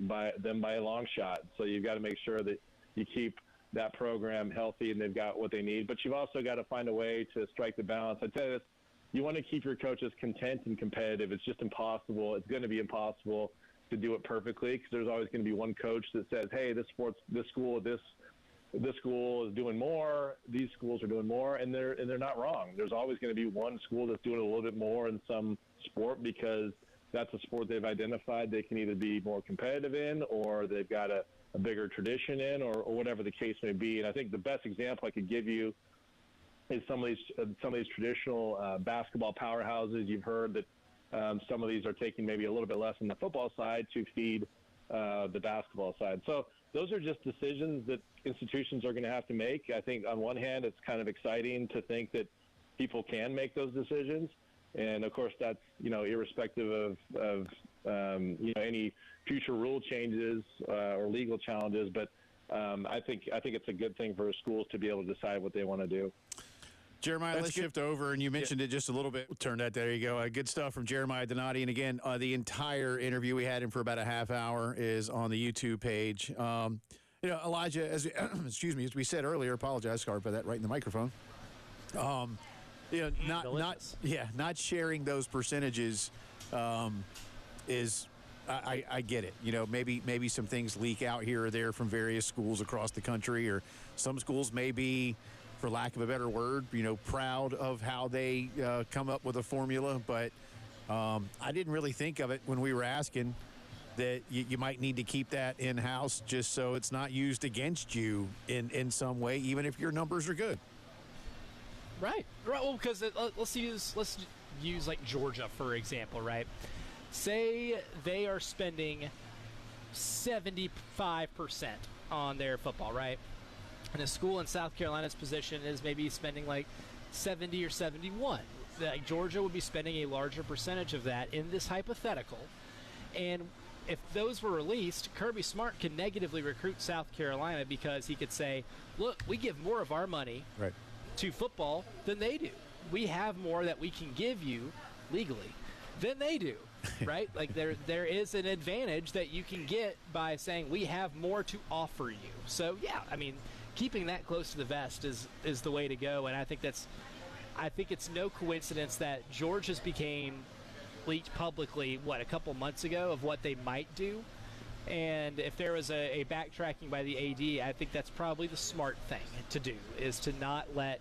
by a long shot. So you've got to make sure that you keep that program healthy and they've got what they need. But you've also got to find a way to strike the balance. I tell you this, you want to keep your coaches content and competitive. It's just impossible. It's going to be impossible to do it perfectly, because there's always going to be one coach that says, hey, this school is doing more, these schools are doing more, and they're not wrong. There's always going to be one school that's doing a little bit more in some sport because that's a sport they've identified they can either be more competitive in, or they've got a bigger tradition in, or whatever the case may be. And I think the best example I could give you is some of these traditional basketball powerhouses. You've heard that some of these are taking maybe a little bit less on the football side to feed the basketball side. So those are just decisions that institutions are going to have to make. I think on one hand, it's kind of exciting to think that people can make those decisions. And of course, that's, irrespective of any future rule changes or legal challenges. But I think it's a good thing for schools to be able to decide what they want to do. Jeremiah, let's shift over, and you mentioned it just a little bit. Turn that. There you go. Good stuff from Jeremiah Donati. And again, the entire interview, we had him for about a half hour, is on the YouTube page. Elijah, as we said earlier, apologize, sorry for that, right in the microphone. Not sharing those percentages is. I get it. Maybe some things leak out here or there from various schools across the country, or some schools may be, for lack of a better word, proud of how they come up with a formula. But I didn't really think of it when we were asking that you might need to keep that in-house just so it's not used against you in some way, even if your numbers are good. Right. Well, because let's use like Georgia, for example, right? Say they are spending 75% on their football, right? And a school in South Carolina's position is maybe spending like 70 or 71. Like Georgia would be spending a larger percentage of that in this hypothetical. And if those were released, Kirby Smart could negatively recruit South Carolina because he could say, look, we give more of our money to football than they do. We have more that we can give you legally than they do. Right? Like there is an advantage that you can get by saying we have more to offer you. So yeah, I mean, keeping that close to the vest is the way to go. And I think it's no coincidence that Georgia's became leaked publicly a couple months ago of what they might do. And if there was a backtracking by the AD, I think that's probably the smart thing to do, is to not let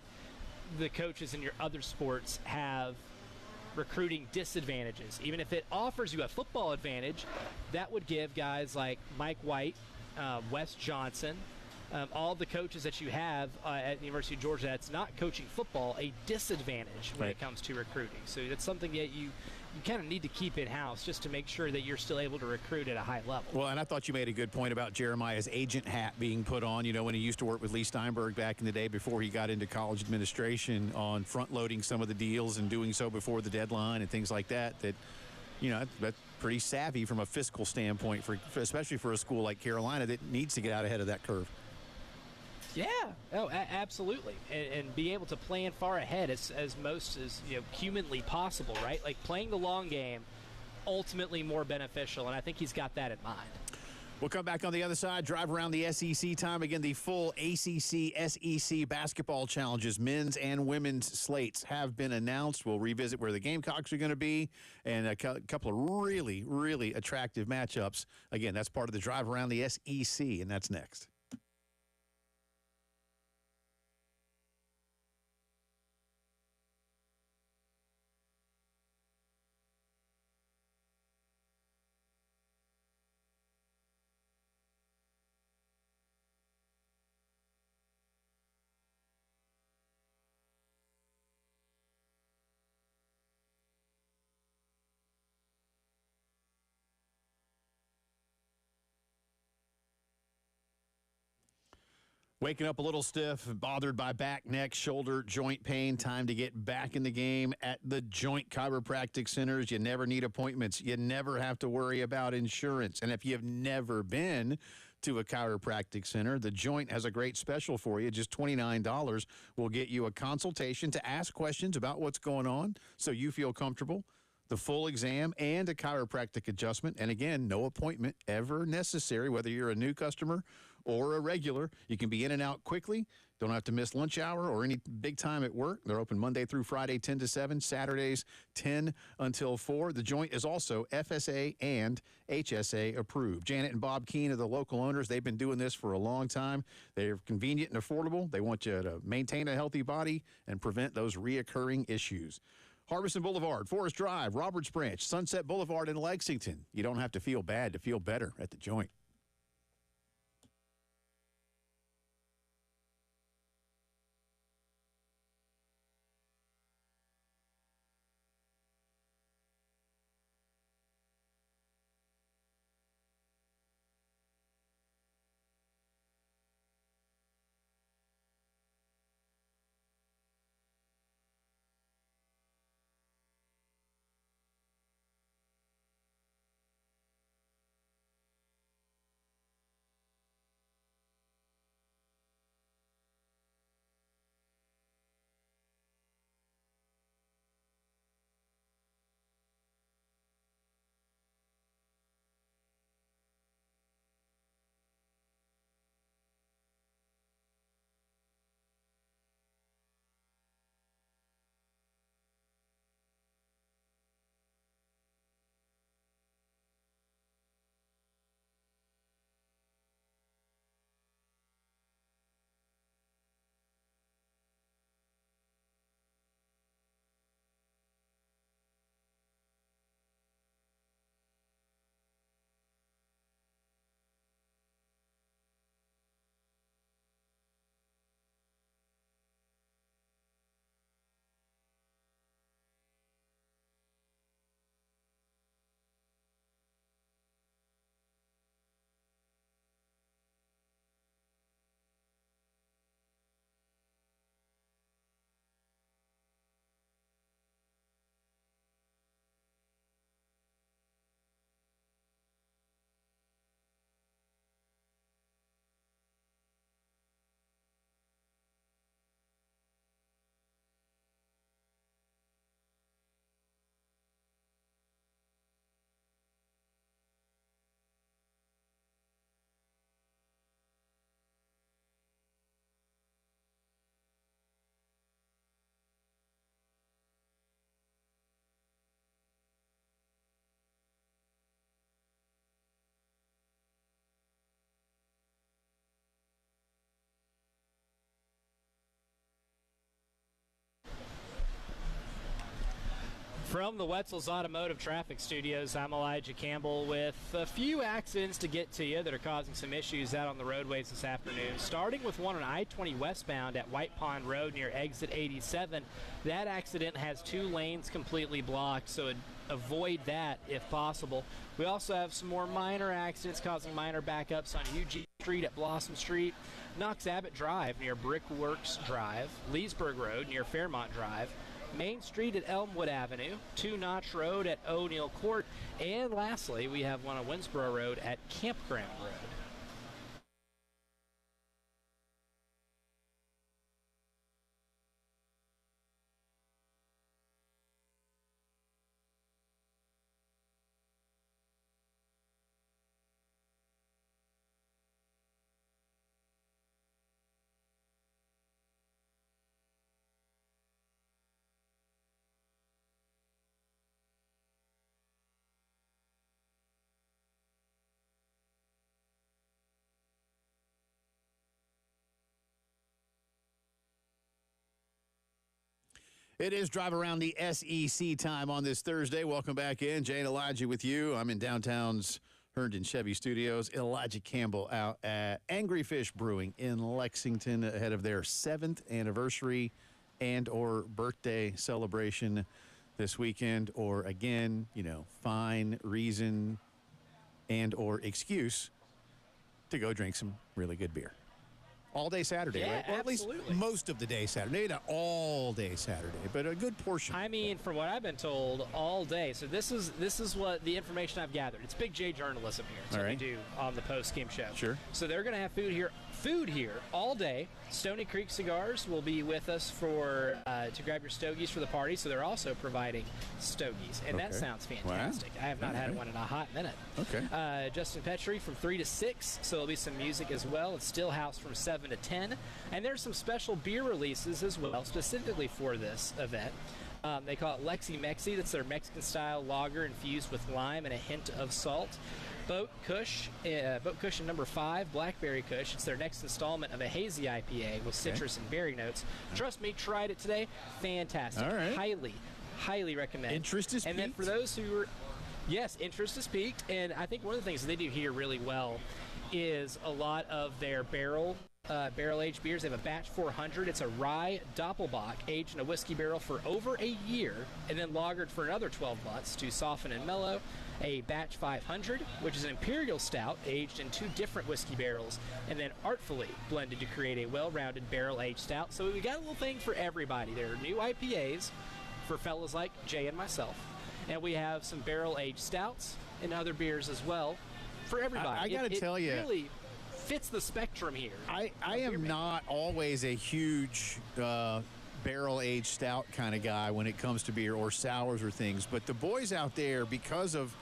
the coaches in your other sports have recruiting disadvantages. Even if it offers you a football advantage, that would give guys like Mike White, Wes Johnson, all the coaches that you have at the University of Georgia that's not coaching football a disadvantage when it comes to recruiting. So that's something that you kind of need to keep in-house just to make sure that you're still able to recruit at a high level. Well, and I thought you made a good point about Jeremiah's agent hat being put on, when he used to work with Lee Steinberg back in the day before he got into college administration, on front-loading some of the deals and doing so before the deadline and things like that, that's pretty savvy from a fiscal standpoint, especially for a school like Carolina that needs to get out ahead of that curve. Yeah, absolutely, and be able to plan far ahead as humanly possible, right? Like playing the long game, ultimately more beneficial, and I think he's got that in mind. We'll come back on the other side, drive around the SEC time. Again, the full ACC, SEC basketball challenges, men's and women's slates have been announced. We'll revisit where the Gamecocks are going to be and a couple of really, really attractive matchups. Again, that's part of the drive around the SEC, and that's next. Waking up a little stiff, bothered by back, neck, shoulder, joint pain. Time to get back in the game at the Joint Chiropractic Centers. You never need appointments. You never have to worry about insurance. And if you've never been to a chiropractic center, the Joint has a great special for you. Just $29 will get you a consultation to ask questions about what's going on so you feel comfortable, the full exam, and a chiropractic adjustment. And again, no appointment ever necessary, whether you're a new customer or a regular. You can be in and out quickly. Don't have to miss lunch hour or any big time at work. They're open Monday through Friday, 10 to 7, Saturdays, 10 until 4. The Joint is also FSA and HSA approved. Janet and Bob Keene are the local owners. They've been doing this for a long time. They're convenient and affordable. They want you to maintain a healthy body and prevent those reoccurring issues. Harbison Boulevard, Forest Drive, Roberts Branch, Sunset Boulevard in Lexington. You don't have to feel bad to feel better at the Joint. From the Wetzel's Automotive Traffic Studios, I'm Elijah Campbell with a few accidents to get to you that are causing some issues out on the roadways this afternoon. Starting with one on I-20 westbound at White Pond Road near exit 87. That accident has 2 lanes completely blocked, so avoid that if possible. We also have some more minor accidents causing minor backups on Eugene Street at Blossom Street, Knox Abbott Drive near Brickworks Drive, Leesburg Road near Fairmont Drive, Main Street at Elmwood Avenue, 2 Notch Road at O'Neill Court, and lastly, we have one on Winsboro Road at Campground Road. It is Drive Around the SEC time on this Thursday. Welcome back in. Jay and Elijah with you. I'm in downtown's Herndon Chevy Studios. Elijah Campbell out at Angry Fish Brewing in Lexington ahead of their 7th anniversary and or birthday celebration this weekend, or again, fine reason and or excuse to go drink some really good beer. All day Saturday, Yeah, right? Or at least absolutely. most of the day Saturday. Maybe not all day Saturday, but a good portion. I mean, from what I've been told, all day. So this is what the information I've gathered. It's Big J journalism here. It's All what right. we do on the post-game show. Sure. So they're going to have food here all day. Stony Creek Cigars will be with us for to grab your stogies for the party. So they're also providing stogies, and that Okay. sounds Wow. fantastic. I have not had one in a hot minute. Okay. Justin Petrie from 3 to 6, so there'll be some music as well. It's Stillhouse from 7 to 10, and there's some special beer releases as well, specifically for this event. They call it Lexi Mexi. That's their Mexican-style lager infused with lime and a hint of salt. Boat Cushion number 5, Blackberry Kush. It's their next installment of a hazy IPA with citrus and berry notes. Trust me, tried it today. Fantastic. All right. Highly recommend. Interest is And then piqued? for those who are, yes, interest is piqued. And I think one of the things they do here really well is a lot of their barrel-aged beers. They have a Batch 400. It's a rye Doppelbock aged in a whiskey barrel for over a year and then lagered for another 12 months to soften and mellow. A Batch 500, which is an imperial stout aged in 2 different whiskey barrels and then artfully blended to create a well-rounded barrel-aged stout. So we got a little thing for everybody. There are new IPAs for fellas like Jay and myself, and we have some barrel-aged stouts and other beers as well for everybody. I gotta tell you, it really fits the spectrum here. I am not always a huge barrel-aged stout kind of guy when it comes to beer or sours or things, but the boys out there, because of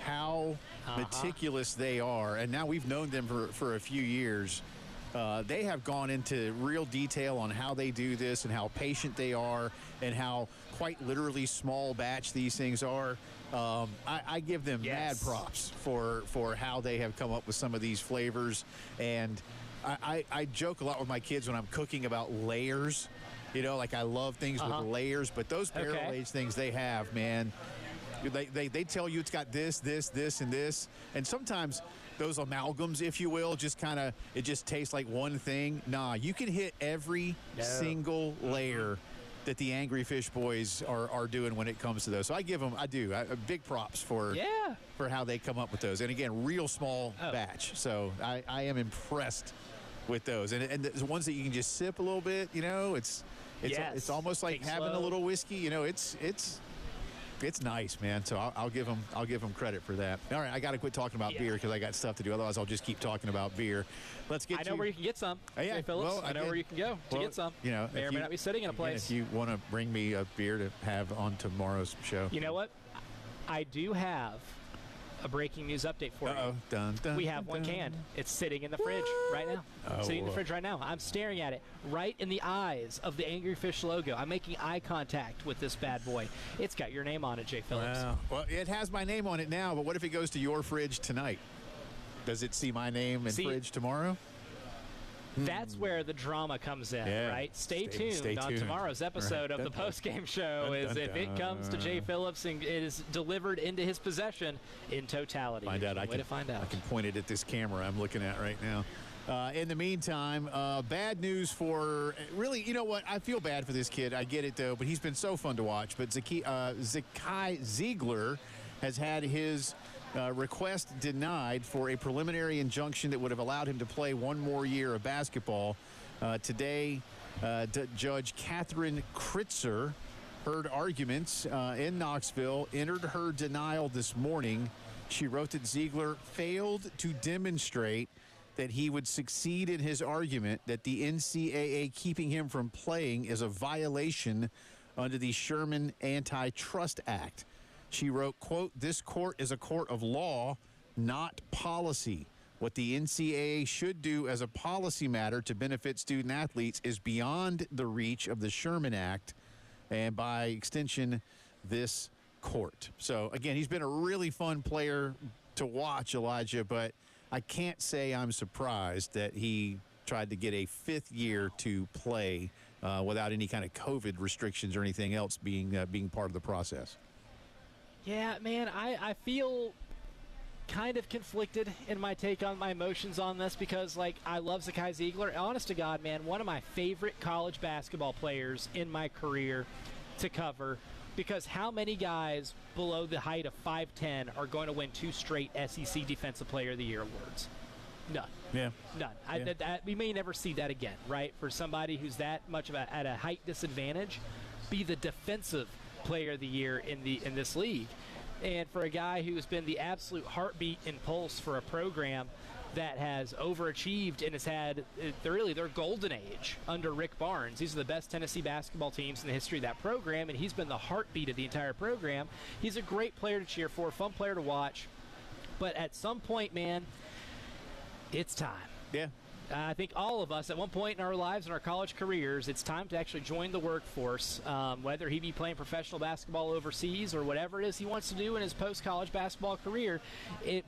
how meticulous they are, and now we've known them for a few years, they have gone into real detail on how they do this and how patient they are and how quite literally small batch these things are. I give them mad props for how they have come up with some of these flavors. And I joke a lot with my kids when I'm cooking about layers. Like I love things with layers, but those barrel-aged things they have, man, they tell you it's got this, and this. And sometimes those amalgams, if you will, just kind of, it just tastes like one thing. Nah, you can hit every single layer that the Angry Fish boys are doing when it comes to those. So I give them, big props for how they come up with those. And again, real small batch. So I am impressed with those. And the ones that you can just sip a little bit, it's almost like Take having slow. a little whiskey. It's nice, man. So I'll give them credit for that. All right, I got to quit talking about beer because I got stuff to do. Otherwise, I'll just keep talking about beer. Let's get. I know where you can get some. Yeah, Jay Phillips. well, I know again, where you can go to get some. May or if may you- not be sitting in a again, place. If you want to bring me a beer to have on tomorrow's show. You know what? I do have a breaking news update for Uh-oh. you. Dun, dun, We have dun, one dun. canned. It's sitting in the fridge right now. Sitting in the fridge right now. I'm staring at it right in the eyes of the Angry Fish logo. I'm making eye contact with this bad boy. It's got your name on it, Jay Phillips. Wow. Well, it has my name on it now, but what if it goes to your fridge tonight? Does it see my name in See- fridge tomorrow? That's where the drama comes in, Yeah. right? Stay tuned on tomorrow's episode of the postgame show is if it comes to Jay Phillips and it is delivered into his possession in totality. Find out. I can point it at this camera I'm looking at right now. In the meantime, bad news for really, you know what? I feel bad for this kid. I get it, though, but he's been so fun to watch. But Zakai Ziegler has had his request denied for a preliminary injunction that would have allowed him to play one more year of basketball. Today, Judge Catherine Kritzer heard arguments in Knoxville, entered her denial this morning. She wrote that Ziegler failed to demonstrate that he would succeed in his argument that the NCAA keeping him from playing is a violation under the Sherman Antitrust Act. She wrote, quote, "This court is a court of law, not policy. What the NCAA should do as a policy matter to benefit student athletes is beyond the reach of the Sherman Act and by extension, this court." So, again, he's been a really fun player to watch, Elijah, but I can't say I'm surprised that he tried to get a fifth year to play without any kind of COVID restrictions or anything else being part of the process. Yeah, man, I feel kind of conflicted in my take on my emotions on this because, like, I love Zakai Ziegler. Honest to God, man, one of my favorite college basketball players in my career to cover, because how many guys below the height of 5'10" are going to win 2 straight SEC Defensive Player of the Year awards? None. Yeah. None. Yeah. We may never see that again, right? For somebody who's that much of at a height disadvantage, be the Defensive Player of the Year in this league. And for a guy who's been the absolute heartbeat and pulse for a program that has overachieved and has had their golden age under Rick Barnes. These are the best Tennessee basketball teams in the history of that program, and he's been the heartbeat of the entire program. He's a great player to cheer for, fun player to watch. But at some point, man, it's time. Yeah. I think all of us, at one point in our lives and our college careers, it's time to actually join the workforce, whether he be playing professional basketball overseas or whatever it is he wants to do in his post-college basketball career.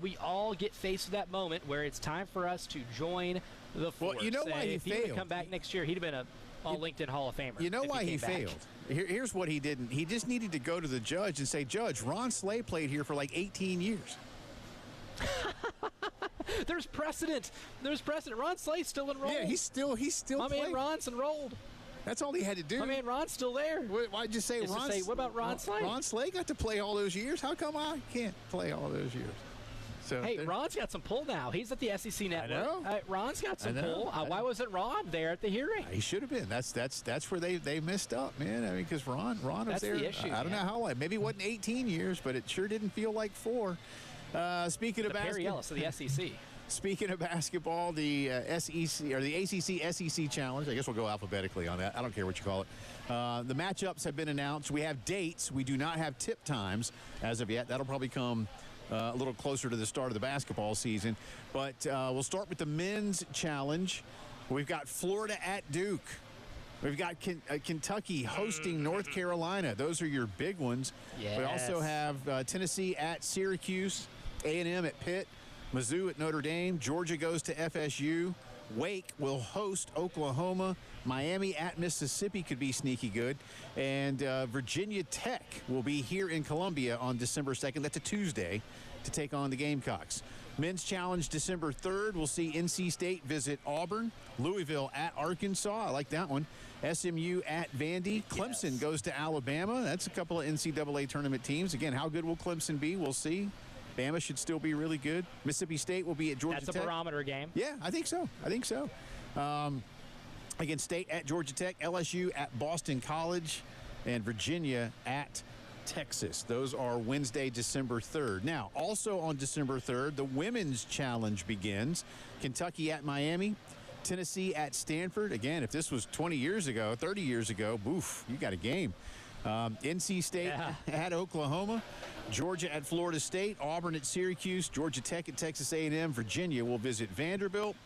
We all get faced with that moment where it's time for us to join the force. Well, you know why if he he failed? would come back next year, he'd have been a LinkedIn Hall of Famer. You know why he came back. failed? Here's what he didn't. He just needed to go to the judge and say, "Judge, Ron Slay played here for like 18 years." There's precedent. Ron Slay's still enrolled. Yeah, he's still My playing. man Ron's enrolled. That's all he had to do. My man Ron's still there. Why'd you say Just Ron? to say, what about Ron Slay? Ron Slay got to play all those years. How come I can't play all those years? So Hey, Ron's got some pull now. He's at the SEC Network. know. Ron's got some I know. pull. Why wasn't Ron there at the hearing? He should have been. That's where they messed up, man. I mean, because Ron was That's there. the issue, I don't know man. how long. Maybe it wasn't 18 years, but it sure didn't feel like 4. Speaking of Perry basketball, Ellis of the SEC. Speaking of basketball, the SEC or the ACC SEC Challenge. I guess we'll go alphabetically on that. I don't care what you call it. The matchups have been announced. We have dates. We do not have tip times as of yet. That'll probably come a little closer to the start of the basketball season. But we'll start with the men's challenge. We've got Florida at Duke. We've got Kentucky hosting North Carolina. Those are your big ones. Yes. We also have Tennessee at Syracuse, A&M at Pitt, Mizzou at Notre Dame, Georgia goes to FSU, Wake will host Oklahoma, Miami at Mississippi could be sneaky good, and Virginia Tech will be here in Columbia on December 2nd. That's a Tuesday to take on the Gamecocks. Men's Challenge December 3rd. We'll see NC State visit Auburn, Louisville at Arkansas. I like that one. SMU at Vandy. Clemson goes to Alabama. That's a couple of NCAA tournament teams. Again, how good will Clemson be? We'll see. Bama should still be really good. Mississippi State will be at Georgia Tech. That's a barometer game. Yeah, I think so. Again, State at Georgia Tech, LSU at Boston College, and Virginia at Texas. Those are Wednesday, December 3rd. Now, also on December 3rd, the Women's Challenge begins. Kentucky at Miami, Tennessee at Stanford. Again, if this was 20 years ago, 30 years ago, boof, you got a game. NC State at Oklahoma, Georgia at Florida State, Auburn at Syracuse, Georgia Tech at Texas A&M, Virginia will visit Vanderbilt.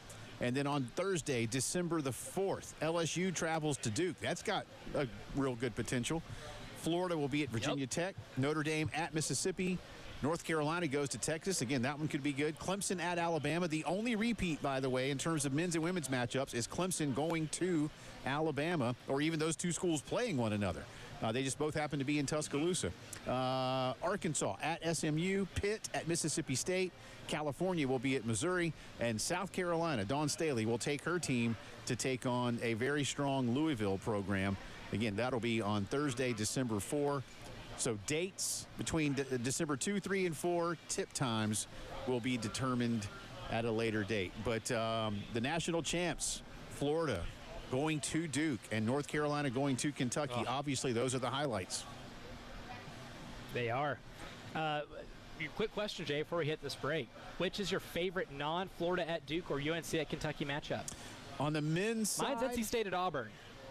And then on Thursday, December the 4th, LSU travels to Duke. That's got a real good potential. Florida will be at Virginia Tech, Notre Dame at Mississippi, North Carolina goes to Texas. Again, that one could be good. Clemson at Alabama. The only repeat, by the way, in terms of men's and women's matchups is Clemson going to Alabama, or even those two schools playing one another. They just both happen to be in Tuscaloosa. Arkansas at SMU, Pitt at Mississippi State, California will be at Missouri, and South Carolina, Dawn Staley, will take her team to take on a very strong Louisville program. Again, that'll be on Thursday, December 4. So dates between December 2, 3, and 4, tip times will be determined at a later date. But the national champs, Florida, going to Duke, and North Carolina going to Kentucky. Obviously, those are the highlights. They are. Quick question, Jay, before we hit this break. Which is your favorite non-Florida at Duke or UNC at Kentucky matchup? On the men's side? Mine's NC State at Auburn.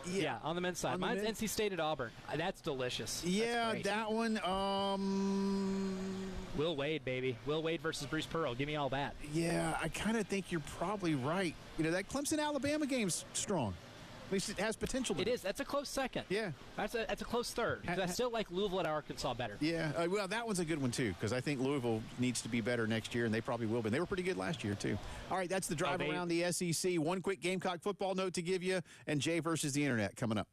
Yeah, on the men's side. Mine's NC State at Auburn. That's delicious. Yeah, that one. Will Wade, baby. Will Wade versus Bruce Pearl. Give me all that. Yeah, I kind of think you're probably right. You know, that Clemson-Alabama game's strong. At least it has potential. It is. That's a close second. Yeah. That's a close third. Because I still like Louisville at Arkansas better. Yeah. Well, that one's a good one, too, because I think Louisville needs to be better next year, and they probably will be. They were pretty good last year, too. All right, that's the drive around the SEC. One quick Gamecock football note to give you, and Jay versus the Internet coming up.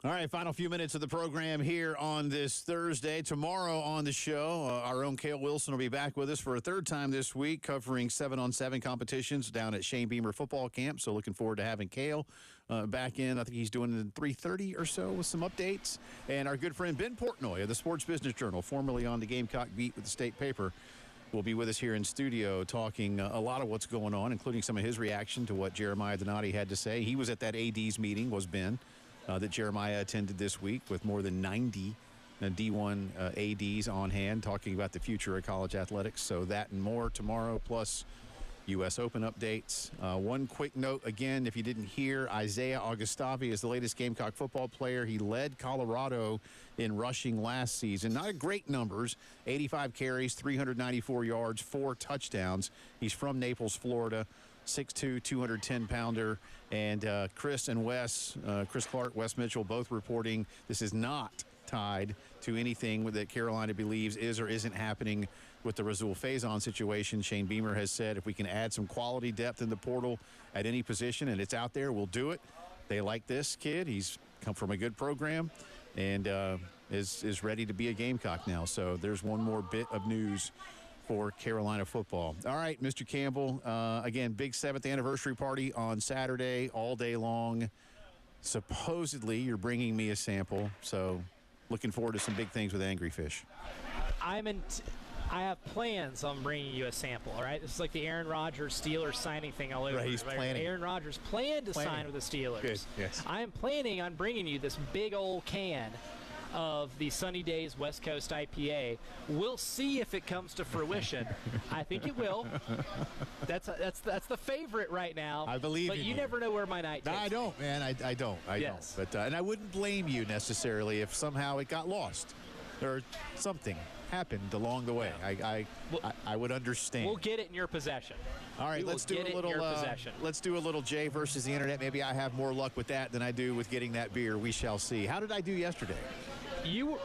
All right, final few minutes of the program here on this Thursday. Tomorrow on the show, our own Cale Wilson will be back with us for a third time this week, covering 7-on-7 competitions down at Shane Beamer Football Camp. So looking forward to having Cale back in. I think he's doing it at 3:30 or so with some updates. And our good friend Ben Portnoy of the Sports Business Journal, formerly on the Gamecock beat with the State Paper, will be with us here in studio talking a lot of what's going on, including some of his reaction to what Jeremiah Donati had to say. He was at that AD's meeting, was Ben, that Jeremiah attended this week with more than 90 D1 ADs on hand talking about the future of college athletics. So that and more tomorrow, plus U.S. Open updates. One quick note, again, if you didn't hear, Isaiah Augustavi is the latest Gamecock football player. He led Colorado in rushing last season. Not great numbers, 85 carries, 394 yards, 4 touchdowns. He's from Naples, Florida. 6'2", 210-pounder. And Chris and Wes, Chris Clark, Wes Mitchell, both reporting this is not tied to anything that Carolina believes is or isn't happening with the Rasul Faison situation. Shane Beamer has said if we can add some quality depth in the portal at any position and it's out there, we'll do it. They like this kid. He's come from a good program and is ready to be a Gamecock now. So there's one more bit of news for Carolina football. All right, Mr. Campbell, again, big 7th anniversary party on Saturday, all day long. Supposedly, you're bringing me a sample, so looking forward to some big things with Angry Fish. I have plans on bringing you a sample, all right? This is like the Aaron Rodgers Steelers signing thing all over. Right, he's planning. Aaron Rodgers planned to sign with the Steelers. Good, yes. I am planning on bringing you this big old can of the Sunny Days West Coast IPA. We'll see if it comes to fruition. I think it will. That's the favorite right now. I believe but in you never know where my night takes I don't, man. I don't. Yes. But and I wouldn't blame you necessarily if somehow it got lost or something happened along the way. I would understand. We'll get it in your possession. All right, let's do a little Jay versus the internet. Maybe I have more luck with that than I do with getting that beer. We shall see. How did I do yesterday? You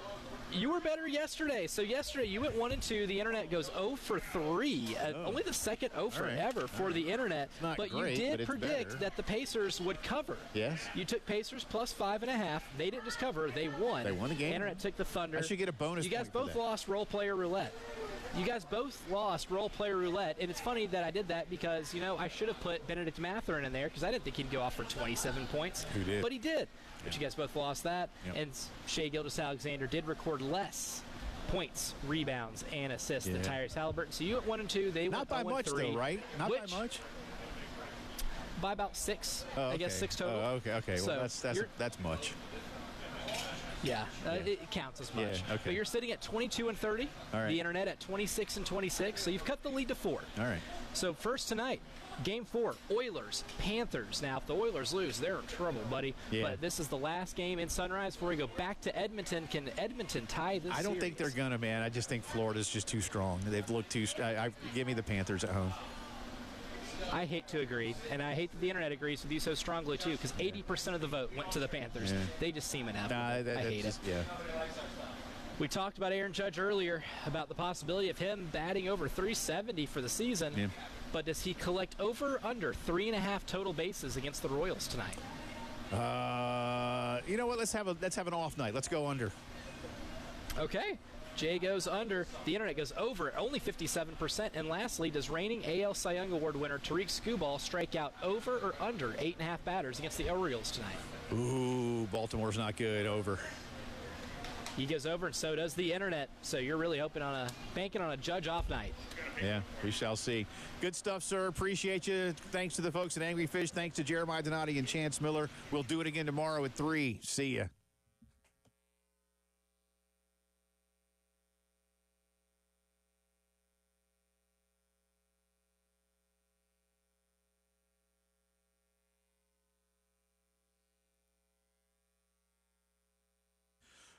were better yesterday. So yesterday you went 1 and 2. The internet goes 0 for 3. Only the second 0 for ever for the internet. But you did predict that the Pacers would cover. Yes. You took Pacers plus 5.5. They didn't just cover. They won. They won the game. Internet took the Thunder. I should get a bonus. You guys both lost role player roulette. You guys both lost role player roulette, and it's funny that I did that because, you know, I should have put Benedict Mathurin in there because I didn't think he'd go off for 27 points. Who did? But he did. But you guys both lost that, Yep. and Shea Gilgeous-Alexander did record less points, rebounds, and assists than Tyrese Halliburton. So you went 1 and 2. They Not went by 0 and much, 3, though, right? Not by much? By about 6, Oh, I guess 6 total. Oh, okay. So Well, that's much. Yeah, it counts as much. Yeah, okay. But you're sitting at 22 and 30. All right. The internet at 26 and 26. So you've cut the lead to 4. All right. So first tonight, Game 4, Oilers, Panthers. Now, if the Oilers lose, they're in trouble, buddy. Yeah. But this is the last game in Sunrise before we go back to Edmonton. Can Edmonton tie this I don't think they're series? going to, man. I just think Florida's just too strong. They've looked too give me the Panthers at home. I hate to agree, and I hate that the internet agrees with you so strongly, too, because 80% of the vote went to the Panthers. Yeah. They just seem inept. I hate it. Yeah. We talked about Aaron Judge earlier, about the possibility of him batting over 370 for the season. Yeah. But does he collect over or under 3.5 total bases against the Royals tonight? You know what? Let's have an off night. Let's go under. Okay. Jay goes under. The internet goes over, only 57%. And lastly, does reigning AL Cy Young Award winner Tariq Skubal strike out over or under 8.5 batters against the Orioles tonight? Ooh, Baltimore's not good. Over. He goes over, and so does the internet. So you're really banking on a Judge off night. Yeah, we shall see. Good stuff, sir. Appreciate you. Thanks to the folks at Angry Fish. Thanks to Jeremiah Donati and Chance Miller. We'll do it again tomorrow at 3. See ya.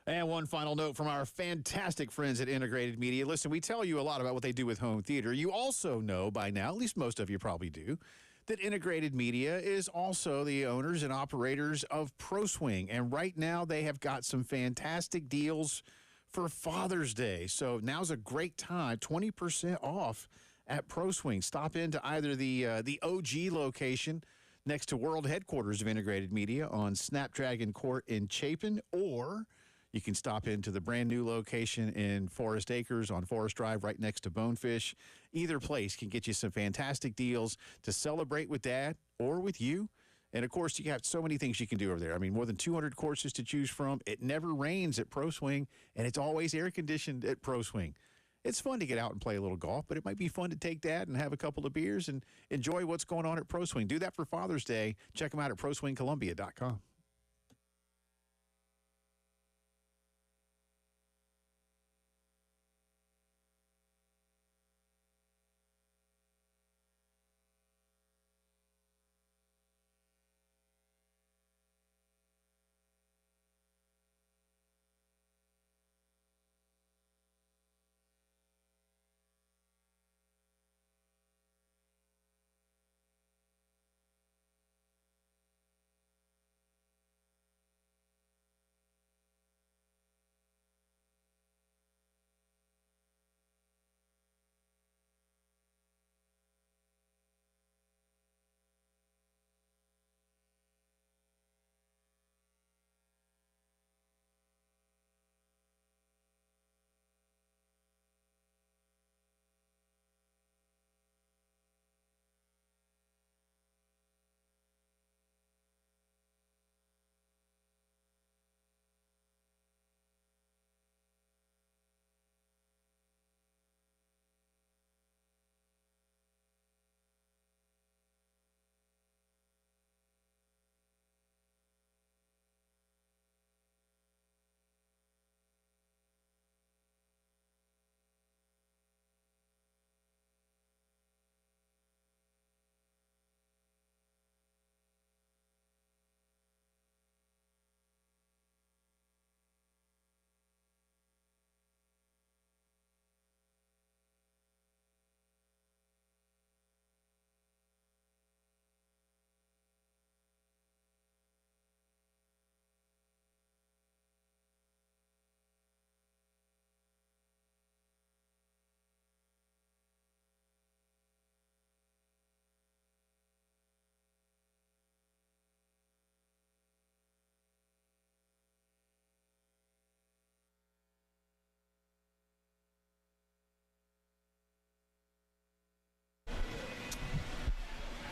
And one final note from our fantastic friends at Integrated Media. Listen, we tell you a lot about what they do with home theater. You also know by now, at least most of you probably do, that Integrated Media is also the owners and operators of ProSwing. And right now they have got some fantastic deals for Father's Day. So now's a great time, 20% off at ProSwing. Stop into either the OG location next to world headquarters of Integrated Media on Snapdragon Court in Chapin, or you can stop into the brand new location in Forest Acres on Forest Drive right next to Bonefish. Either place can get you some fantastic deals to celebrate with Dad or with you. And, of course, you got so many things you can do over there. I mean, more than 200 courses to choose from. It never rains at Pro Swing, and it's always air-conditioned at Pro Swing. It's fun to get out and play a little golf, but it might be fun to take Dad and have a couple of beers and enjoy what's going on at Pro Swing. Do that for Father's Day. Check them out at ProSwingColumbia.com.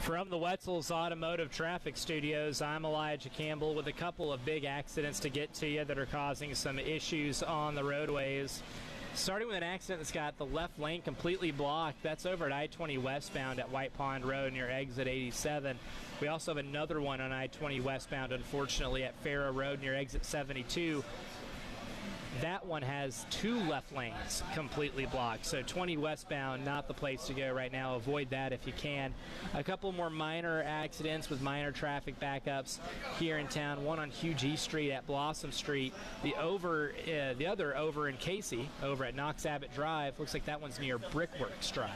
From the Wetzel's Automotive Traffic Studios, I'm Elijah Campbell with a couple of big accidents to get to you that are causing some issues on the roadways. Starting with an accident that's got the left lane completely blocked. That's over at I-20 westbound at White Pond Road near exit 87. We also have another one on I-20 westbound, unfortunately, at Farrow Road near exit 72. That one has two left lanes completely blocked. So 20 westbound, not the place to go right now. Avoid that if you can. A couple more minor accidents with minor traffic backups here in town. One on Hugh G. Street at Blossom Street. The other over in Casey, over at Knox Abbott Drive. Looks like that one's near Brickworks Drive.